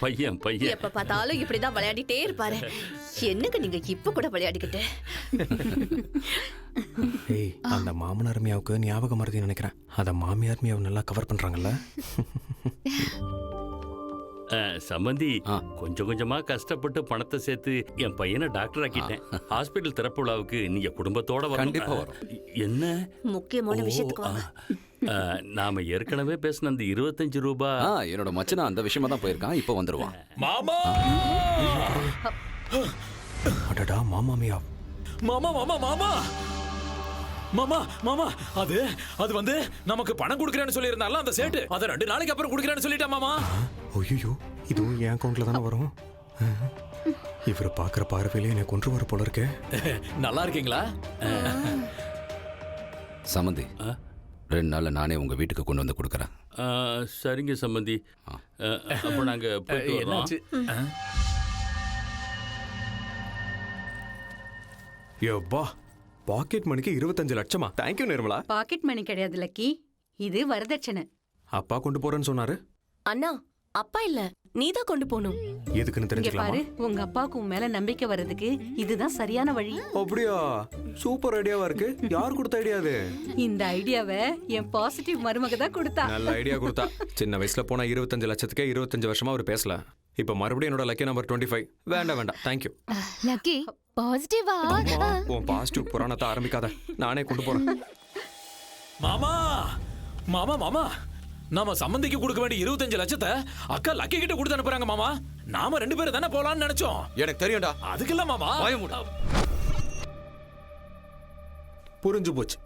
பையன் பையன். எப்ப பார்த்தாலும் இப்படிதான் விளையாடிட்டே இருப்பாரு. என்னங்க நீங்க இப்ப கூட விளையாடிக்கிட்டு? ஏய், அந்த மாமனார் மியாவுக்கு ஞாபகம் மறதி நினைக்கிறேன். அத மாமியார் மியாவை நல்லா கவர் பண்றாங்கல்ல. சம்பந்தி, கொஞ்சம் கொஞ்சமா கஷ்டப்பட்டு பணத்தை சேர்த்து என் பையனை டாக்டர் ஆக்கிட்டேன். ஹாஸ்பிட்டல் திறப்பு விழாவுக்கு நீங்க குடும்பத்தோட வரணும். கண்டிப்பா வரும். என்ன முக்கியமான விஷயத்துக்கு வாங்க. நாம ஏற்கனவே பேசின அந்த 25 ரூபாய். என்னோட மச்சனா அந்த விஷயமா தான் போயிருக்கான், இப்போ வந்துருவான். மாமா அடடா, மாமா மியா. மாமா மாமா மாமா மாமா மாமா அது அது வந்து நமக்கு பணம் கொடுக்கறேன்னு சொல்லியிருந்தால அந்த சேட்டு அதை 2 நாளைக்கு அப்புறம் கொடுக்கறேன்னு சொல்லிட்டா மாமா. ஐயோ, இதுவும் என் அக்கௌண்ட்ல தானே வரும். இவரை பாக்குற பார்வையிலே என்னை கொன்று வர போல இருக்கே. நல்லா இருக்கீங்களா? சம்பந்தி, 2 நாள்ல நானே உங்க வீட்டுக்கு கொண்டு வந்து கொடுக்கறேன். சரிங்க சம்பந்தி. அப்ப நாங்க போயிட்டு வரோம். யோப்பா, பாக்கெட் மணிக்கு 25 லட்சமா? தேங்க்யூ நிர்மலா. பாக்கெட் மணி கிடையாது லக்கி, இது வரதட்சணை. அப்பா கொண்டு போறேன்னு சொன்னாரு. அண்ணா, அப்பா இல்ல, நீதான் கொண்டு போகணும். எதுக்குன்னு இங்க தெரிஞ்சுக்கலாமா? பாரு, உங்க அப்பாவுக்கு உன் மேல நம்பிக்கை வர்றதுக்கு இதுதான் சரியான வழி. அப்படியா? சூப்பர் ஐடியாவா இருக்கு. யார் கொடுத்த ஐடியா இது? இந்த ஐடியாவை என் பாசிட்டிவ் மருமக தான் கொடுத்தா. நல்ல ஐடியா கொடுத்தா. சின்ன வயசுல போனா 25 லட்சத்துக்கே 25 வருஷமா அவர் பேசல. இப்ப மறுபடியும் என்னோட லக்கி நம்பர் 25. வேண்டாம் வேண்டாம், தேங்க்யூ. லக்கி பாசிட்டிவா? உன் பாசிட்டிவ் புராணத்தை ஆரம்பிக்காத, நானே கொண்டு போறேன். மாமா மாமா மாமா, நாம சம்பந்திக்கு கொடுக்க வேண்டிய 25 லட்சத்தை அக்கா லக்கி கிட்ட கொடுத்து அனுப்புறாங்க மாமா. நாம 2 பேரும் தானே போலாம்னு நினைச்சோம். எனக்கு தெரியும்டா. அதுக்கு மாமா. புரிஞ்சு போச்சு.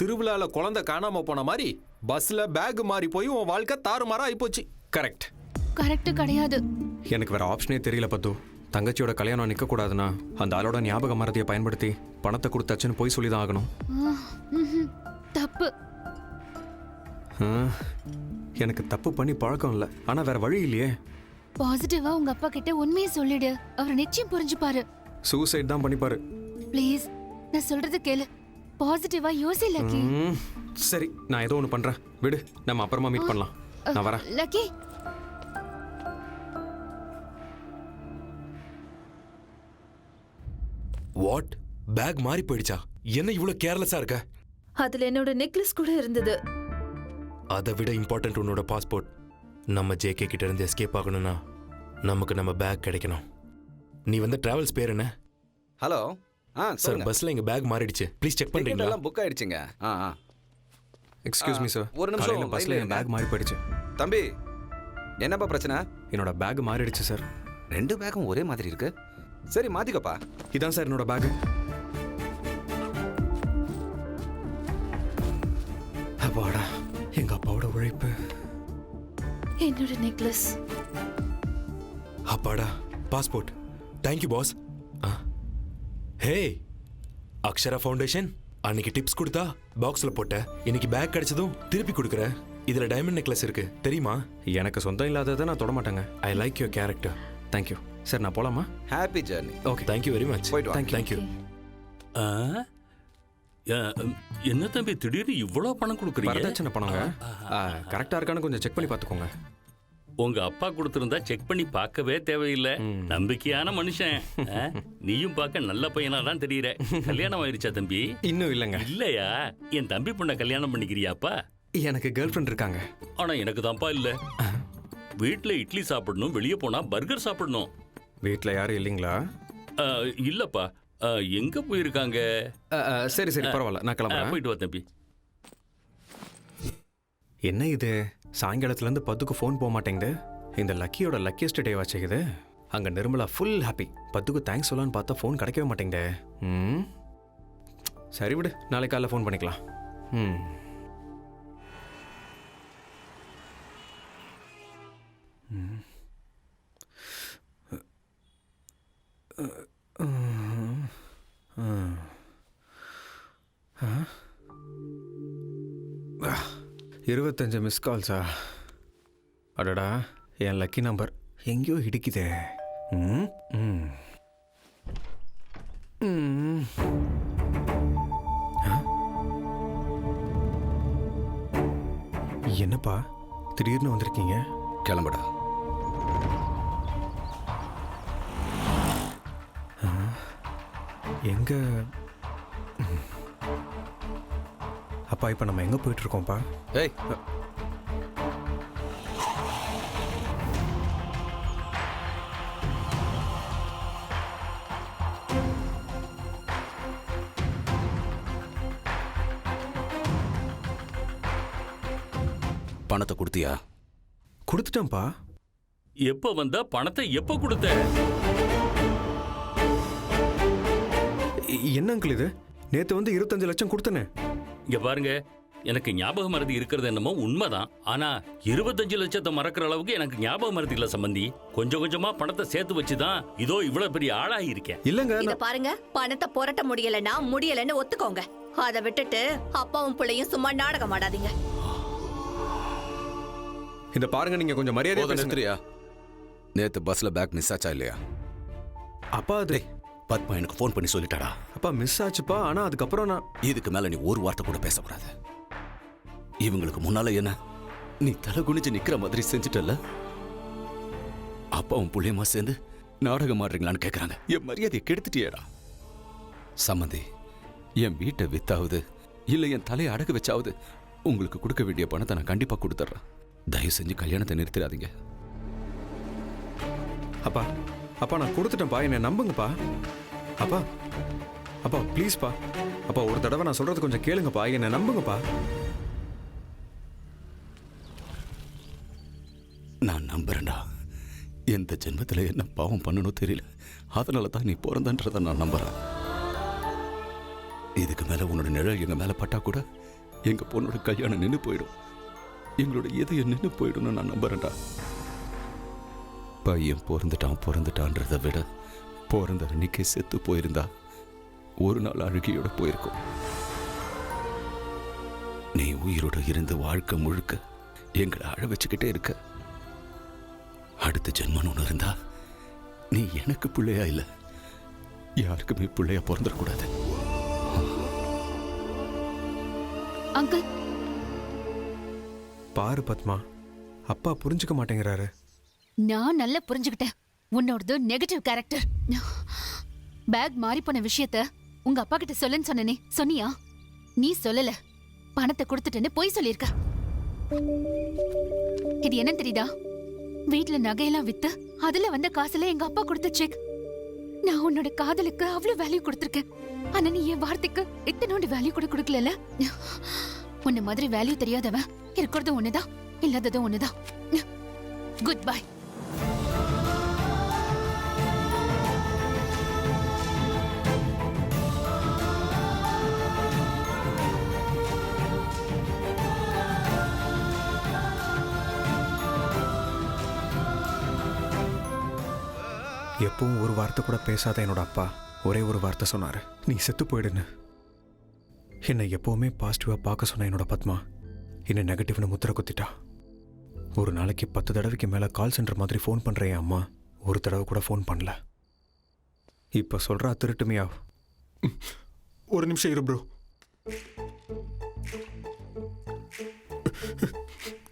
திருவிழால குழந்தை காணாம போன மாதிரி பஸ்ல பேக் மாறி போய் உன் வாழ்க்கை தாறுமாறா ஆயிப்போச்சு. கரெக்ட். கரெக்ட் கிடையாது. எனக்கு வேற ஆப்ஷனே தெரியல பத்து. தங்கச்சியோட கல்யாணம் நிக்க கூடாதுன்னா அந்த ஆளோட ஞாபக மறதியை பயன்படுத்தி பணத்தை கொடுத்தாச்சுன்னு போய் சொல்லிதான் ஆகணும். தப்பு. எனக்கு தப்பு பண்ணி பழக்கம் இல்லை, ஆனா வேற வழி இல்லையே. பாசிட்டிவா உங்க அப்பா கிட்ட உண்மையை சொல்லிடு, அவர் நிச்சயம் புரிஞ்சுப்பாரு. சூசைட் தான் பண்ணிப்பாரு. ப்ளீஸ், நான் சொல்றது கேளு. பாசிட்டிவா யோசி லக்கி. சரி, நான் ஏதோ ஒன்று பண்றேன், விடு, நம்ம அப்புறமா மீட் பண்ணலாம். நான் வரேன். Lucky, what? பேக் மாறி போயிடுச்சா? என்ன இவ்வளவு கேர்லெஸ்ஸா இருக்க? அதுல என்னோட நெக்லஸ் கூட இருந்தது. அதை விட இம்பார்ட்டன்ட் உன்னோட பாஸ்போர்ட். நம்ம ஜேகே கிட்ட இருந்து எஸ்கேப் ஆகணும்னா நமக்கு நம்ம பேக் கிடைக்கணும். நீ வந்து டிராவல்ஸ் பேர் என்ன? ஹலோ. சார், பஸ்ல எங்க பேக் மாறிடுச்சு, ப்ளீஸ் செக் பண்றீங்களா? எல்லாம் புக் ஆயிடுச்சுங்க. எக்ஸ்கியூஸ் மீ சார், ஒரு நிமிஷம். பஸ்ல என் பேக் மாறி போயிடுச்சு. தம்பி, என்னப்பா பிரச்சனை? என்னோட பேக் மாறிடுச்சு சார். 2 பேக்கும் ஒரே மாதிரி இருக்கு. சரி, மாத்திக்கப்பா. இதான் சார் என்னோட பேக். அப்பாடா, எங்க அப்பாவோட உழைப்பு. என்னோட நெக்லஸ். அப்பாடா, passport. Thank you boss. Hey, Akshara Foundation அன்னைக்கு டிப்ஸ் கொடுத்தா பாக்ஸ்ல போட்ட, இன்னைக்கு பேக் கிடைச்சதும் திருப்பி கொடுக்குற. இதுல டைமண்ட் நெக்லஸ் இருக்கு, தெரியுமா? எனக்கு சொந்தம் இல்லாததை நான் தொட மாட்டேங்க. I like your character. Thank you sir, நான் போலாமா? Happy journey. Okay, thank you very much. போயிட்டு வா. தேங்க்யூ. என்ன தம்பி திடீர்னு இவ்வளவு பணம் கொடுக்குறீங்க? வரதட்சணை பணங்க. கரெக்டா இருக்கான்னு கொஞ்சம் செக் பண்ணி பார்த்துக்கோங்க. உங்க அப்பா கொடுத்திருந்தா செக் பண்ணி பார்க்கவே தேவையில்லை. நம்பிக்கையான மனுஷன். நீயும் பார்க்க நல்ல பையனா தான் தெரியற. கல்யாணம் ஆயிருச்சா தம்பி? இன்னும் இல்லைங்க. இல்லையா? என் தம்பி பொண்ணை கல்யாணம் பண்ணிக்கிறியாப்பா? எனக்கு கேர்ள் ஃப்ரெண்ட் இருக்காங்க. ஆனா எனக்கு தான்ப்பா இல்ல. வீட்டுல இட்லி சாப்பிடணும், வெளியே போனா பர்கர் சாப்பிடணும். வீட்டுல யாரும் இல்லைங்களா? இல்லப்பா. எங்க போயிருக்காங்க? சரி சரி, பரவாயில்ல, நான் கிளம்புறேன். போயிட்டு வா தம்பி. என்ன இது, சாயங்காலத்துல இருந்து பத்துக்கு ஃபோன் போக மாட்டேங்குது. இந்த லக்கியோட லக்கியஸ்ட் டே வாச்சுக்குது. அங்க நிர்மலா ஃபுல் ஹாப்பி. பத்துக்கு தேங்க்ஸ் சொல்லலான்னு பார்த்தா ஃபோன் கிடைக்கவே மாட்டேங்குது. சரி விடு, நாளைக்கு காலைல ஃபோன் பண்ணிக்கலாம். 25 மிஸ் கால்ஸா? அடடா, என் லக்கி நம்பர் எங்கேயோ இடிக்குதே. ம் ம் ம். என்னப்பா திடீர்னு வந்திருக்கீங்க? கிளம்புடா. எங்க அப்பா இப்போ நம்ம எங்கே போயிட்டு இருக்கோம்ப்பா? ஏய், பணத்தை கொடுத்தியா? கொடுத்துட்டேன்ப்பா. எப்ப வந்த பணத்தை எப்ப கொடுத்த? என்ன அங்கிள் இது? நேத்து வந்து 25 லட்சம் கொடுத்தனே. இங்க பாருங்க, எனக்கு ஞாபக மறதி இருக்கிறது என்னமோ உண்மைதான். ஆனா 25 லட்சத்தை மறக்கிற அளவுக்கு எனக்கு ஞாபக மறதி இல்ல சம்பந்தி. கொஞ்சம் கொஞ்சமா பணத்தை சேர்த்து வச்சுதான் இதோ இவ்வளவு பெரிய ஆளாகி இருக்கேன். இல்லங்க, இத பாருங்க, பணத்தை புரட்ட முடியலன்னு ஒத்துக்கோங்க. அதை விட்டுட்டு அப்பாவும் பிள்ளையும் சும்மா நாடகம் ஆடாதீங்க. இந்த பாருங்க, நீங்க கொஞ்சம் மரியாதை நிறுத்துறியா? நேத்து பஸ்ல பேக் மிஸ் ஆச்சா இல்லையா? அப்பா அது பத்மா எனக்கு ஃபோன் பண்ணி சொல்லிட்டாடா. அப்பா மிஸ் ஆச்சுப்பா. ஆனா அதுக்கப்புறம் நான் இதுக்கு மேல நீ ஒரு வார்த்தை கூட பேசக்கூடாது. இவங்களுக்கு முன்னால என்ன நீ தலை குனிஞ்சு நிக்கிற மாதிரி செஞ்சுட்டல. அப்பாவும் புள்ளியமா சேர்ந்து நாடகம் ஆடுறீங்களான்னு கேட்கறாங்க. என் மரியாதையை கெடுத்துட்டியேடா. சம்மந்தி, என் வீட்டை வித்தாவது இல்ல என் தலையை அடகு வச்சாவது உங்களுக்கு கொடுக்க வேண்டிய பணத்தை நான் கண்டிப்பா கொடுத்துட்றேன். தயவு செஞ்சு கல்யாணத்தை நிறுத்திடாதீங்க. அப்பா அப்பா நான் கொடுத்துட்டேன்ப்பா, என்னை நம்புங்கப்பா. அப்பா அப்பா ப்ளீஸ்ப்பா. அப்பா ஒரு தடவை நான் சொல்றது கொஞ்சம் கேளுங்கப்பா, என்னை நம்புங்கப்பா. நான் நம்புறேன்டா. எந்த ஜென்மத்தில் என்ன பாவம் பண்ணணும் தெரியல. அதனால தான் நீ பிறந்தன்றதை நான் நம்புறேன். இதுக்கு மேல உன்னோட நிழல் எங்க மேல பட்டா கூட எங்க பொண்ணோட கல்யாணம் நின்று போயிடும். எங்களோட இதயம் நின்று போயிடும்னு நான் நம்புறேன்டா. பையன் பிறந்துட்டான்றதை விட பிறந்த அன்னைக்கே செத்து போயிருந்தா ஒரு நாள் அழுகியோட போயிருக்கும். நீ உயிரோட இருந்து வாழ்க்கை முழுக்க எங்களை அழ வச்சுக்கிட்டே இருக்க. அடுத்த ஜென்மன் ஒன்று இருந்தா நீ எனக்கு பிள்ளையா இல்லை, யாருக்குமே பிள்ளையா பிறந்துடக்கூடாது. அங்கிள் பாரு பத்மா, அப்பா புரிஞ்சுக்க மாட்டேங்கிறாரு. நான் நல்லா புரிஞ்சுக்கிட்டேன். உன்னோடது நெகட்டிவ் கேரக்டர். பேக் மாறி போன விஷயத்த உங்க அப்பா கிட்ட சொல்லுன்னு சொன்னனே, சொன்னியா? நீ சொல்லல, பணத்தை கொடுத்துட்டேன்னு பொய் சொல்லியிருக்க. இது என்ன தெரியுதா? வீட்டுல நகையெல்லாம் வித்து அதுல வந்த காசுல எங்க அப்பா கொடுத்த செக். நான் உன்னோட காதலுக்கு அவ்வளவு வேல்யூ கொடுத்திருக்கேன். ஆனா நீ என் வார்த்தைக்கு இத்தனோட வேல்யூ கூட கொடுக்கல. உன்ன மாதிரி வேல்யூ தெரியாதவன் இருக்கிறது ஒண்ணுதான், இல்லாததும் ஒண்ணுதான். Good bye. எப்பவும் ஒரு வார்த்தை கூட பேசாத என்னோட அப்பா ஒரே ஒரு வார்த்தை சொன்னாரு, நீ செத்து போயிடுன்னு. என்னை எப்பவுமே பாசிட்டிவா பார்க்க சொன்ன என்னோட பத்மா என்னை நெகட்டிவ்னு முத்திர குத்திட்டா. ஒரு நாளைக்கு 10 தடவைக்கு மேல கால் சென்டர் மாதிரி ஃபோன் பண்ற என் அம்மா ஒரு தடவை கூட ஃபோன் பண்ணல. இப்ப சொல்றா திருட்டுமையா. ஒரு நிமிஷம் இரு ப்ரோ.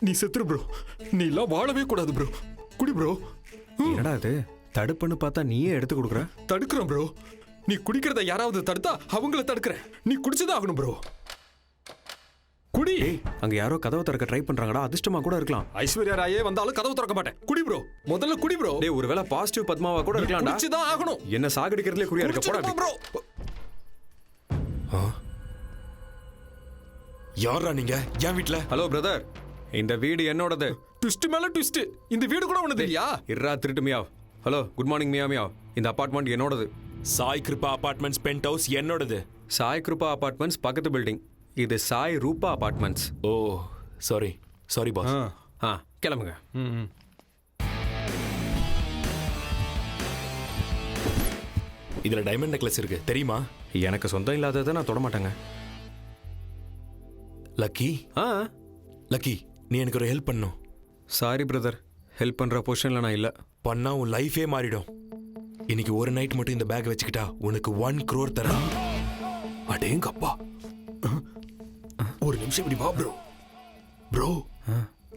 நீ செத்துரு ப்ரோ. நீ எல்லாம் வாழவே கூடாது ப்ரோ. குடி ப்ரோ. என்னடா இது தடுப்புன்னு பார்த்தா நீயே எடுத்து கொடுக்குற? தடுக்கிறோம் ப்ரோ. நீ குடிக்கிறத யாராவது தடுத்தா அவங்கள தடுக்கிறேன். நீ குடிச்சுதான் ஆகணும் ப்ரோ. குடி. அங்க யாரோ கதவை திறக்க ட்ரை பண்றாங்கடா. அதிர்ஷ்டமா கூட இருக்கலாம். ஐஸ்வர்யா ராயே வந்தாலும் கதவு திறக்க மாட்டேன். குடி ப்ரோ. முதல்ல குடி ப்ரோ. டேய், ஒருவேளை பாசிட்டிவ் பத்மாவா கூட இருக்கலாம்டா. குடிச்சுதான் ஆகணும். என்ன சாகடிக்கிறதுல குறியா இருக்க போடா ப்ரோ. யாரா நீங்க? என் வீட்ல? ஹலோ பிரதர், இந்த வீடு என்னோடது. ட்விஸ்ட் மேல ட்விஸ்ட். இந்த வீடு கூட உனது இல்லையா? இர்ரா திருட்டு meow. Hello, good morning meow. இந்த அபார்ட்மெண்ட் என்னோடது. Sai Kripa apartments penthouse என்னோடது. சாய் கிருபா அபார்ட்மெண்ட்ஸ் பக்கத்து பில்டிங். இது Sai Rupa apartments. Oh sorry sorry boss. கிளம்புங்க. இதுல டைமண்ட் நெக்லஸ் இருக்கு தெரியுமா? எனக்கு சொந்தம் இல்லாததை நான் தொட மாட்டேங்க. லக்கி லக்கி நீ எனக்கு ஒரு ஹெல்ப் பண்ணும். சாரி பிரதர், ஹெல்ப் பண்ற பொசிஷன்ல நான் இல்ல. பண்ணா உன் லைஃபே மாறிடும். இன்னைக்கு ஒரு நைட் மட்டும் இந்த பேக் வச்சுக்கிட்டா உனக்கு 1 crore தரேன். அடேங்கப்பா, ஒரு நிமிஷம் இப்படி வா ப்ரோ. ப்ரோ,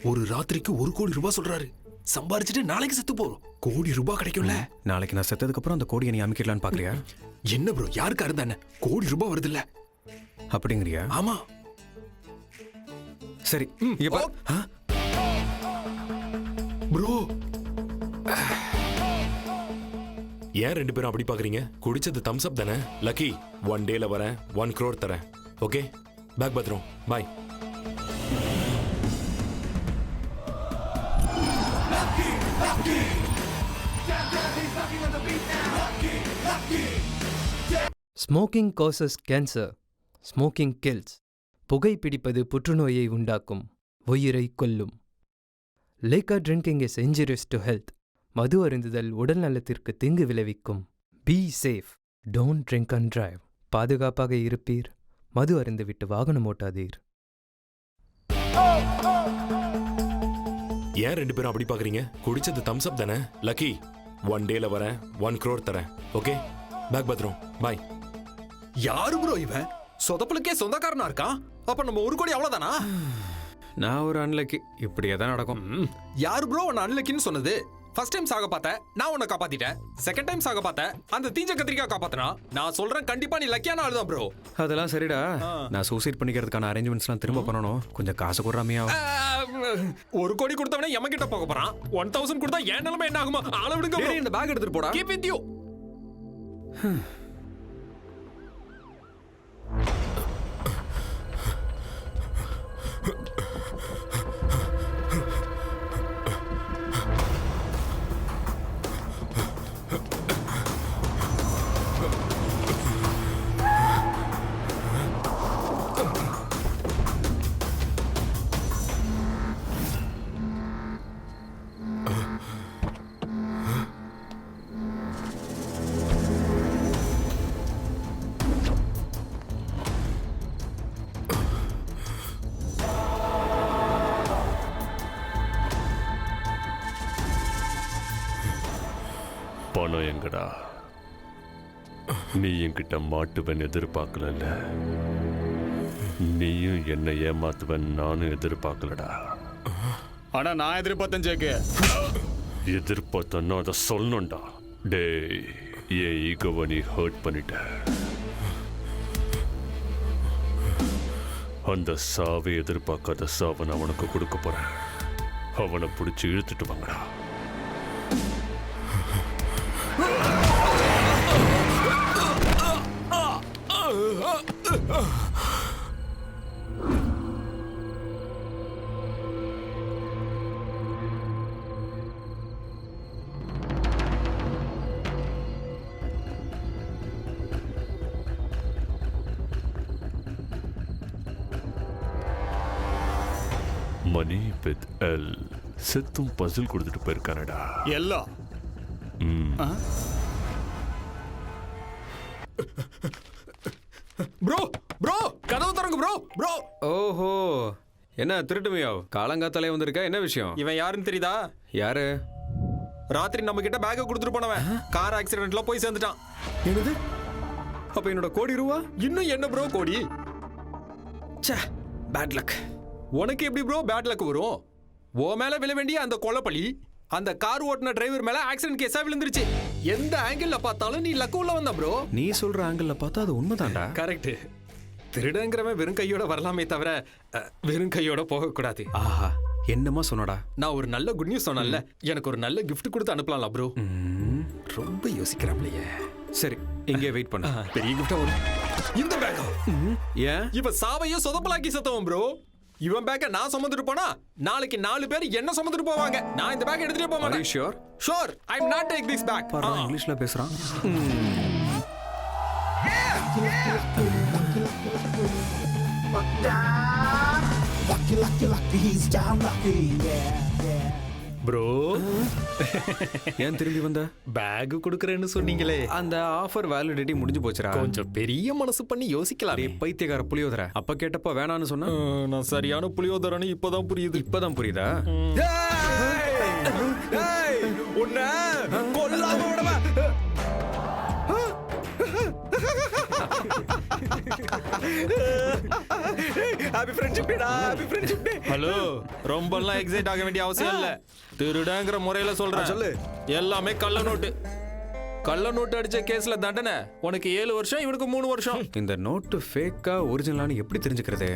ஒரு ராத்திரிக்கு 1 கோடி ரூபாய் சொல்றாரு. சம்பாரிச்சுட்டு நாளைக்கு செத்து போறோம். கோடி ரூபாய் கிடைக்கும்ல. நாளைக்கு நான் செத்ததுக்கு அப்புறம் அந்த கோடியை நீ அமைக்கலான்னு பாக்குறியா? என்ன ப்ரோ, யாருக்கா இருந்தானே கோடி ரூபாய் வருது இல்ல? அப்படிங்கிறியா? ஆமா. சரி, இங்க பாரு. ப்ரோ, ஏன் 2 பேரும் அப்படி பாக்குறீங்க? குடிச்சது தம்ஸ் அப் தானே? லக்கி, 1 டேல வரேன், 1 crore தரேன். ஓகே, பேக் பத்திரம், bye. Smoking causes cancer, smoking kills. புகைப்பிடிப்பது புற்றுநோயை உண்டாக்கும், உயிரை கொல்லும். Liquor drinking is injurious to health. மது அருந்துதல் உடல் நலத்திற்கு தீங்கு விளைவிக்கும். Be safe, don't drink and drive. பாதுகாப்பாக இருப்பீர், மது அருந்துவிட்டு வாகனம் ஓட்டாதீர். ஏன் 2 பேரும் அப்படி பாக்குறீங்க? குடிச்சது தம்ஸ் அப் தானே? லக்கி, 1 டேல வரேன், 1 crore தரேன். ஓகே, பேக் பத்திரம், பாய். யாரு ப்ரோ இவன்? சொதப்பலுக்கே சொந்தக்காரனா இருக்கான். அப்ப நம்ம 1 கோடி அவ்வளவுதானா? நான் ஒரு அன்லக்கி, இப்படியே தான் நடக்கும். யாரு ப்ரோ உன்னை அன்லக்கின்னு சொன்னது? ஃபர்ஸ்ட் டைம் சாக பார்த்த, நான் உன்னை காப்பாத்திட்டேன். செகண்ட் டைம் சாக பார்த்த, அந்த தீஞ்ச கத்திரிக்கா காப்பாத்தினா. நான் சொல்றேன், கண்டிப்பா நீ லக்கியான ஆளுதான் ப்ரோ. அதெல்லாம் சரிடா. நான் சூசைட் பண்ணிக்கிறதுக்கான அரேஞ்ச்மெண்ட்ஸ்லாம் திரும்ப பண்ணணும். கொஞ்சம் காசு கொடுறாமையா? 1 கோடி கொடுத்தவனே எம்ம கிட்ட போக போறான். 1000 கொடுத்தா என் நிலைமை என்ன ஆகுமா? ஆள விடுங்க bro. இந்த பேக் எடுத்துட்டு போடா. Keep with you. பணம் எங்கடா? நீ என்கிட்ட மாட்டுவன் எதிர்பார்க்கல. நீயும் என்னை ஏமாத்துவன் நானும் எதிர்பார்க்கலடா. ஆனா நான் எதிர்பார்த்தேன் ஜேக்கு. எதிர்பார்த்தன்னா அதை சொல்லணும்டா. டேய், என் ஈகோவை நீ ஹர்ட் பண்ணிட்ட. அந்த சாவை எதிர்பார்க்காத சாவை நான் அவனுக்கு கொடுக்க போறேன். அவனை பிடிச்சி இழுத்துட்டு வாங்கடா. மணி வித் எல் செத்தும் பசில் கொடுத்துட்டு போயிருக்கானடா. எல்லாம் ப்ரோ ப்ரோ கதவு திறங்க ப்ரோ ப்ரோ. ஓஹோ, என்ன திருட்டுமையா? காலங்காத்தாலே வந்திருக்க, என்ன விஷயம்? இவன் யாருன்னு தெரியுதா? யாரு? ராத்திரி நம்ம கிட்ட பேக்க கொடுத்துட்டு போனவன் கார் ஆக்சிடென்ட்ல போய் சேர்ந்துட்டான். என்னது? அப்ப என்னோட கோடி ரூபா? இன்னும் என்ன ப்ரோ கோடி? ச்சே, பேட் லக். உனக்கு எப்படி ப்ரோ பேட் லக் வரும்? ஓ மேல விழ வேண்டிய அந்த கொலைப்பழி அந்த கார் ஓட்டுன டிரைவர் மேல ஆக்சிடென்ட் கேஸா விழுந்துருச்சு. எந்த ஆங்கிள் பார்த்தாலும் நீ லக்கு உள்ள வந்த ப்ரோ. நீ சொல்ற ஆங்கிள் பார்த்தா அது உண்மைதான்டா. கரெக்ட். திருடங்கிறவன் வெறும் கையோட வரலாமே தவிர வெறும் கையோட போக கூடாது. ஆஹா, என்னமா சொன்னடா? நான் ஒரு நல்ல குட் நியூஸ் சொன்னேன்ல, எனக்கு ஒரு நல்ல கிஃப்ட் கொடுத்து அனுப்பலாம்ல ப்ரோ. ரொம்ப யோசிக்கிறாப்லையே. சரி, இங்கே வெயிட் பண்ணு. பெரிய கிஃப்டா வரும். இந்த பேக் ஏன் இவன் சாவையும் சொதப்பலாக்கி சத்தவன் ப்ரோ. இவன் பேக்க நான் சுமந்துட்டு போனா நாளைக்கு 4 பேர் என்ன சுமந்துட்டு போவாங்க. நான் இந்த பேக் எடுத்துட்டு போக மாட்டேன். Sure? Sure, I am not take this bag. பாரு, இங்கிலீஷ்ல பேசுறான். ப்ரோ ஏன் திரும்பி வந்த? பேக் கொடுக்கறேன்னு சொன்னீங்களே, அந்த ஆஃபர் வேலிடிட்டி முடிஞ்சு போச்சுடா. கொஞ்சம் பெரிய மனசு பண்ணி யோசிக்கலாம். பைத்தியக்கார புளியோதரை அப்ப கேட்டப்ப வேணான்னு சொன்னா நான் சரியான புளியோதரன்னு இப்பதான் புரியுது. இப்பதான் புரியுதா? உன்னை கொல்லாம விடவா? ஹாப்பி ஃப்ரெண்ட்ஷிப் டேடா, ஹாப்பி ஃப்ரெண்ட்ஷிப் டே. ஹலோ, ரொம்பலாம் எக்ஸைட் ஆக வேண்டிய அவசியம் இல்ல. திருடங்கிற முறையில சொல்றேன். சொல்லு. எல்லாமே கள்ள நோட்டு. கள்ள நோட்டு அடிச்ச கேஸ்ல தண்டனை உனக்கு 7 வருஷம், இவனுக்கு 3 வருஷம். இந்த நோட்டு ஃபேக்கா ஒரிஜினலான்னு எப்படி தெரிஞ்சுக்கிறது?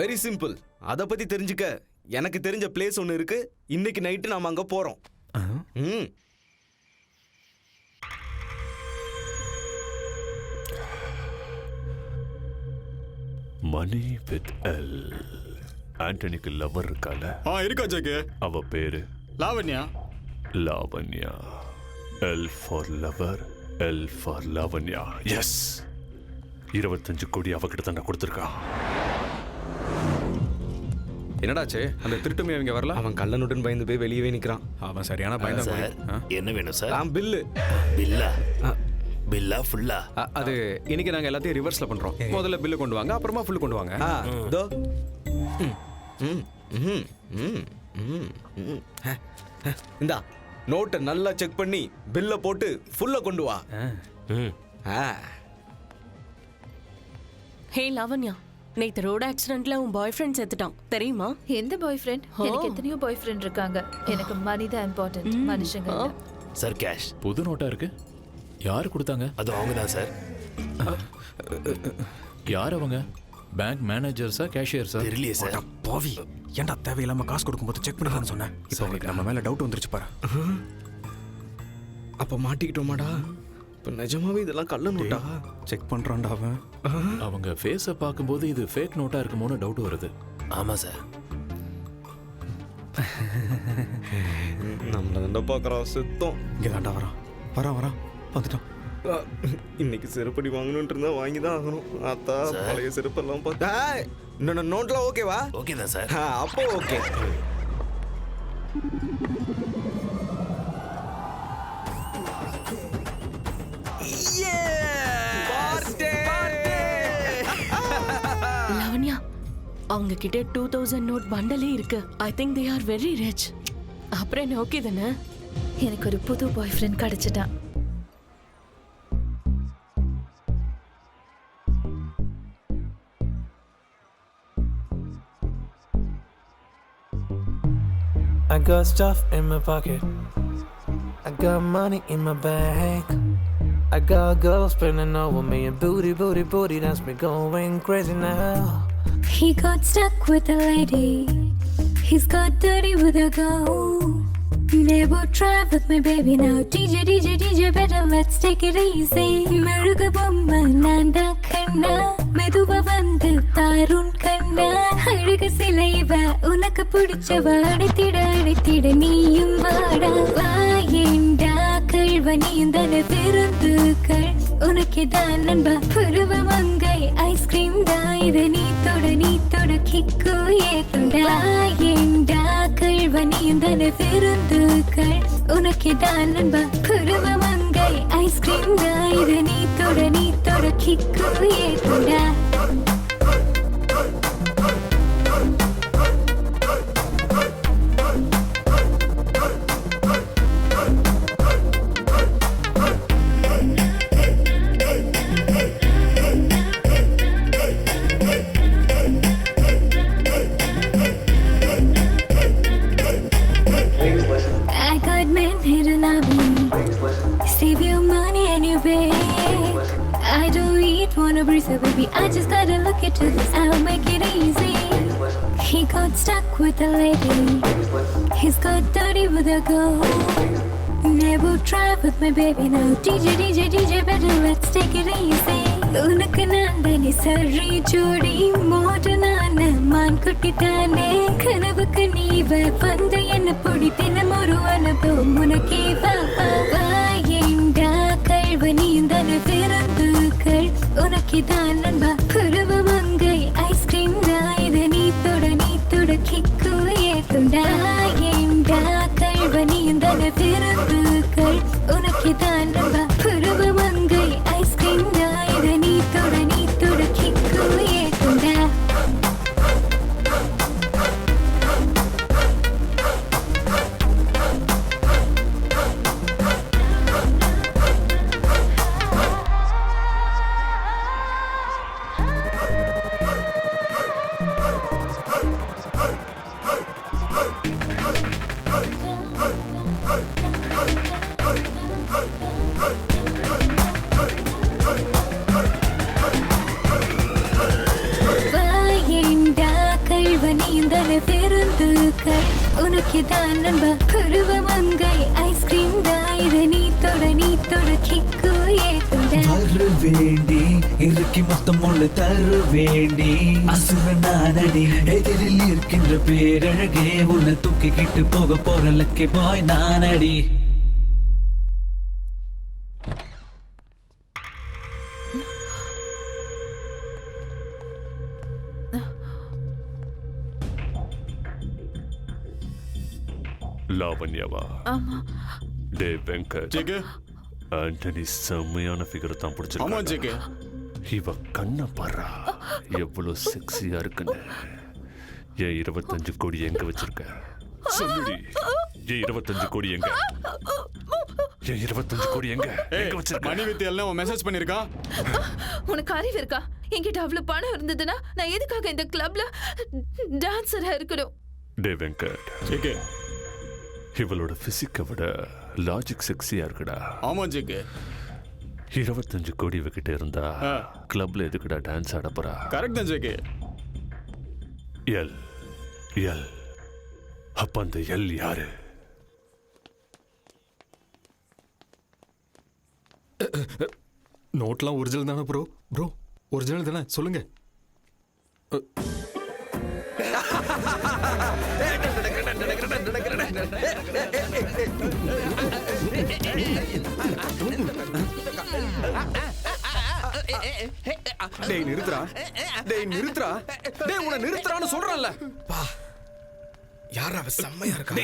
Very simple. அத பத்தி தெரிஞ்சுக்க எனக்கு தெரிஞ்ச பிளேஸ் ஒன்னு இருக்கு. இன்னைக்கு நைட்டு நாம அங்க போறோம். Money with L. ஆண்டனிக்கு லவர் இருக்கால? இருக்கா ஜெகே. அவ பேரு Lavanya. Lavanya. L for lover, L for Lavanya. Yes, 25 crore அவகிட்ட தான் கொடுத்துருக்கான். என்னடாச்சு? அந்த திருட்டுமே அவங்க வரல? அவன் கள்ளனுடன் பயந்து போய் வெளியவே நிக்கிறான். அவன் சரியான பயந்தா. என்ன வேணும் சார்? பில்லு. பில்லா? பில்லா ஃபுல்லா? அது இன்னைக்கு நாங்க எல்லாத்தையும் ரிவர்ஸ்ல பண்றோம். முதல்ல பில்லு கொண்டு வாங்க, அப்புறமா ஃபுல் கொண்டு வாங்க. இந்தா நோட்டை நல்லா செக் பண்ணி பில்ல போட்டு ஃபுல்ல கொண்டு வா. ஹே லாவண்யா, நேத்து ரோட் ஆக்சிடென்ட்ல உன் பாய் ஃப்ரெண்ட் செத்துட்டான் தெரியுமா? எந்த பாய் ஃப்ரெண்ட்? எனக்கு எத்தனையோ பாய் ஃப்ரெண்ட் இருக்காங்க. எனக்கு மணி தான் இம்பார்ட்டன்ட், மனுஷங்க இல்ல. Sir cash. புது நோட்டா இருக்கு. யாரு கொடுத்தாங்க? அது அவங்க தான் சார். யார் அவங்க? பேங்க் மேனேஜர்ஸா, கேஷியர்ஸா? தெரியலையே சார். பாவி, ஏன்டா தேவையில்லாம காசு கொடுக்கும்போது செக் பண்ணலாம்னு சொன்னேன். இப்போ உங்களுக்கு நம்ம மேல டவுட் வந்துருச்சு பாரு. அப்ப மாட்டிக்கிட்டோமாடா? இப்போ நிஜமாவே இதெல்லாம் கள்ள நோட்டா? செக் பண்றான்டா அவன். அவங்க ஃபேஸை பார்க்கும்போது இது ஃபேக் நோட்டா இருக்குமோன்னு டவுட் வருது. ஆமா சார். நம்மள தாண்டா பார்க்கறோம் செத்தோம். இங்க தாண்டா வரான். வரான் வந்துட்டான். இன்னைக்கு செருப்படி வாங்கணும்னு இருந்தா வாங்கி தான் ஆகணும். அத்தா பழைய செருப்பெல்லாம் பார்த்தா இன்னொன்று நோட்லாம் ஓகேவா? ஓகே தான் சார். அப்போ ஓகே. லாவண்யா, அவங்க கிட்ட 2000 நோட் பண்டலே இருக்கு. I think they are very rich. அப்புறம் என்ன, ஓகே தானே? எனக்கு ஒரு புது பாய் friend கிடைச்சிட்டான். I got stuff in my pocket. I got money in my bag. I got girls spending over me and booty, that's me going crazy now. He got stuck with a lady. He's got dirty with a girl. Never try with me baby now. DJ better let's take it easy. Meruga bomma nanda kanna meduva vandu tarun kanna aluga silaiva unakku pidichava adithida neeyum vaada vaayenda kalvaniyum dana virundukal unakke daan nanba puruva mangai ice cream da idu nee toda kikku ekunda vaayenda kalvaniyum dana virundukal unakke daan nanba puruva mangai ice cream da idu nee toda kikku ekunda. I got men here to love me. Save your money anyway. I don't eat, wanna breathe, so baby, I just gotta look into this. I'll make it easy. He got stuck with a lady. He's got dirty with a girl. Never try with my baby now. DJ better let's take it easy. உனக்கு நான் தானே சரி ஜோடி மோடனான மான் குட்டித்தானே கனவுக்கு நீ வந்து என்ன பொடி தினம் ஒரு அனுபவம் உனக்கே வாயேண்டா கல்வனியும் தானே பிறந்துக்கள் உனக்கு தான் நண்பா புருவ மங்கை ஐஸ்கிரீம் தான் இதை நீ தொட கிக்கு ஏத்துண்டா ஏண்டா கல் இந்தன விருந்துகள் உனக்கு தான் நம்ப பருவ மங்கை ஐஸ்கிரீம் தான் இதை நீ தொட கிக்கு ஏத்துண்டா விருந்துகள் உனக்கு தான் நம்ப பருவ மங்கை ஐஸ்கிரீம் தான் இதை நீ தொட கிக்கு ஏத்துண்டா வேண்டி இறுக்கி மொத்தம் ஒன்று தரு வேண்டி அசுர நானடி எதிரில் இருக்கின்ற பேரழகே உன்னை தூக்கிக்கிட்டு போக போற லக்கி பாய் நானடி. லாவண்யாவா? டே வெங்கட், ஆண்டனி செம்மையான ஃபிகர் தான் பிடிச்சிருக்காங்க. இவ கண்ண பாரா எவ்வளவு செக்ஸியா இருக்குன்னு. என் 25 கோடி எங்க வச்சிருக்க சொல்லுடி. என் 25 கோடி எங்க? என் 25 கோடி எங்க வச்சிருக்க? மணி வித்து எல்லாம் மெசேஜ் பண்ணிருக்கா. உனக்கு அறிவு இருக்கா? என்கிட்ட அவ்வளவு பணம் இருந்ததுன்னா நான் எதுக்காக இந்த கிளப்ல டான்சரா இருக்கணும்? டே வெங்கட், இவளோட பிசிக்கை விட லாஜிக் செக்ஸியா இருக்குடா. ஆமா ஜிக்கு. 25 கோடி கிட்ட இருந்தா கிளப்ல எதுக்குடா டான்ஸ் ஆட போறா? கரெக்ட் தான் ஜிக்கு. எல் எல் அப்ப அந்த எல் யாரு? நோட்லாம் ஒரிஜினல் தானே ப்ரோ? ப்ரோ ஒரிஜினல் தானே? சொல்லுங்க. டேய் நிறுத்துறா, டேய் நிறுத்துறா, டேய் உன்னை நிறுத்துறான்னு சொல்றேன்ல. பா யாரா அவ செம்மையா இருக்கா.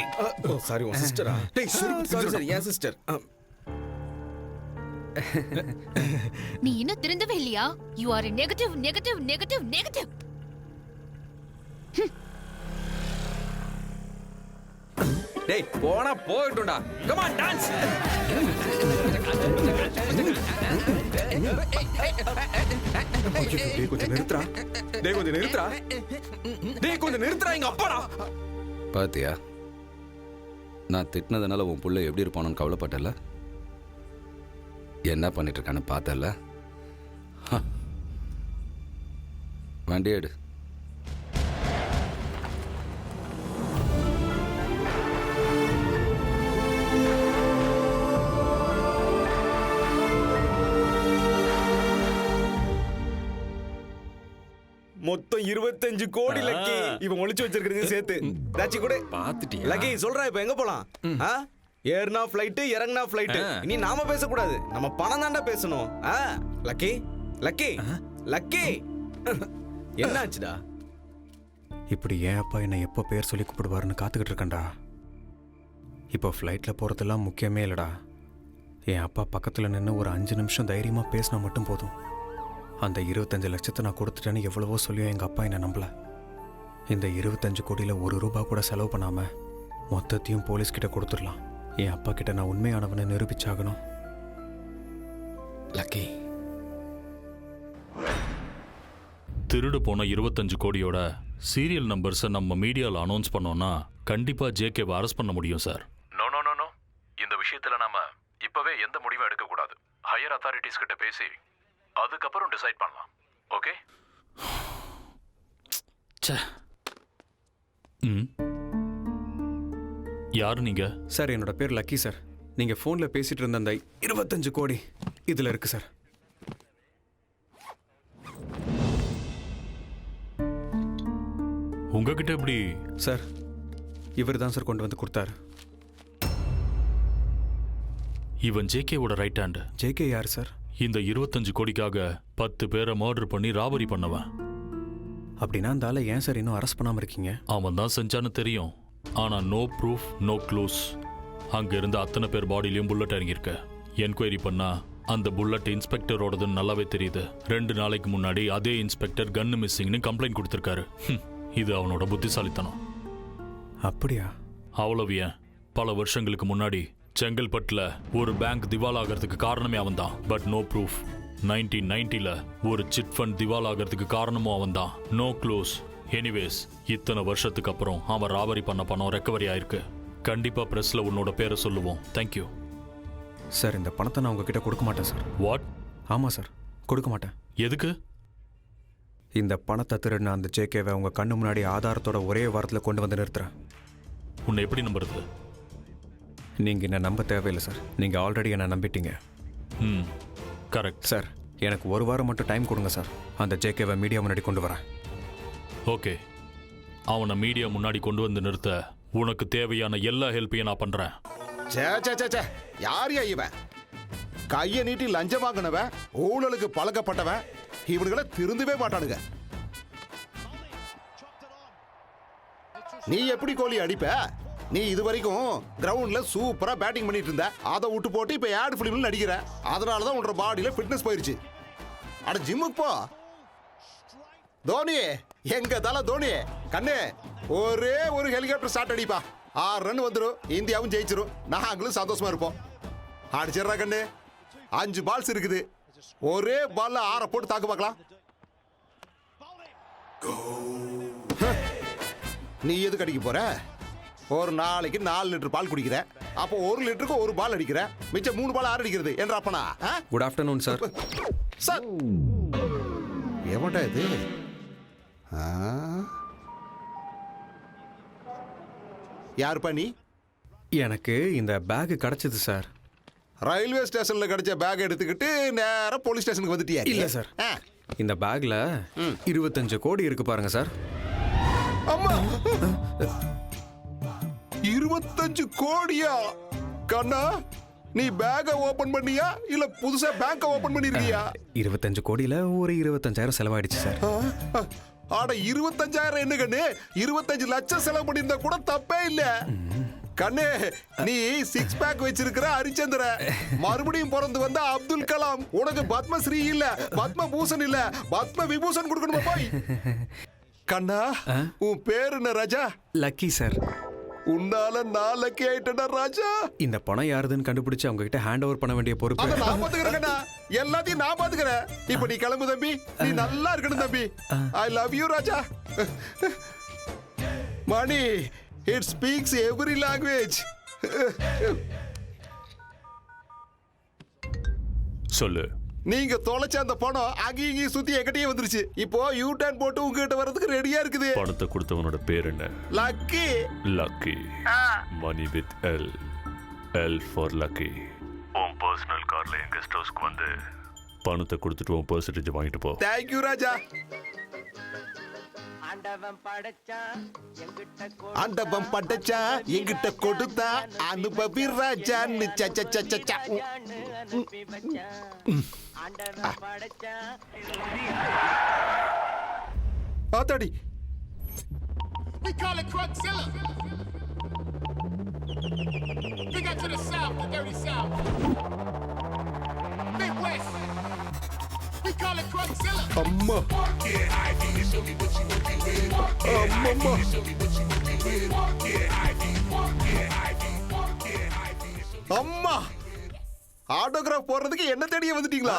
ஓ சாரி உன் சிஸ்டரா? டேய் சாரி என் சிஸ்டர். நீ இன்னும் திருந்தவே இல்லையா? You are negative negative negative negative. டேய் போனா போகட்டும்டா. Come on dance. டேய் கொஞ்சம் நிறுத்துறா, டேய் கொஞ்சம் நிறுத்துறா, டேய் கொஞ்சம் நிறுத்துறா. எங்க அப்பாடா. பாத்தியா, நான் திட்டினதுனால உன் புள்ள எப்படி இருப்பானு கவலைப்பட்டல. என்ன பண்ணிட்டு இருக்கான்னு பார்த்தல. வண்டி எடு. மொத்தம் 25 கோடி லக்கி. இவன் ஒளிச்சு வச்சிருக்கிறது சேர்த்து. தாச்சி கூட பாத்துட்டியா? லக்கி சொல்றா இப்ப எங்க போலாம்? ஏர்னா ஃளைட், இறங்குனா ஃளைட். இனி நாம பேசக்கூடாது, நம்ம பணம் தாண்டா பேசணும். லக்கி லக்கி லக்கி என்னாச்சுடா? இப்படி ஏன் அப்பா என்னை எப்போ பேர் சொல்லி கூப்பிடுவாருன்னு காத்துக்கிட்டு இருக்கேன்டா. இப்போ ஃப்ளைட்டில் போகிறதெல்லாம் முக்கியமே இல்லைடா. என் அப்பா பக்கத்தில் நின்று ஒரு 5 நிமிஷம் தைரியமாக பேசினா மட்டும் போதும். அந்த 25 லட்சத்தை நான் கொடுத்துட்டேன்னு எவ்வளவோ சொல்லியும் எங்கள் அப்பா என்னை நம்பல. இந்த 25 கோடியில் ₹1 கூட செலவு பண்ணாமல் மொத்தத்தையும் போலீஸ்கிட்ட கொடுத்துடலாம். என் அப்பா கிட்ட நான் உண்மையானவனை நிரூபிச்சாகணும். லக்கி, திருடு போன 25 கோடியோட சீரியல் நம்பர்ஸை நம்ம மீடியாவில் அனௌன்ஸ் பண்ணோம்னா கண்டிப்பாக ஜேகேவை அரெஸ்ட் பண்ண முடியும் சார். நோ நோ நோ நோ, இந்த விஷயத்தில் நாம இப்பவே எந்த முடிவும் எடுக்கக்கூடாது. ஹையர் அத்தாரிட்டிஸ் கிட்ட பேசி அதுக்கப்புறம் டிசைட் பண்ணலாம். ஓகே? யாரு நீங்க? சார் என்னோட பேர் லக்கி சார். நீங்கள் ஃபோனில் பேசிட்டு இருந்த அந்த 25 கோடி இதில் இருக்கு சார். உங்ககிட்ட எப்படி? சார் இவர் தான் சார் கொண்டு வந்து கொடுத்தாரு. இவன் ஜேகேவோட ரைட் ஹேண்ட். ஜேகே யார் சார்? இந்த 25 கோடிக்காக 10 பேரை மர்டர் பண்ணி ராபரி பண்ணவன். அப்படின்னா அந்த ஆளை ஏன் சார் இன்னும் அரெஸ்ட் பண்ணாமல் இருக்கீங்க? அவன் தான் செஞ்சான்னு தெரியும், ஆனால் நோ ப்ரூஃப் நோ க்ளூஸ். அங்க இருந்த அத்தனை பேர் பாடியிலையும் புல்லட் இறங்கியிருக்கு. என்கொயரி பண்ணா அந்த புல்லட் இன்ஸ்பெக்டரோடதுன்னு நல்லாவே தெரியுது. 2 நாளைக்கு முன்னாடி அதே இன்ஸ்பெக்டர் கன்னு மிஸ்ஸிங்னு கம்ப்ளைண்ட் கொடுத்திருக்காரு. இது அவனோட புத்திசாலித்தனம். அப்படியா? அவ்வளவு ஏன், பல வருஷங்களுக்கு முன்னாடி செங்கல்பட்டுல ஒரு பேங்க் திவால் ஆகிறதுக்கு காரணமே அவன் தான். But no proof. 1990ல ஒரு சிட் ஃபண்ட் திவால் ஆகிறதுக்கு காரணமும் அவன் தான். No close. எனிவேஸ், இத்தனை வருஷத்துக்கு அப்புறம் அவன் ராபரி பண்ண பணம் ரெக்கவரி ஆயிருக்கு. கண்டிப்பா பிரஸ்ல உன்னோட பேரை சொல்லுவோம். Thank you sir. இந்த பணத்தை நான் உங்ககிட்ட கொடுக்க மாட்டேன் சார். வாட்? ஆமாம் சார், கொடுக்க மாட்டேன். எதுக்கு? இந்த பணத்தை திருடின அந்த ஜேகேவை உங்க கண்ணு முன்னாடி ஆதாரத்தோட ஒரே வாரத்தில் கொண்டு வந்து நிறுத்துறேன். உன்னை எப்படி நம்புறது? நீங்க என்ன நம்ப தேவையில்லை சார். நீங்க ஆல்ரெடி என்ன நம்பிட்டீங்க. Correct sir. எனக்கு 1 வாரம் மட்டும் டைம் கொடுங்க சார். அந்த ஜேகேவை மீடியா முன்னாடி கொண்டு வரேன். ஓகே, அவனை மீடியா முன்னாடி கொண்டு வந்து நிறுத்த உனக்கு தேவையான எல்லா ஹெல்ப்பையும் நான் பண்றேன். யாரையா இவன்? கையை நீட்டி லஞ்சம் வாங்கினவன், ஊழலுக்கு பழக்கப்பட்டவன், இவனுங்களை திருந்தவே மாட்டானுங்க. நீ எப்படி கோலி அடிப்ப? நீ இது வரைக்கும் கிரவுண்ட்ல சூப்பரா பேட்டிங் பண்ணிட்டு இருந்த. அதை விட்டு போட்டு இப்ப ஆட் பிலிம்ல நடிக்கிற. அதனாலதான் உன்னோட பாடியில ஃபிட்னஸ் போயிருச்சு. அட ஜிம்முக்கு போ. தோனி, எங்க தல தோனி கண்ணு, ஒரே ஒரு ஹெலிகாப்டர் ஸ்டார்ட் அடிப்பா. 6 ரன் வந்துடும், இந்தியாவும் ஜெயிச்சிரும், நாங்களும் சந்தோஷமா இருப்போம். அடிச்சிடறா கண்ணு. 5 பால்ஸ் இருக்குது, ஒரே பால்ல 6 போட்டு தாக்கு பார்க்கலாம். நீ எதுக்கு அடிக்க போற? ஒரு நாளைக்கு 4 லிட்டர் பால் குடிக்கிற. அப்போ 1 லிட்டருக்கு 1 பால் அடிக்கிற. மிச்சம் 3 பால் 6 அடிக்கிறது என்ற அப்பனா? Good afternoon sir. சார், எவன்டா இது? யாருப்பா நீ? எனக்கு இந்த பேக் கிடைச்சது சார். ரயில்வே ஸ்டேஷன்ல கிடைச்ச பேக் எடுத்துக்கிட்டு நேரா போலீஸ் ஸ்டேஷனுக்கு வந்துட்டியா? இல்ல சார், இந்த பேக்ல 25 கோடி இருக்கு பாருங்க சார். அம்மா, 25 கோடியா? கண்ணா, நீ பேக்க ஓபன் பண்ணியா இல்ல புதுசா பேங்க ஓபன் பண்ணிருக்கியா? 25 கோடியில ஒரு 25,000 செலவாயிடுச்சு சார். ஆட 25,000 என்ன கண்ணு? 25 லட்சம் செலவு பண்ணிருந்தா கூட தப்பே இல்ல. கண்ணு, நீ 6 பேக் வச்சிருக்கிற ஹரிச்சந்திர, மறுபடியும் பிறந்து வந்த அப்துல் கலாம். உனக்கு பத்மஸ்ரீ இல்ல, பத்ம பூஷன் இல்ல, பத்ம விபூஷன் கொடுக்கணுமா போய்? கண்ணா, உன் பேரு என்ன ராஜா? Lucky sir. உன்னால நான் லக்கி ஆயிட்டேனா ராஜா? இந்த பணம் யாருதுன்னு கண்டுபிடிச்சு அவங்க கிட்ட ஹேண்ட் ஓவர் பண்ண வேண்டிய பொறுப்பு அத நான் பாத்துக்கிறேன் கண்ணா. எல்லாத்தையும் நான் பாத்துக்கிறேன். இப்போ நீ கிளம்பு தம்பி. நீ நல்லா இருக்கணும் தம்பி. I love you Raja. Money, it speaks every language. சொல்லு. நீங்க தொலைச்ச அந்த பணம் அங்கேயும் இங்கேயும் சுத்தி எங்கிட்டயே வந்துருச்சு. இப்போ யூ டர்ன் போட்டு உங்ககிட்ட வர்றதுக்கு ரெடியா இருக்குது. பணத்தை கொடுத்தவனோட பேர் என்ன? Lucky. Lucky. Money with L. L for lucky. உன் பர்சனல் கார்ல என் கெஸ்ட் ஹவுஸ்க்கு வந்து பணத்தை கொடுத்துட்டு உன் பெர்சன்டேஜ் வாங்கிட்டு போ. தேங்க் யூ ராஜா. ஆண்டவன் படைச்சா எங்கிட்ட கொடுத்தா அனுபவி ராஜான்னு. ஆத்தாடி, We call it Crugzilla. Big up to the South, the dirty South. Midwest. We call it Crugzilla. அம்மா, அம்மம்மா. அம்மா, ஆட்டோகிராஃப் போடுறதுக்கு என்ன தேடியே வந்துட்டீங்களா?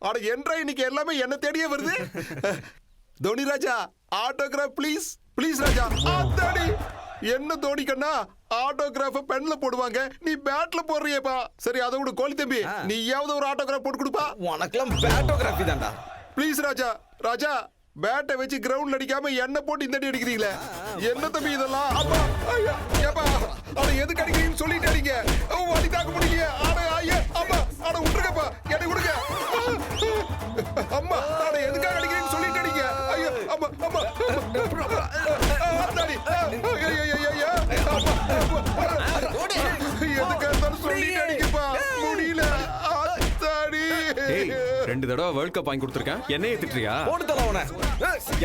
அட என்றா இன்னைக்கு எல்லாமே என்ன தேடியே வருது. தோனி ராஜா, ஆட்டோகிராஃப் ப்ளீஸ் ப்ளீஸ் ராஜா. ஆத்தாடி, என்ன தோனி கண்ணா, ஆட்டோகிராஃப பென்ல போடுவாங்க, நீ பேட்ல போடுறியப்பா. சரி, அதை விட கோலி தம்பி, நீயாவது ஒரு ஆட்டோகிராஃப் போட்டு கொடுப்பா. உனக்கெல்லாம் பேட்டோகிராஃபி தான்டா. ப்ளீஸ் ராஜா. ராஜா, பேட்டை வச்சு கிரவுண்ட்ல அடிக்காம என்ன போட்டு இந்த அடி அடிக்கிறீங்களே, என்ன தம்பி இதெல்லாம்? அப்பா, ஐயா, ஏப்பா, அட எதுக்கு அடிக்கிறீங்கன்னு சொல்லிட்டு அடிங்க. வலி தாக்க முடியல. அட ஐயா, அப்பா, அட விட்டுருங்கப்பா, என்னை விடுங்க. அம்மா, அட எதுக்காக அடிக்கிறீங்கன்னு சொல்லிட்டு அடிங்க. ஐயா, அம்மா, அம்மா, ஆத்தாடி, ஐயா, எதுக்காக இருந்தாலும் சொல்லிட்டு அடிக்கப்பா, முடியல. ஆத்தாடி. 2 தடவை வேர்ல்ட் கப் வாங்கி கொடுத்துருக்கேன் என்னையே திட்டுறியா? போட்டு தர அவனை.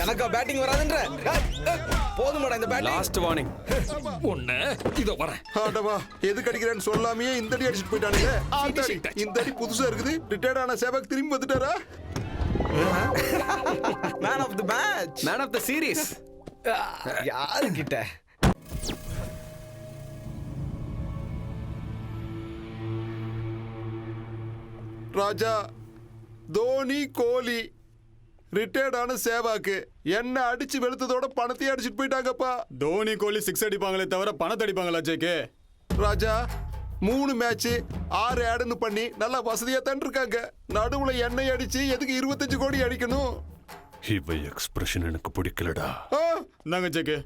எனக்கா பேட்டிங் வராதுன்ற? போதுமாடா இந்த பேட்டிங். Last warning. ஒண்ணு இதோ வரேன். ஆடவா எதுக்கு அடிக்கிறேன்னு சொல்லாமையே இந்த அடி அடிச்சுட்டு போயிட்டானுங்க. இந்த அடி புதுசா இருக்குது. ரிட்டையர்ட் ஆன சேவக் திரும்பி வந்துட்டாரா? Man of the match, man of the series. யாரு கிட்ட? ராஜா, தோனி, கோலி, ரிட்டையர்ட் ஆன சேவாக்கு என்ன அடிச்சு வெளுத்ததோட பணத்தையே அடிச்சுட்டு போயிட்டாங்கப்பா. தோனி கோலி 6 அடிப்பாங்களே தவிர பணத்தை அடிப்பாங்களா ஜேகே? ராஜா 3 மேட்ச் 6 ஆடுன்னு பண்ணி நல்லா வசதியா தான் இருக்காங்க. நடுவுல எண்ணெய் அடிச்சு எதுக்கு 25 கோடி அடிக்கணும்? இவ எக்ஸ்பிரஷன் எனக்கு பிடிக்கலடா. நாங்க ஜேகே.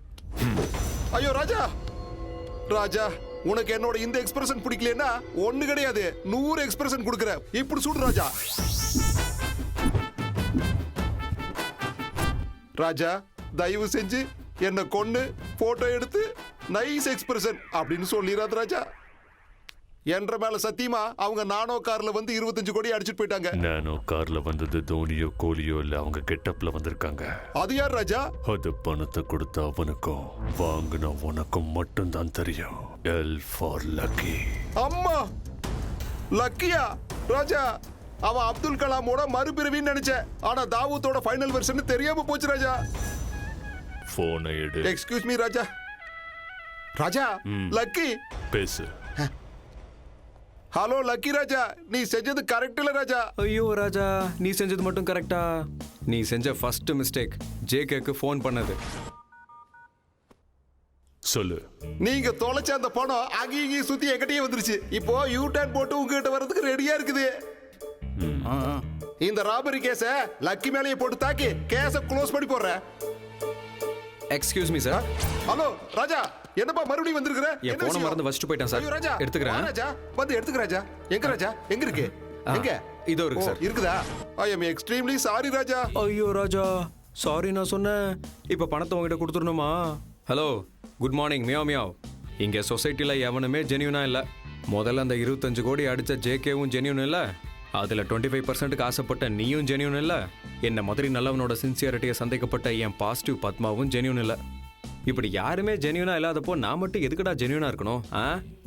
ஐயோ ராஜா, ராஜா உனக்கு என்னோட இந்த எக்ஸ்பிரஷன் பிடிக்கலன்னா ஒண்ணு கிடையாது 100 எக்ஸ்பிரஷன் கொடுக்குற. இப்படி சுடு ராஜா. ராஜா தயவு செஞ்சு என்ன கொன்னு போட்டோ எடுத்து நைஸ் எக்ஸ்பிரஷன் அப்படின்னு சொல்லிடாத ராஜா. என்ற மேல சத்தியமா அவங்க நானோ கார்ல வந்து 25 கோடி அடிச்சுட்டு போயிட்டாங்க. நானோ கார்ல வந்தது தோனியோ கோலியோ இல்ல, அவங்க கெட்டப்ல வந்திருக்காங்க. அது யார் ராஜா? அது பணத்தை கொடுத்த அவனுக்கும் வாங்கின உனக்கும் மட்டும்தான் தெரியும். L for lucky. அம்மா லக்கியா? ராஜா அவன் அப்துல் கலாமோட மறுபிறவின்னு நினைச்சேன். ஆனா தாவூத்தோட ஃபைனல் வெர்ஷன் தெரியாம போச்சு ராஜா. போனை எடு. எக்ஸ்கியூஸ் மீ ராஜா. ராஜா லக்கி பேசு. ஹலோ லக்கி ராஜா, நீ செஞ்சது கரெக்ட் இல்ல ராஜா. ஐயோ ராஜா, நீ செஞ்சது மட்டும் கரெக்டா? நீ செஞ்ச ஃபர்ஸ்ட் மிஸ்டேக் ஜேகேக்கு ஃபோன் பண்ணது. சொல்லு. நீங்க தொலைச்ச அந்த பணம் அங்கேயும் சுத்தி என்கிட்டயே வந்துருச்சு. இப்போ யூ டர்ன் போட்டு உங்ககிட்ட வர்றதுக்கு ரெடியா இருக்குது. இந்த ராபரி கேஸ லக்கி மேலேயே போட்டு தாக்கி கேஸ க்ளோஸ் பண்ணி போடுறேன். Excuse me sir. ஹலோ ராஜா, என்னப்பா மறுபடியும் வந்திருக்கிற? என் போன மறந்து வச்சுட்டு போயிட்டேன் சார். ஐயோ ராஜா, எடுத்துக்கிறேன். ராஜா வந்து எடுத்துக்க ராஜா. எங்க ராஜா? எங்க இருக்கு? எங்க? இதோ இருக்கு சார். இருக்குதா? I am extremely sorry Raja. ஐயோ ராஜா, சாரி நான் சொன்னேன். இப்போ பணத்தை உங்ககிட்ட கொடுத்துடணுமா? Hello, good morning. Meow meow. இங்கே சொசைட்டியில் எவனுமே ஜென்யூனா இல்லை. முதல்ல அந்த 25 கோடி அடித்த ஜேகேவும் ஜென்யூன் இல்லை. அதில் 25% ஆசைப்பட்ட நீயும் ஜென்யூன் இல்லை. என்ன மாதிரி நல்லவனோட சின்சியரிட்டியை சந்தேகப்பட்ட என் பாசிட்டிவ் பத்மாவும் ஜென்யூன் இல்லை. இப்படி யாருமே ஜென்யூனா இல்லாதப்போ நான் மட்டும் எதுக்குடா ஜென்யூனா இருக்கணும்?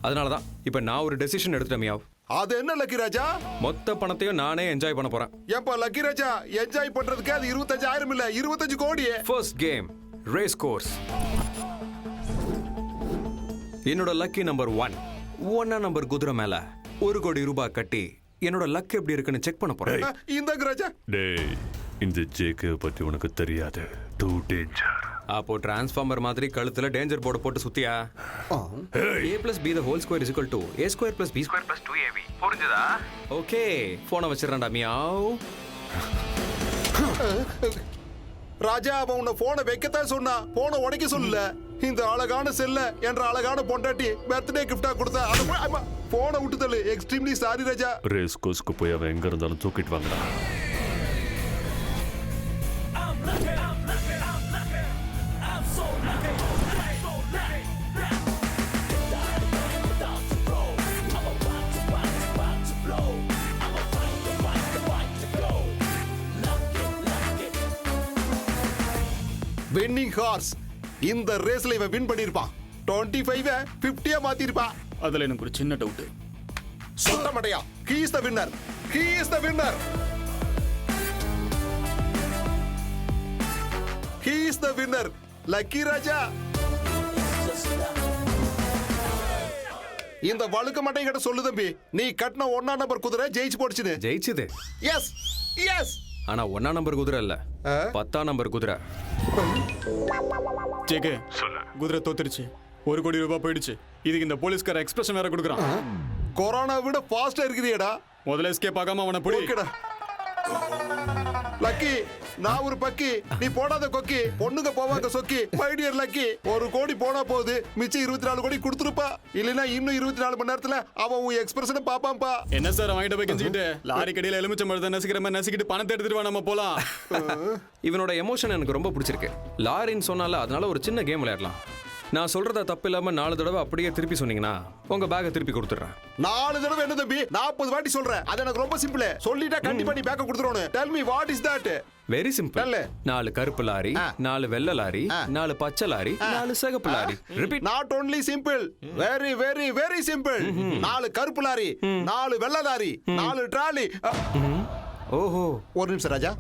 அதனால தான் இப்போ நான் ஒரு டெசிஷன் எடுத்துட்டேன் மியாவ். அது என்ன லக்கி ராஜா? மொத்த பணத்தையும் நானே என்ஜாய் பண்ண போறேன். ஏப்பா லக்கி ராஜா, என்ஜாய் பண்றதுக்கு அது 25,000 இல்ல 25 கோடி. First game race course. என்னோட லக்கி நம்பர் 1 நம்பர் குதிரை மேல 1 கோடி ரூபாய் கட்டி என்னோட லக் எப்படி இருக்குன்னு செக் பண்ண போறேன். இந்த ராஜா. டேய், இந்த ஜேகே பத்தி உனக்கு தெரியாது. Two danger. அப்போ டிரான்ஸ்ஃபார்மர் மாதிரி கழுத்துல டேஞ்சர் போர்டு போட்டு சுத்தியா? a plus b the whole square is equal to a square plus b square plus 2ab. புரிஞ்சதா? ஓகே, போனை வச்சிரறேன்டா மியாவ். ராஜா அவன் உன்னை போனை வைக்கத்தான் சொன்னா, போனை உடைக்க சொல்லல. இந்த அழகான செல்ல என்ற அழகான பொண்டாட்டி பர்த்டே கிஃப்டா கொடுத்தா போனை விட்டு தள்ளு. Extremely sorry Raja. ரேஸ் கோர்ஸ்க்கு போய் அவன் எங்க இருந்தாலும் தூக்கிட்டு வாங்கடா. Winning horse. இந்த ரேஸ்ல இவன் வின் பண்ணிருப்பான். 25 50 மாத்திருப்பான். அதுல எனக்கு ஒரு சின்ன டவுட். சொல்ல மாட்டியா? He is the winner. He is the winner. He is the winner. Lucky Raja. இந்த வழுக்க மாட்டேன் கிட்ட சொல்லு தம்பி, நீ கட்டின 1 நம்பர் குதிரை ஜெயிச்சு போடுச்சுன்னு. ஜெயிச்சுது. S S. ஆனா 1 நம்பர் குதிரை இல்ல, 10 நம்பர் குதிரை. ஜேகே, குதிரை தோத்துருச்சு. 1 கோடி ரூபாய் போயிடுச்சு. இதுக்கு இந்த போலீஸ்கார எக்ஸ்பிரஷன் வேற கொடுக்குறான். கொரோனா விட ஃபாஸ்டா இருக்குதுடா. முதல்ல எஸ்கேப் ஆகாம அவனை புடி. ஓகேடா. லக்கி, நான் ஒரு பக்கி, நீ போடாத கொக்கி. பொண்ணுங்க போவாங்க சொக்கி. மை டியர் லக்கி, 1 கோடி போனா போகுது, மிச்சம் 24 கோடி கொடுத்துருப்பா. இல்லைன்னா இன்னும் 24 மணி நேரத்துல அவன் உன் எக்ஸ்பிரஷனை பாப்பாம்பா. என்ன சார் வாங்கிட்டு போய் கெஞ்சிக்கிட்டு லாரி கடையில எலுமிச்சம் பழத்தை நசிக்கிற மாதிரி நசிக்கிட்டு பணத்தை எடுத்துட்டு வா, நம்ம போலாம். இவனோட எமோஷன் எனக்கு ரொம்ப பிடிச்சிருக்கு. லாரின்னு சொன்னால அதனால ஒரு சின்ன கேம் விளையாடலாம். நான் சொல்றத தப்பு இல்லாம 4 தடவை அப்படியே திருப்பி சொன்னீங்கன்னா உங்க பேக்கை திருப்பி கொடுத்துறேன். 4 தடவை என்ன தம்பி 40 வாட்டி சொல்றேன். அது எனக்கு ரொம்ப சிம்பிள். சொல்லிட்டா கண்டிப்பா நீ பேக்க கொடுத்துறோம். Tell me what is that? Very simple. 4 கருப்பு லாரி, 4 வெள்ளை லாரி, 4 பச்சை லாரி, 4 சிகப்பு lorry. Repeat. Not only simple, very very very simple. 4 கருப்பு லாரி, 4 வெள்ளை லாரி, 4 ட்ராலி. ஓஹோ, ஒரு நிமிஷம் ராஜா.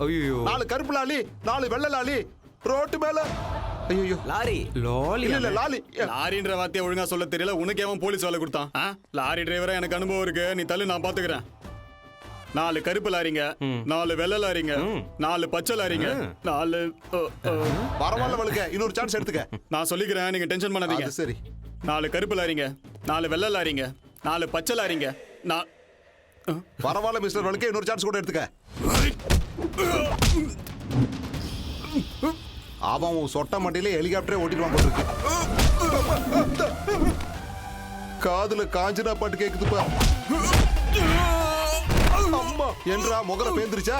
4 கருப்பு லாரி, 4 வெள்ளை லாரி, ரோட்டு மேல. ஐயோ லாரி. லாரி இல்ல லாரி. லாரின்ற வார்த்தையை ஒழுங்கா சொல்ல தெரியல. உனக்கு ஏன் போலீஸ் வேலை கொடுத்தான்? லாரி டிரைவரா எனக்கு அனுபவம் இருக்கு. நீ தள்ளு, நான் பாத்துக்கிறேன். 4 கருப்பு லாரிங்க, 4 வெள்ளை லாரிங்க, 4 பச்சை லாரிங்க, 4 பரவாயில்ல வழுக்க. இன்னொரு சான்ஸ் எடுத்துக்க. நான் சொல்லிக்கிறேன், நீங்க டென்ஷன் பண்ணாதீங்க. சரி. 4 கருப்பு லாரிங்க, 4 வெள்ளை லாரிங்க, 4 பச்சை லாரிங்க. பரவாயில்ல மிஸ்டர் வழுக்க, இன்னொரு சான்ஸ் கூட எடுத்துக்க. அவன் சொட்ட மண்டையில ஹெலிகாப்டரே ஓட்டிடுவான் போல இருக்கு. காதுல காஞ்சனா பாட்டு கேக்குதுப்பா. அம்மா என்றா முகர பேந்திருச்சா?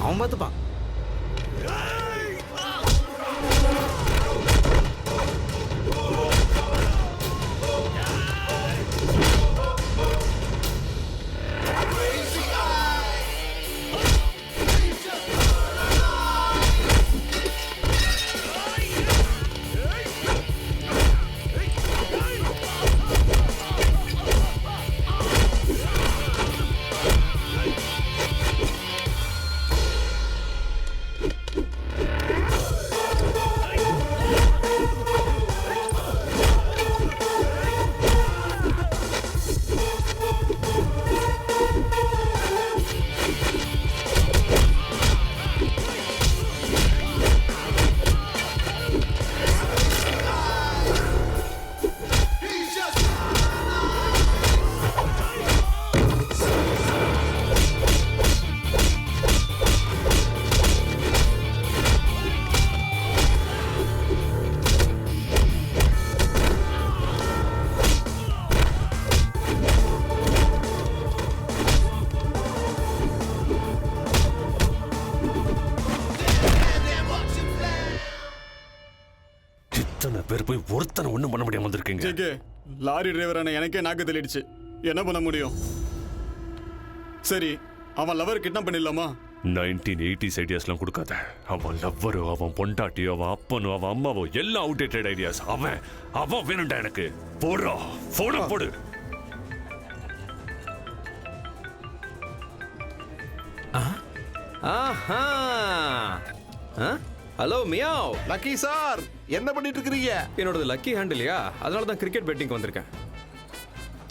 அவன் பார்த்துப்பான். போய் ஒருத்தனை ஒண்ணும் பண்ண முடியாம வந்திருக்கீங்க. லாரி டிரைவரான எனக்கே நாக்கு தள்ளிடுச்சு. என்ன பண்ண முடியும்? சரி, அவன் லவர் கிட்னாப் பண்ணிடலாமா? 1980s ஐடியாஸ்லாம் கொடுக்காத. அவன் லவ்வரோ, அவன் பொண்டாட்டியோ, அவன் அப்பனோ, அவன் அம்மாவோ எல்லாம் அவுடேட்டட் ஐடியாஸ். அவன் வேணும்டா எனக்கு. போடுறா, போடு. ஆஹா. Hello meow. லக்கி சார், என்ன பண்ணிட்டு இருக்கீங்க? என்னோடது லக்கி ஹேண்ட் இல்லையா, அதனால தான் கிரிக்கெட் பெட்டிங் வந்திருக்கேன்.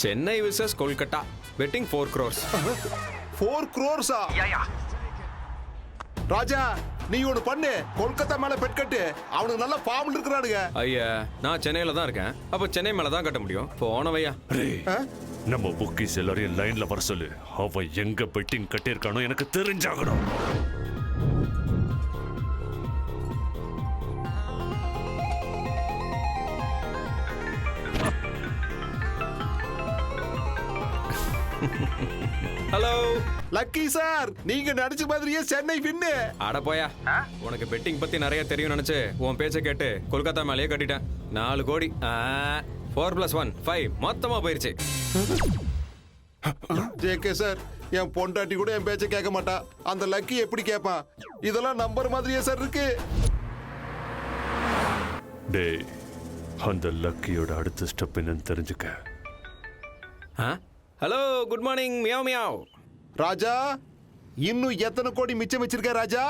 Chennai versus Kolkata betting 4 crores. 4 crores? Raja, நீ ஒண்ணு பண்ணு. கொல்கத்தா மேல பெட் கட்டு. அவனுக்கு நல்ல ஃபார்ம்ல இருக்கறானுங்க. ஐயா, நான் சென்னையில தான் இருக்கேன். அப்ப சென்னை மேல தான் கட்ட முடியும். போனவையா. நம்ம புக்கிஸ் எல்லாரையும் லைன்ல வர சொல்லு. அவன் எங்க பெட்டிங் கட்டியிருக்கானோ எனக்கு தெரிஞ்சாகணும். ஹலோ லக்கி சார், நீங்க நடிச்ச மாதிரியே சென்னை வின்னு. அட போயா, உனக்கு பெட்டிங் பத்தி நிறைய தெரியும் நினைச்சு உன் பேச்ச கேட்டு கொல்கத்தா மேலேயே கட்டிட்டேன். 4 கோடி. 4+1 5 மொத்தமா போயிருச்சு. ஜேகே சார், என் பொண்டாட்டி கூட என் பேச்ச கேட்க மாட்டா. அந்த லக்கி எப்படி கேட்பான்? இதெல்லாம் நம்பர் மாதிரியே சார் இருக்கு. டேய், அந்த லக்கியோட அடுத்த ஸ்டெப் என்னன்னு தெரிஞ்சுக்க. Hello, good morning meow meow. Raja, இன்னும் எத்தனை கோடி மிச்சம் வச்சிருக்க ராஜா?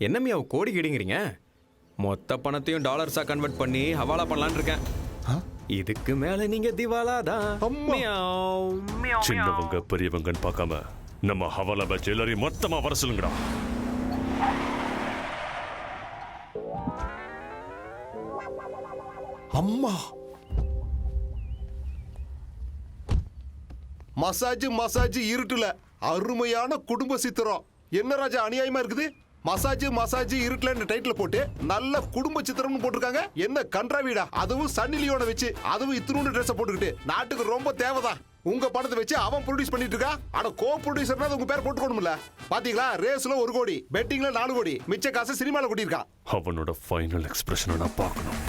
என்ன மியாவ் கோடி கிடிங்கிறீங்க? மொத்த பணத்தையும் டாலர்ஸா கன்வெர்ட் பண்ணி ஹவாலா பண்ணலான்னு இருக்கேன். இதுக்கு மேல நீங்க திவாலா தான். சின்னவங்க பெரியவங்கன்னு பார்க்காம நம்ம ஹவாலா பேட்ச் எல்லாரையும் மொத்தமா வர சொல்லுங்கடா. அம்மா மசாஜ் இருட்டுல அருமையான குடும்ப சித்திரம். என்ன ராஜா அநியாயமா இருக்குது? மசாஜ் இருட்டுல டைட்டில் போட்டு நல்ல குடும்ப சித்திரம்னு போட்டிருக்காங்க. என்ன கன்றாவிடா, அதுவும் சன்னி லியோனை வச்சு, அதுவும் இத்தினூண்டு ட்ரெஸ் போட்டுக்கிட்டு. நாட்டுக்கு ரொம்ப தேவைதான். உங்க படத்தை வச்சு அவன் ப்ரொடியூஸ் பண்ணிட்டு இருக்கா. ஆனா கோ ப்ரொடியூசர்னா உங்க பேர் போட்டுக்கணும்ல. பாத்தீங்களா, ரேஸ்ல 1 கோடி, பெட்டிங்ல 4 கோடி, மிச்ச காசு சினிமால கொட்டியிருக்கான். அவனோட ஃபைனல் எக்ஸ்பிரஷனை நான் பார்க்கணும்.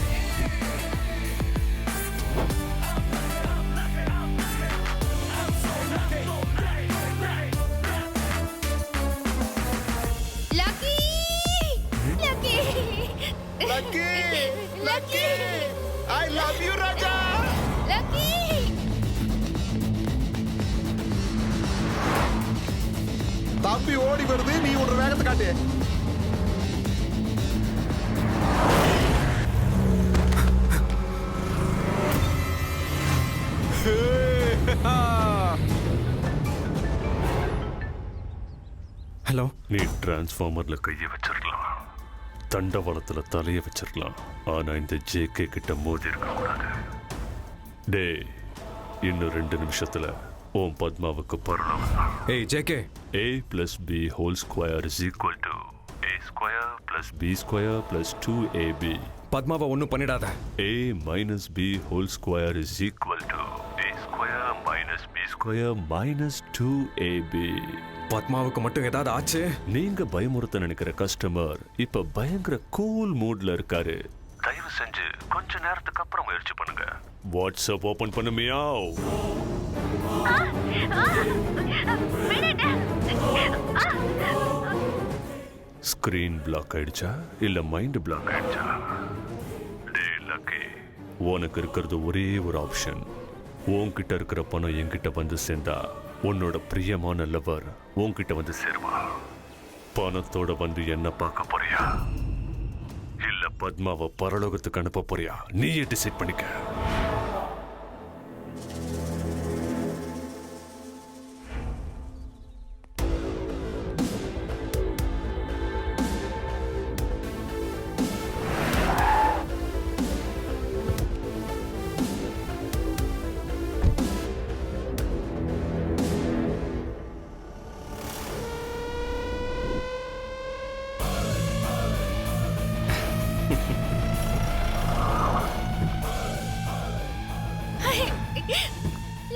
Lucky I love you Raja. Lucky தம்பி ஓடி வருது, நீ ஒரு வேகத்தை காட்டு. ஹலோ. நீ டிரான்ஸ்ஃபார்மர்ல கையை வச்சிருக்கலாம், தண்டவாளத்துல தலையை வச்சிருக்கலாம், ஆனா இந்த ஜேகே கிட்ட மோதி இருக்க கூடாது. டே, இன்னும் 2 நிமிஷத்துல ஓம் பத்மாவுக்கு பரலோகம். ஏய் JK, a plus b whole square is equal to a square plus b square plus 2ab. பத்மாவை ஒன்றும் பண்ணிடாத. a minus b whole square is equal to a square minus b square minus 2ab. பத்மாவுக்கு மட்டும் ஏதாவது ஆச்சு? நீங்க பயமுறுத்த நினைக்கிற customer இப்ப பயங்கர cool மூட்ல இருக்காரு. தயவு செஞ்சு கொஞ்ச நேரத்துக்கு அப்புறம் முயற்சி பண்ணுங்க. வாட்ஸ்அப் ஓபன் பண்ணுமியா? ஸ்கிரீன் பிளாக் ஆயிடுச்சா இல்ல மைண்ட் பிளாக் ஆயிடுச்சா? டே லக்கி, உனக்கு இருக்கிறது ஒரே ஒரு ஆப்ஷன். உன்கிட்ட இருக்கிற பணம் என்கிட்ட வந்து சேர்ந்தா உன்னோட பிரியமான லவர் உன்கிட்ட வந்து சேருவா. பணத்தோட வந்து என்ன பார்க்க போறியா இல்ல பத்மாவை பரலோகத்துக்கு அனுப்ப போறியா? நீயே டிசைட் பண்ணிக்க.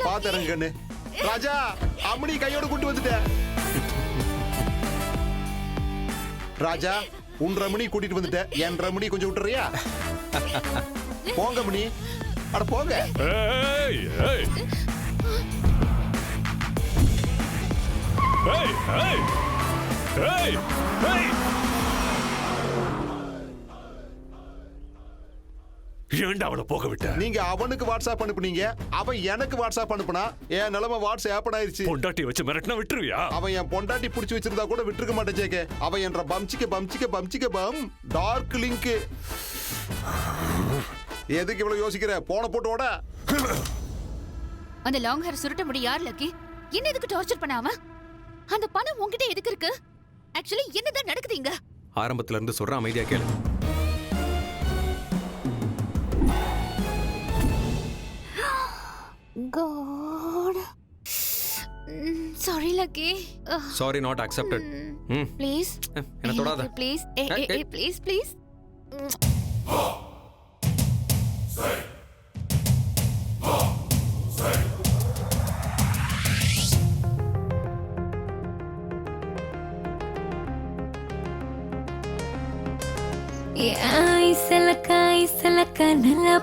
பாத்தரங்கன்னு ராஜா, அம்மணி கையோட கூட்டு வந்துட்டேன். ராஜா, உன் ரமணி கூட்டிட்டு வந்துட்டேன். என் ரமணி கொஞ்சம் விட்டுறியா? போங்க மணி, அட போங்க. ஏய் ஏய் ஏய் ஏய் ஏய் ஏய், ஏன்டா அவனை போக விட்ட? நீங்க அவனுக்கு வாட்ஸ்அப் அனுப்புனீங்க, அவன் எனக்கு வாட்ஸ்அப் அனுப்புனா. என் நிலைமை வாட்ஸ்அப் ஆயிருச்சு. பொண்டாட்டி வச்சு மிரட்டினா விட்டுருவியா? அவன் என் பொண்டாட்டி பிடிச்சி வச்சிருந்தா கூட விட்டுருக்க மாட்டேன் ஜேகே. அவன் என்ற பம்சிக்க பம் டார்க் லிங்க். எதுக்கு இவ்வளவு யோசிக்கிற? போன போட்டு ஓட. அந்த லாங் ஹேர் சுருட்ட முடி யார் லக்கி? என்ன எதுக்கு டார்ச்சர் பண்ணாம? அந்த பணம் உன்கிட்ட எதுக்கு இருக்கு? ஆக்சுவலி என்னதான் நடக்குதுங்க? ஆரம்பத்துல இருந்து சொல்ற, அமைதியா கேளு. God. Sorry, Lucky. Sorry, not accepted. Please. என்ன தொடாத. Please. Hey, please, please. ஐசலக்கா நல்லா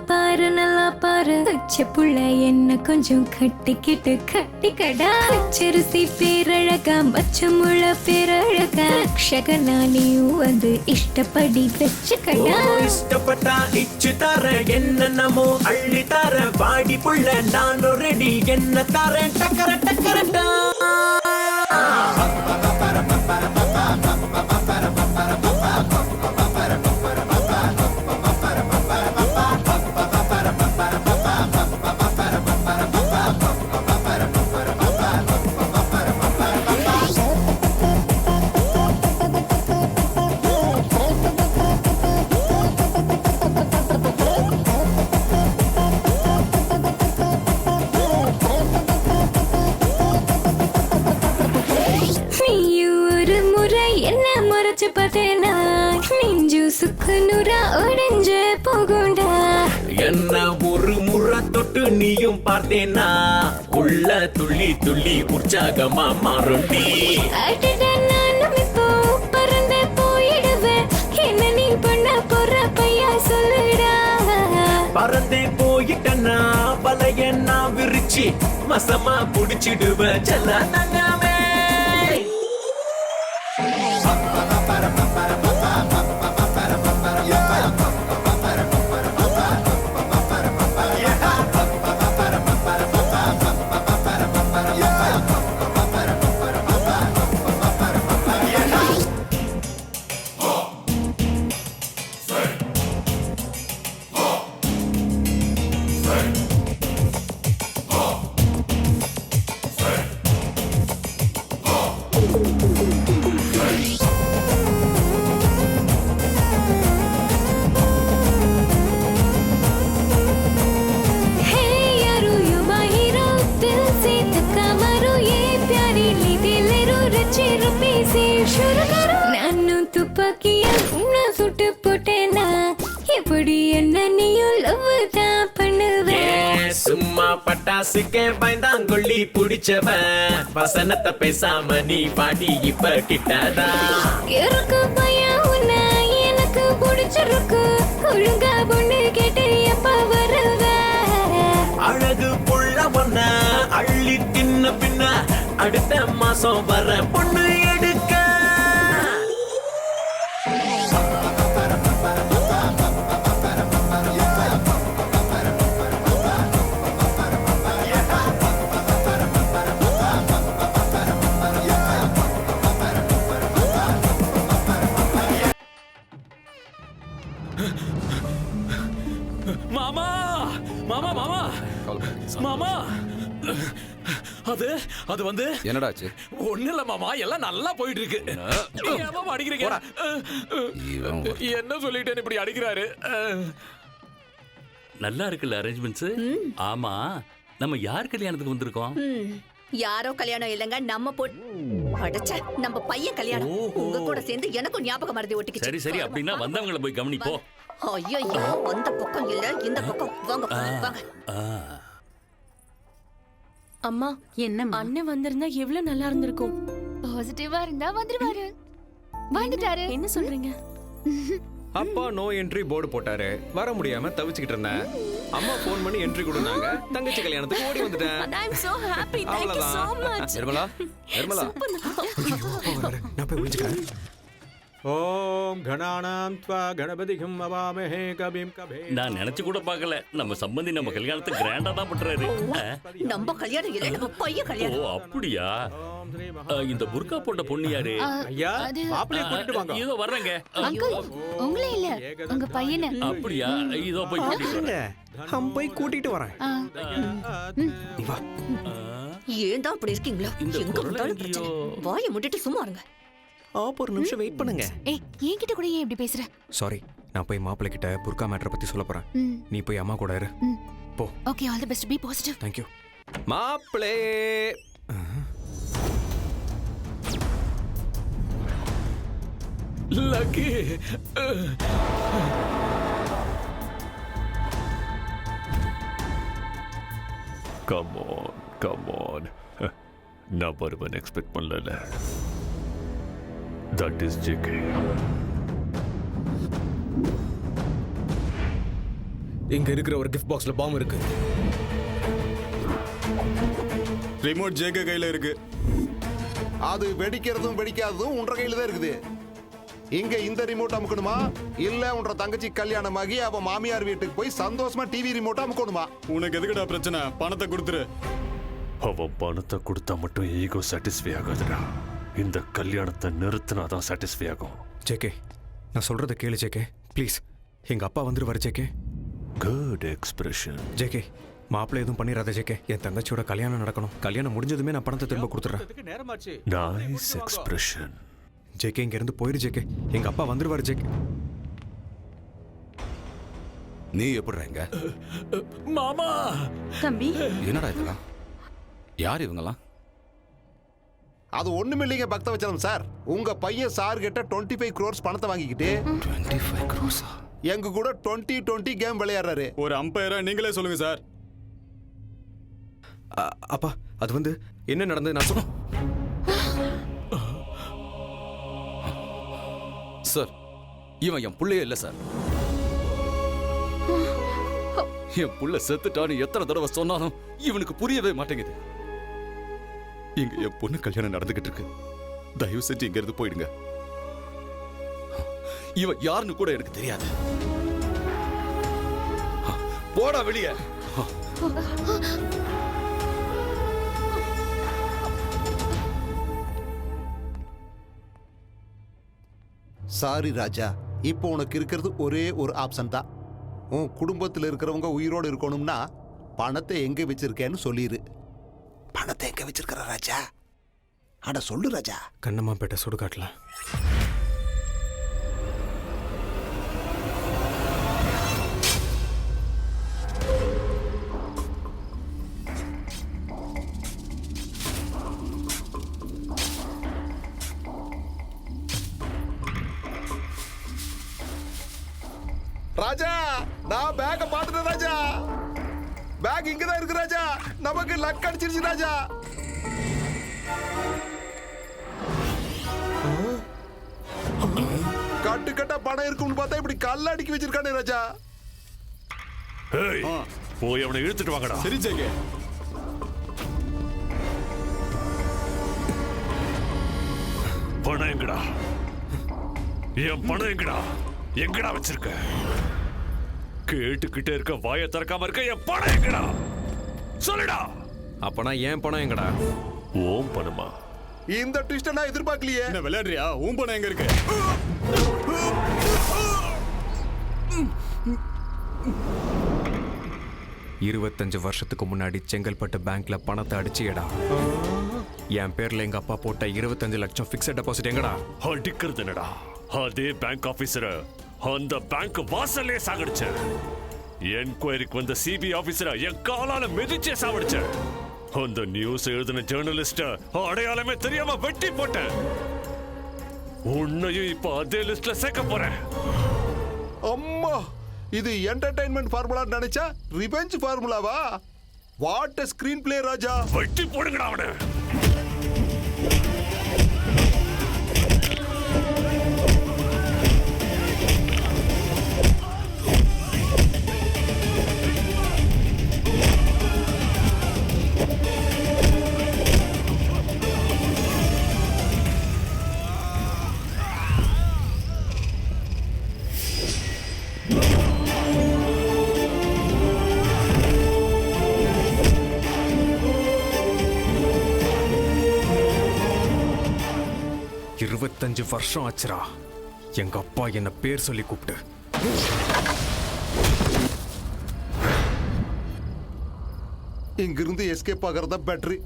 பாரு பச்சை புள்ள என்ன கொஞ்சம் கட்டிக்கடா. பச்சரிசி பேரழகா, மச்சமுள்ள பேரழகா, ரக்ஷகனா நீயும் வந்து இஷ்டப்படி வச்சுக்கடா. இஷ்டப்பட்டா இச்சு தர, என்னென்னமோ அள்ளி தர, பாடி புள்ள நானும் ரெடி, என்ன தரேன் டக்கரட்டா. மனசு நூறா உடைஞ்சு போகுண்டா. என்ன ஒரு முறை தொட்டு நீயும் பார்த்தேனா உள்ள துள்ளி துள்ளி உற்சாகமா மாறுண்டி. அடடா நானும் இப்போ பறந்து போயிடுவேன். என்ன நீ பண்ண போற பையா சொல்லுடா. பறந்தே போயிட்டனா வலைய நான் விரிச்சு மசமா புடிச்சிடுவேன் செல்ல தங்கமே. ನಾನು ತುಪ್ಪಕ್ಕಿಯ ಉಣ್ಣ ಸುಟ್ಟು போட்டேனா எப்படி என்ன நீயும் லவ் தான் பண்ணுவேன். சும்மா பட்டாசுக்கே பயந்தாங்கொள்ளி புடிச்சவன் வசனத்தை பேசாம நீ பாடி இப்ப கிட்டாதா. எனக்கு பயம் உன்னை எனக்கு பிடிச்சிருக்கு. ஒழுங்கா பொண்ணு கேட்டு எப்ப வருவ. அழகு புள்ள பொண்ண அள்ளி தின்ன பின்ன அடுத்த மாசம் வர பொண்ணு எடுக்க. மாமா மாமா மாமா மாமா அது அது வந்து என்னடாச்சு? ஒண்ணு இல்ல மாமா, எல்லாம் நல்லா போயிட்டு இருக்கு. ஏன் மாமா அடிக்கிறீங்க? என்ன சொல்லிட்டேன்னு இப்படி அடிக்கிறாரு? நல்லா இருக்குல்ல அரேஞ்ச்மெண்ட்ஸ்? ஆமா, நம்ம யார் கல்யாணத்துக்கு வந்திருக்கோம்? யாரோ கல்யாணம் இல்லங்க, நம்ம அடச்சே நம்ம பையன் கல்யாணம். உங்க கூட சேர்ந்து எனக்கும் ஞாபகம் மறதி ஒட்டிக்கிச்சு. சரி சரி, அப்படின்னா வந்தவங்கள போய் கவனிப்போ. ஐயோ அந்த பக்கம் இல்ல இந்த பக்கம் வாங்க வாங்க. அம்மா என்ன அண்ணன் வந்திருந்தா எவ்வளவு நல்லா இருந்திருக்கும். பாசிட்டிவா இருந்தா வந்துருவாரு. வந்துட்டாரு. என்ன சொல்றீங்க? அப்பா நோ என்ட்ரி போர்டு போட்டாரு. வர முடியாம தவிச்சுக்கிட்டு இருந்தேன். அம்மா போன் பண்ணி என்ட்ரி கொடுத்தாங்க. தங்கச்சி கல்யாணத்துக்கு ஓடி வந்துட்டேன். I am so happy. Thank you so much. Nirmala Nirmala நான் போய் விழிச்சுக்கிறேன். ஓம் கணானாம் த்வா கணபதிகம் அவாமஹே கபீம் கபே. நான் நினைச்சு கூட பார்க்கல நம்ம சம்பந்தி நம்ம கல்யாணத்துக்கு கிராண்டா தான் பண்றாரு. நம்ம கல்யாணம் இல்ல, நம்ம பையன் கல்யாணம். ஓ அப்படியா? இந்த புர்கா போட்ட பொண்ணு யாரு? ஐயா மாப்பிளைய கூட்டிட்டு வாங்க. இதோ வர்றேங்க. அங்கிள் உங்களே இல்ல, உங்க பையனை. அப்படியா? இதோ போய் கூட்டிட்டு வரேன். நான் போய் கூட்டிட்டு வரேன். நீ வா. ஏன் தான் அப்படி இருக்கீங்களா? எங்க வந்தாலும் பிரச்சனை. வாயை மூடிட்டு சும்மா இருங்க. ஒரு நிமிஷம் வெயிட் பண்ணுங்க. ஏய் என்கிட்ட கூட ஏன் இப்படி பேசுற? சாரி, நான் போய் மாப்பிள்ளை கிட்ட புர்கா மேட்டரை பத்தி சொல்ல போறேன். நீ போய் அம்மா கூட இரு. போ. Okay, all the best, be positive. Thank you. மாப்பிள்ளை lucky. Come on come on. நான் வருவன் எக்ஸ்பெக்ட் பண்ணல. That is JK. இங்க இருக்கிற ஒரு கிஃப்ட் பாக்ஸ்ல பாம் இருக்கு. ரிமோட் ஜேகே கையில இருக்கு. அது வெடிக்கிறதும் வெடிக்காததும் உன்ற கையில தான் இருக்குது. இங்க இந்த ரிமோட் அமுக்கணுமா இல்ல உன்ற தங்கச்சி கல்யாணமாகி அவ மாமியார் வீட்டுக்கு போய் சந்தோஷமா டிவி ரிமோட் அமுக்கணுமா? உனக்கு எதுக்குடா பிரச்சனை? பணத்தை கொடுத்துரு. அவன் பணத்தை கொடுத்தா மட்டும் ஈகோ சாட்டிஸ்ஃபை ஆகாதுடா. இந்த கல்யாணத்தை நிறுத்தினாதான் சாட்டிஸ்ஃபை ஆகும். ஜேகே, நான் சொல்றத கேளு ஜேகே ப்ளீஸ். எங்க அப்பா வந்துருவாரு ஜேகே. Good expression. ஜேகே, மாப்பிள்ளை எதுவும் பண்ணிடாத ஜேகே. என் தங்கச்சியோட கல்யாணம் நடக்கணும். கல்யாணம் முடிஞ்சதுமே நான் பணத்தை திரும்ப கொடுத்துறேன். Nice expression. ஜேகே, இங்க இருந்து போயிரு ஜேகே. எங்க அப்பா வந்துருவாரு ஜேகே. நீ எப்படிங்க? மாமா தம்பி என்னடா இதெல்லாம்? யார் இவங்கலாம்? அது ஒண்ணுமே இல்லைங்க பக்தவச்சலம் சார். உங்க பையன் சார் கிட்ட 25 crores பணத்தை வாங்கிக்கிட்டு 25 crores எங்க கூட 20-20 கேம் விளையாடுறாரு. ஒரு அம்பையரா நீங்களே சொல்லுங்க சார். அப்பா அது வந்து என்ன நடந்தது நான் சொல்ல. சார் இவன் என் புள்ளையே இல்ல சார். என் புள்ள செத்துட்டான்னு எத்தனை தடவை சொன்னாலும் இவனுக்கு புரியவே மாட்டேங்குது. இங்க என் பொண்ணு கல்யாணம் நடந்துகிட்டு இருக்கு. தயவு செஞ்சு இங்க இருந்து போயிடுங்க. இவன் யாருன்னு கூட எனக்கு தெரியாது. போடா வெளியே. சாரி ராஜா, இப்போ உனக்கு இருக்கிறது ஒரே ஒரு ஆப்ஷன் தான். உன் குடும்பத்தில் இருக்கிறவங்க உயிரோடு இருக்கணும்னா பணத்தை எங்க வச்சிருக்கேன்னு சொல்லிடு. பணத்தை எங்க வச்சிருக்கிற ராஜா? அட சொல்லு ராஜா. கண்ணம்மாப்பேட்டை சுடுகாட்டுல. ராஜா, நான் பேக்க பாத்துட்டேன் ராஜா. பேக் இங்கதான் இருக்கு ராஜா. நமக்கு லக் அடிச்சிருச்சு ராஜா. கட்டு கட்டா பணம் இருக்கும்னு பார்த்தா இப்படி கல்ல அடிக்கி வச்சிருக்கானே ராஜா. போய் அவனை இழுத்துட்டு வாங்கடா. சரி ஜெகே. பணம் எங்கடா? என் பணம் எங்கடா? எங்கடா வச்சிருக்க? கேட்டுக்கிட்டே இருக்க, வாயை திறக்காம இருக்க. என் பணம் எங்கடா? சொல்லுடா. அப்பனா என் பணம் எங்கடா? ஓம் பணமா? இந்த ட்விஸ்ட நான் எதிர்பார்க்கலையே. என்ன விளையாடுறியா? உன் பணம் எங்க இருக்கு? இருபத்தஞ்சு வருஷத்துக்கு முன்னாடி செங்கல்பட்டு பேங்க்ல பணத்தை அடிச்சியடா. என் பேர்ல எங்க அப்பா போட்ட 25 லட்சம் பிக்ஸட் டெபாசிட் எங்கடா? அடிக்கிறது என்னடா? அதே பேங்க் ஆபீசர் அந்த பேங்க் வாசல்லே சாகடிச்ச. என்கொயரிக்கு வந்த சிபிஐ ஆபீசரை என் காலால மிதிச்சே சாவடிச்ச. அந்த நியூஸ் எழுதின ஜேர்னலிஸ்ட அடையாளமே தெரியாம வெட்டி போட்டேன். உன்னையும் இப்ப அதே லிஸ்ட்ல சேர்க்க போறேன். அம்மா, இது என்டர்டைன்மெண்ட் ஃபார்முலா நினைச்சா ரிவெஞ்ச் ஃபார்முலாவா? What a screenplay Raja. வெட்டி போடுங்கடா அவனை. இருபத்தஞ்சு வருஷம் ஆச்சுரா எங்க அப்பா என்ன பேர் சொல்லி கூப்பிட்டு. இங்கிருந்து எஸ்கேப் ஆகிறதா பெட்டர்.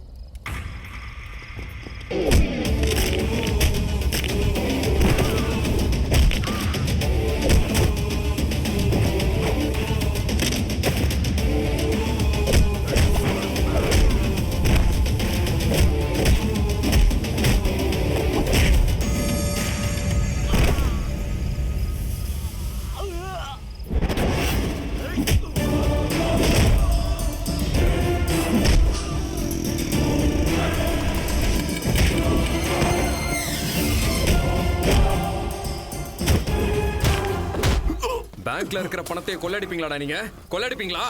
பேங்க்ல இருக்கிற பணத்தை கொள்ளடிப்பீங்களாடா நீங்க? கொள்ளடிப்பீங்களா?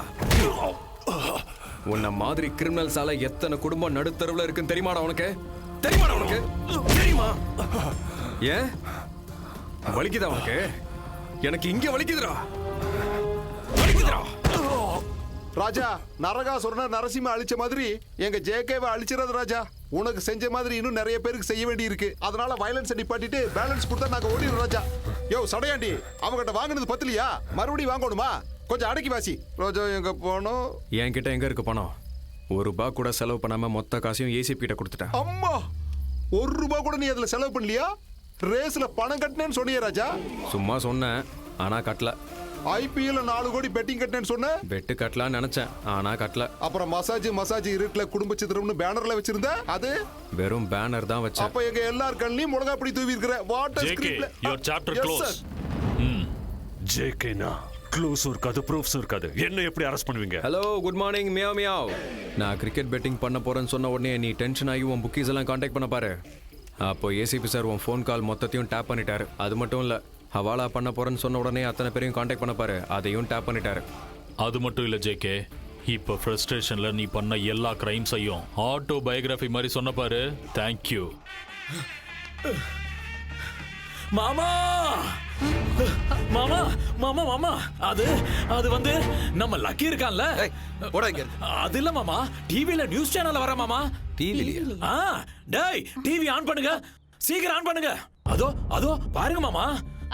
உன்ன மாதிரி கிரிமினல்ஸால எத்தனை குடும்பம் நடுத்தருவுல இருக்குன்னு தெரியுமாடா உனக்கு? தெரியுமாடா உனக்கு? தெரியுமா? ஏன் வலிக்குதா உனக்கு? எனக்கு இங்க வலிக்குதுடா. வலிக்குதுடா. ராஜா, நரகாசுரனை நரசிம்ம அழிச்ச மாதிரி எங்க ஜேகேவை அழிச்சிடாத ராஜா. உனக்கு செஞ்ச மாதிரி இன்னும் நிறைய பேருக்கு செய்ய வேண்டி இருக்கு. அதனால வயலன்ஸ் நிப்பாட்டிட்டு பேலன்ஸ் கொடுத்தா நாங்க ஓடிடுறோம் ராஜா. யோ சடையாண்டி, அவங்கிட்ட வாங்கினது பத்தலையா? மறுபடியும் வாங்கணுமா? கொஞ்சம் அடக்கி வாசி. ராஜா எங்க போனோம்? என்கிட்ட எங்க இருக்கு பணம்? ₹1 கூட செலவு பண்ணாம மொத்த காசையும் ஏசிபி கிட்ட கொடுத்துட்டேன். அம்மா, ₹1 கூட நீ அதுல செலவு பண்ணலையா? ரேஸ்ல பணம் கட்டினேன்னு சொன்னியே ராஜா. சும்மா சொன்னேன், ஆனா கட்டல. ஐபிஎல் 4 கோடி பெட்டிங் கட்டினேன்னு சொன்ன. பெட்டு கட்டலாம்னு நினைச்சேன், ஆனா கட்டல. அப்புறம் மசாஜ் இருட்டுல குடும்ப சித்திரம்னு பேனர்ல வச்சிருந்த, அது வெறும் பேனர் தான் வச்சேன். அப்ப எங்க எல்லார் கண்ணிலையும் முளகா அப்படி தூவி இருக்கிற. What is script? your chapter close. ஜேகேனா க்ளூஸும் இருக்காது, ப்ரூஃப்ஸும் இருக்காது. என்ன எப்படி அரெஸ்ட் பண்ணுவீங்க? Hello, good morning meow meow. நான் கிரிக்கெட் பெட்டிங் பண்ண போறேன்னு சொன்ன உடனே நீ டென்ஷன் ஆகி உன் புக்கீஸ் எல்லாம் காண்டாக்ட் பண்ண பாரு. அப்போ ஏசிபி சார் உன் ஃபோன் கால் மொத்தத்தையும் டேப் பண்ணிட்டாரு. அது மட்டும் இல்ல, ஹவாலா பண்ண போறேன்னு சொன்ன உடனே அத்தனை பேரையும் காண்டாக்ட் பண்ண பாரு, அதையும் டேப் பண்ணிட்டாரு. அது மட்டும் இல்ல ஜேகே, இப்ப ஃப்ரஸ்ட்ரேஷன்ல நீ பண்ண எல்லா கிரைம்ஸையும் ஆட்டோ பயோகிராஃபி மாதிரி சொன்ன பாரு. தேங்க்யூ மாமா மாமா மாமா மாமா அது வந்து நம்ம லக்கி இருக்கான்ல, அது இல்ல மாமா, டிவில நியூஸ் சேனல்ல வர மாமா. டிவில டேய் டிவி ஆன் பண்ணுங்க, சீக்கிரம் ஆன் பண்ணுங்க. அதோ பாருங்க மாமா.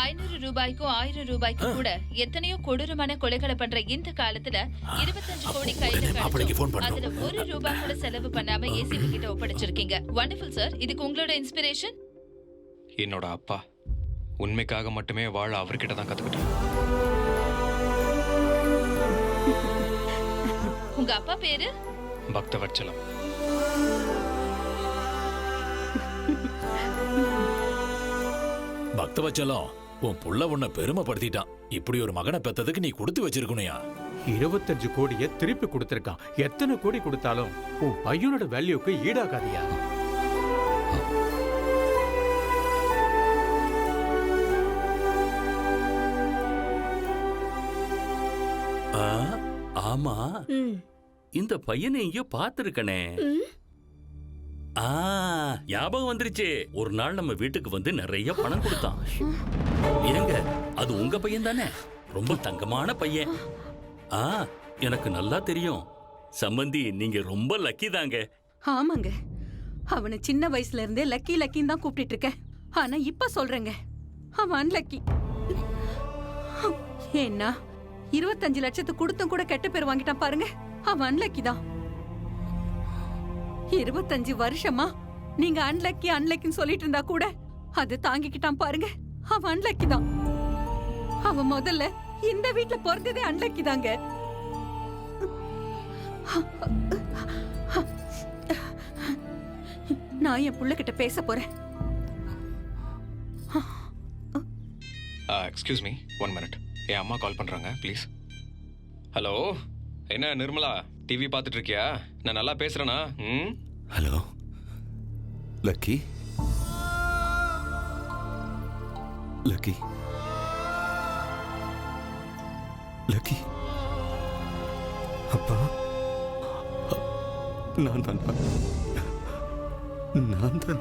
500 ரூபாய்க்கும் 1000 ரூபாய்க்கும் கூட எத்தனையோ கொடூரமான கொலைகளை பண்ற இந்த காலத்துல 25 கோடி கையில கிடைச்சு அதுல 1 ரூபாய் கூட செலவு பண்ணாம ஏசிபி கிட்ட ஒப்படைச்சிருக்கீங்க. Wonderful sir. இதுக்கு உங்களோட இன்ஸ்பிரேஷன்? என்னோட அப்பா உண்மைக்காக மட்டுமே வாழ அவர்கிட்ட தான் கத்துக்கிட்டேன். உங்க அப்பா பேரு? பக்தவத்சலம். பக்தவச்சலம், உன் புள்ள உன்னை பெருமைப்படுத்திட்டான். இப்படி ஒரு மகனை பெத்ததுக்கு நீ கொடுத்து வச்சிருக்கணுயா. 25 கோடியை திருப்பி கொடுத்திருக்கான். எத்தனை கோடி கொடுத்தாலும் உன் பையனோட வேல்யூக்கு ஈடாகாதியா. ஆமா, இந்த பையனை எங்கேயோ பார்த்திருக்கனே. ஞாபகம் வந்துருச்சு. ஒரு நாள் நம்ம வீட்டுக்கு வந்து நிறைய பணம் கொடுத்தான். ஏங்க, அது உங்க பையன் தானே? ரொம்ப தங்கமான பையன். எனக்கு நல்லா தெரியும். சம்பந்தி, நீங்க ரொம்ப லக்கி தாங்க. ஆமாங்க, அவனை சின்ன வயசுல இருந்தே லக்கி லக்கின்னு தான் கூப்பிட்டு இருக்கேன். ஆனா இப்ப சொல்றேங்க, அவன் அன்லக்கி. ஏன்னா 25 லட்சத்து கொடுத்தும் கூட கெட்ட பேர் வாங்கிட்டான் பாருங்க. அவன் அன்லக்கி தான். 25 வருஷமா நீங்க அன்லக்கி அன்லக்கின்னு சொல்லிட்டு இருந்தா கூட அது தாங்கிக்கிட்டான் பாருங்க. அவன் அன்லக்கி தான். அவன் முதல்ல இந்த வீட்ல பிறந்ததே அன்லக்கி தாங்க. நான் என் புள்ள கிட்ட பேச போறேன். Excuse me, 1 minute. என் அம்மா கால் பண்றாங்க, ப்ளீஸ். ஹலோ, என்ன நிர்மலா, டிவி பார்த்துட்டு இருக்கியா? நான் நல்லா பேசுறேனா? Hello lucky. லக்கி லக்கி அப்பா, நான் தான்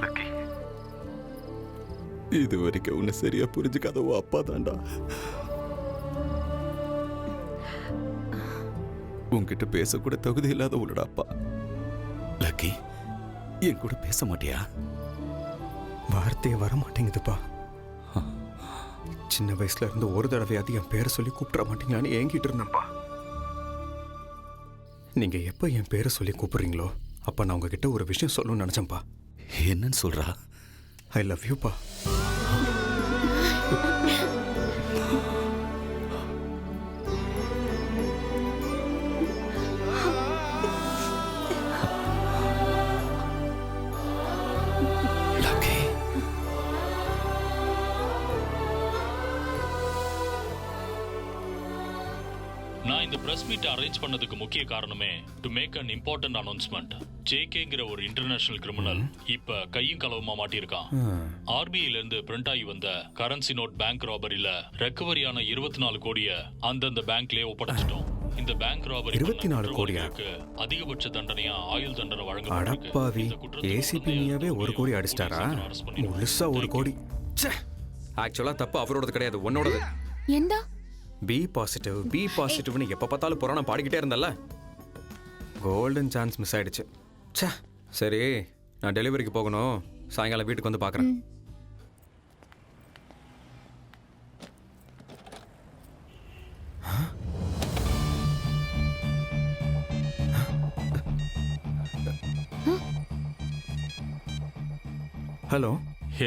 லக்கி. இது வரைக்கும் உன்னை சரியா புரிஞ்சுக்காத அப்பா தான்டா. உன்கிட்ட பேசக்கூட தகுதி இல்லாத உன்னோட அப்பா. லக்கி, என் கூட பேச மாட்டியா? வார்த்தையே வர மாட்டேங்குதுப்பா. சின்ன வயசுல இருந்து ஒரு தடவையாவது என் பேரை சொல்லி கூப்பிட மாட்டீங்களான்னு ஏங்கிட்டு இருந்தேன்ப்பா. நீங்க எப்ப என் பேரை சொல்லி கூப்பிடுறீங்களோ அப்ப நான் உங்ககிட்ட ஒரு விஷயம் சொல்லணும்னு நினைச்சேன்ப்பா. என்னன்னு சொல்றா? ஐ லவ் யூப்பா. நான் இந்த பிரஸ் மீட் அரேஞ்ச் பண்ணதுக்கு முக்கிய காரணமே to make an important announcement. ஜேகேங்கிற ஒரு இன்டர்நேஷனல் கிரிமினல் இப்ப கையும் களவுமா மாட்டியிருக்கான். ஆர்பிஐல இருந்து பிரிண்ட் ஆகி வந்த கரன்சி நோட் பேங்க் ராபரியில ரெக்கவரியான 24 கோடியை அந்தந்த பேங்க்லயே ஒப்படைச்சிட்டோம். இந்த பேங்க் ராபரி 24 கோடியா? அதிகபட்ச தண்டனையா ஆயுள் தண்டனை வழங்க. அடப்பாவி, ஏசிபி நீயாவே 1 கோடி அடிச்சிட்டாரா? முழுசா 1 கோடி. ஆக்சுவலா தப்பு அவரோடது கிடையாது, உன்னோடது. எந்தா பி பாசிட்டிவ்னு எப்ப பார்த்தாலும் புராணம் பாடிக்கிட்டே இருந்தல்ல. கோல்டன் சான்ஸ் மிஸ் ஆயிடுச்சு. சரி, நான் டெலிவரிக்கு போகணும். சாயங்காலம் வீட்டுக்கு வந்து பார்க்குறேன். ஹலோ.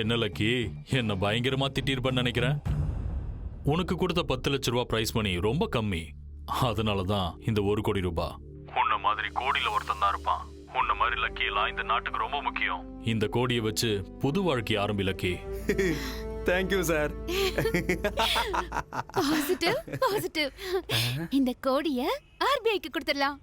என்ன லக்கி, என்ன பயங்கரமா திட்டிருப்பேன்னு நினைக்கிறேன். உனக்கு கொடுத்த 10 லட்ச ரூபா பிரைஸ் மணி ரொம்ப கம்மி. அதனால தான் இந்த 1 கோடி ரூபாய். உன்ன மாதிரி கோடியில ஒருத்தன் தான் இருப்பான். உன்ன மாதிரி லக்கி எல்லாம் இந்த நாட்டுக்கு ரொம்ப முக்கியம். இந்த கோடியை வச்சு புது வாழ்க்கை ஆரம்பி lucky. Thank you sir. Positive positive. இந்த கோடிய ஆர்பிஐக்கு கொடுத்துடலாம்.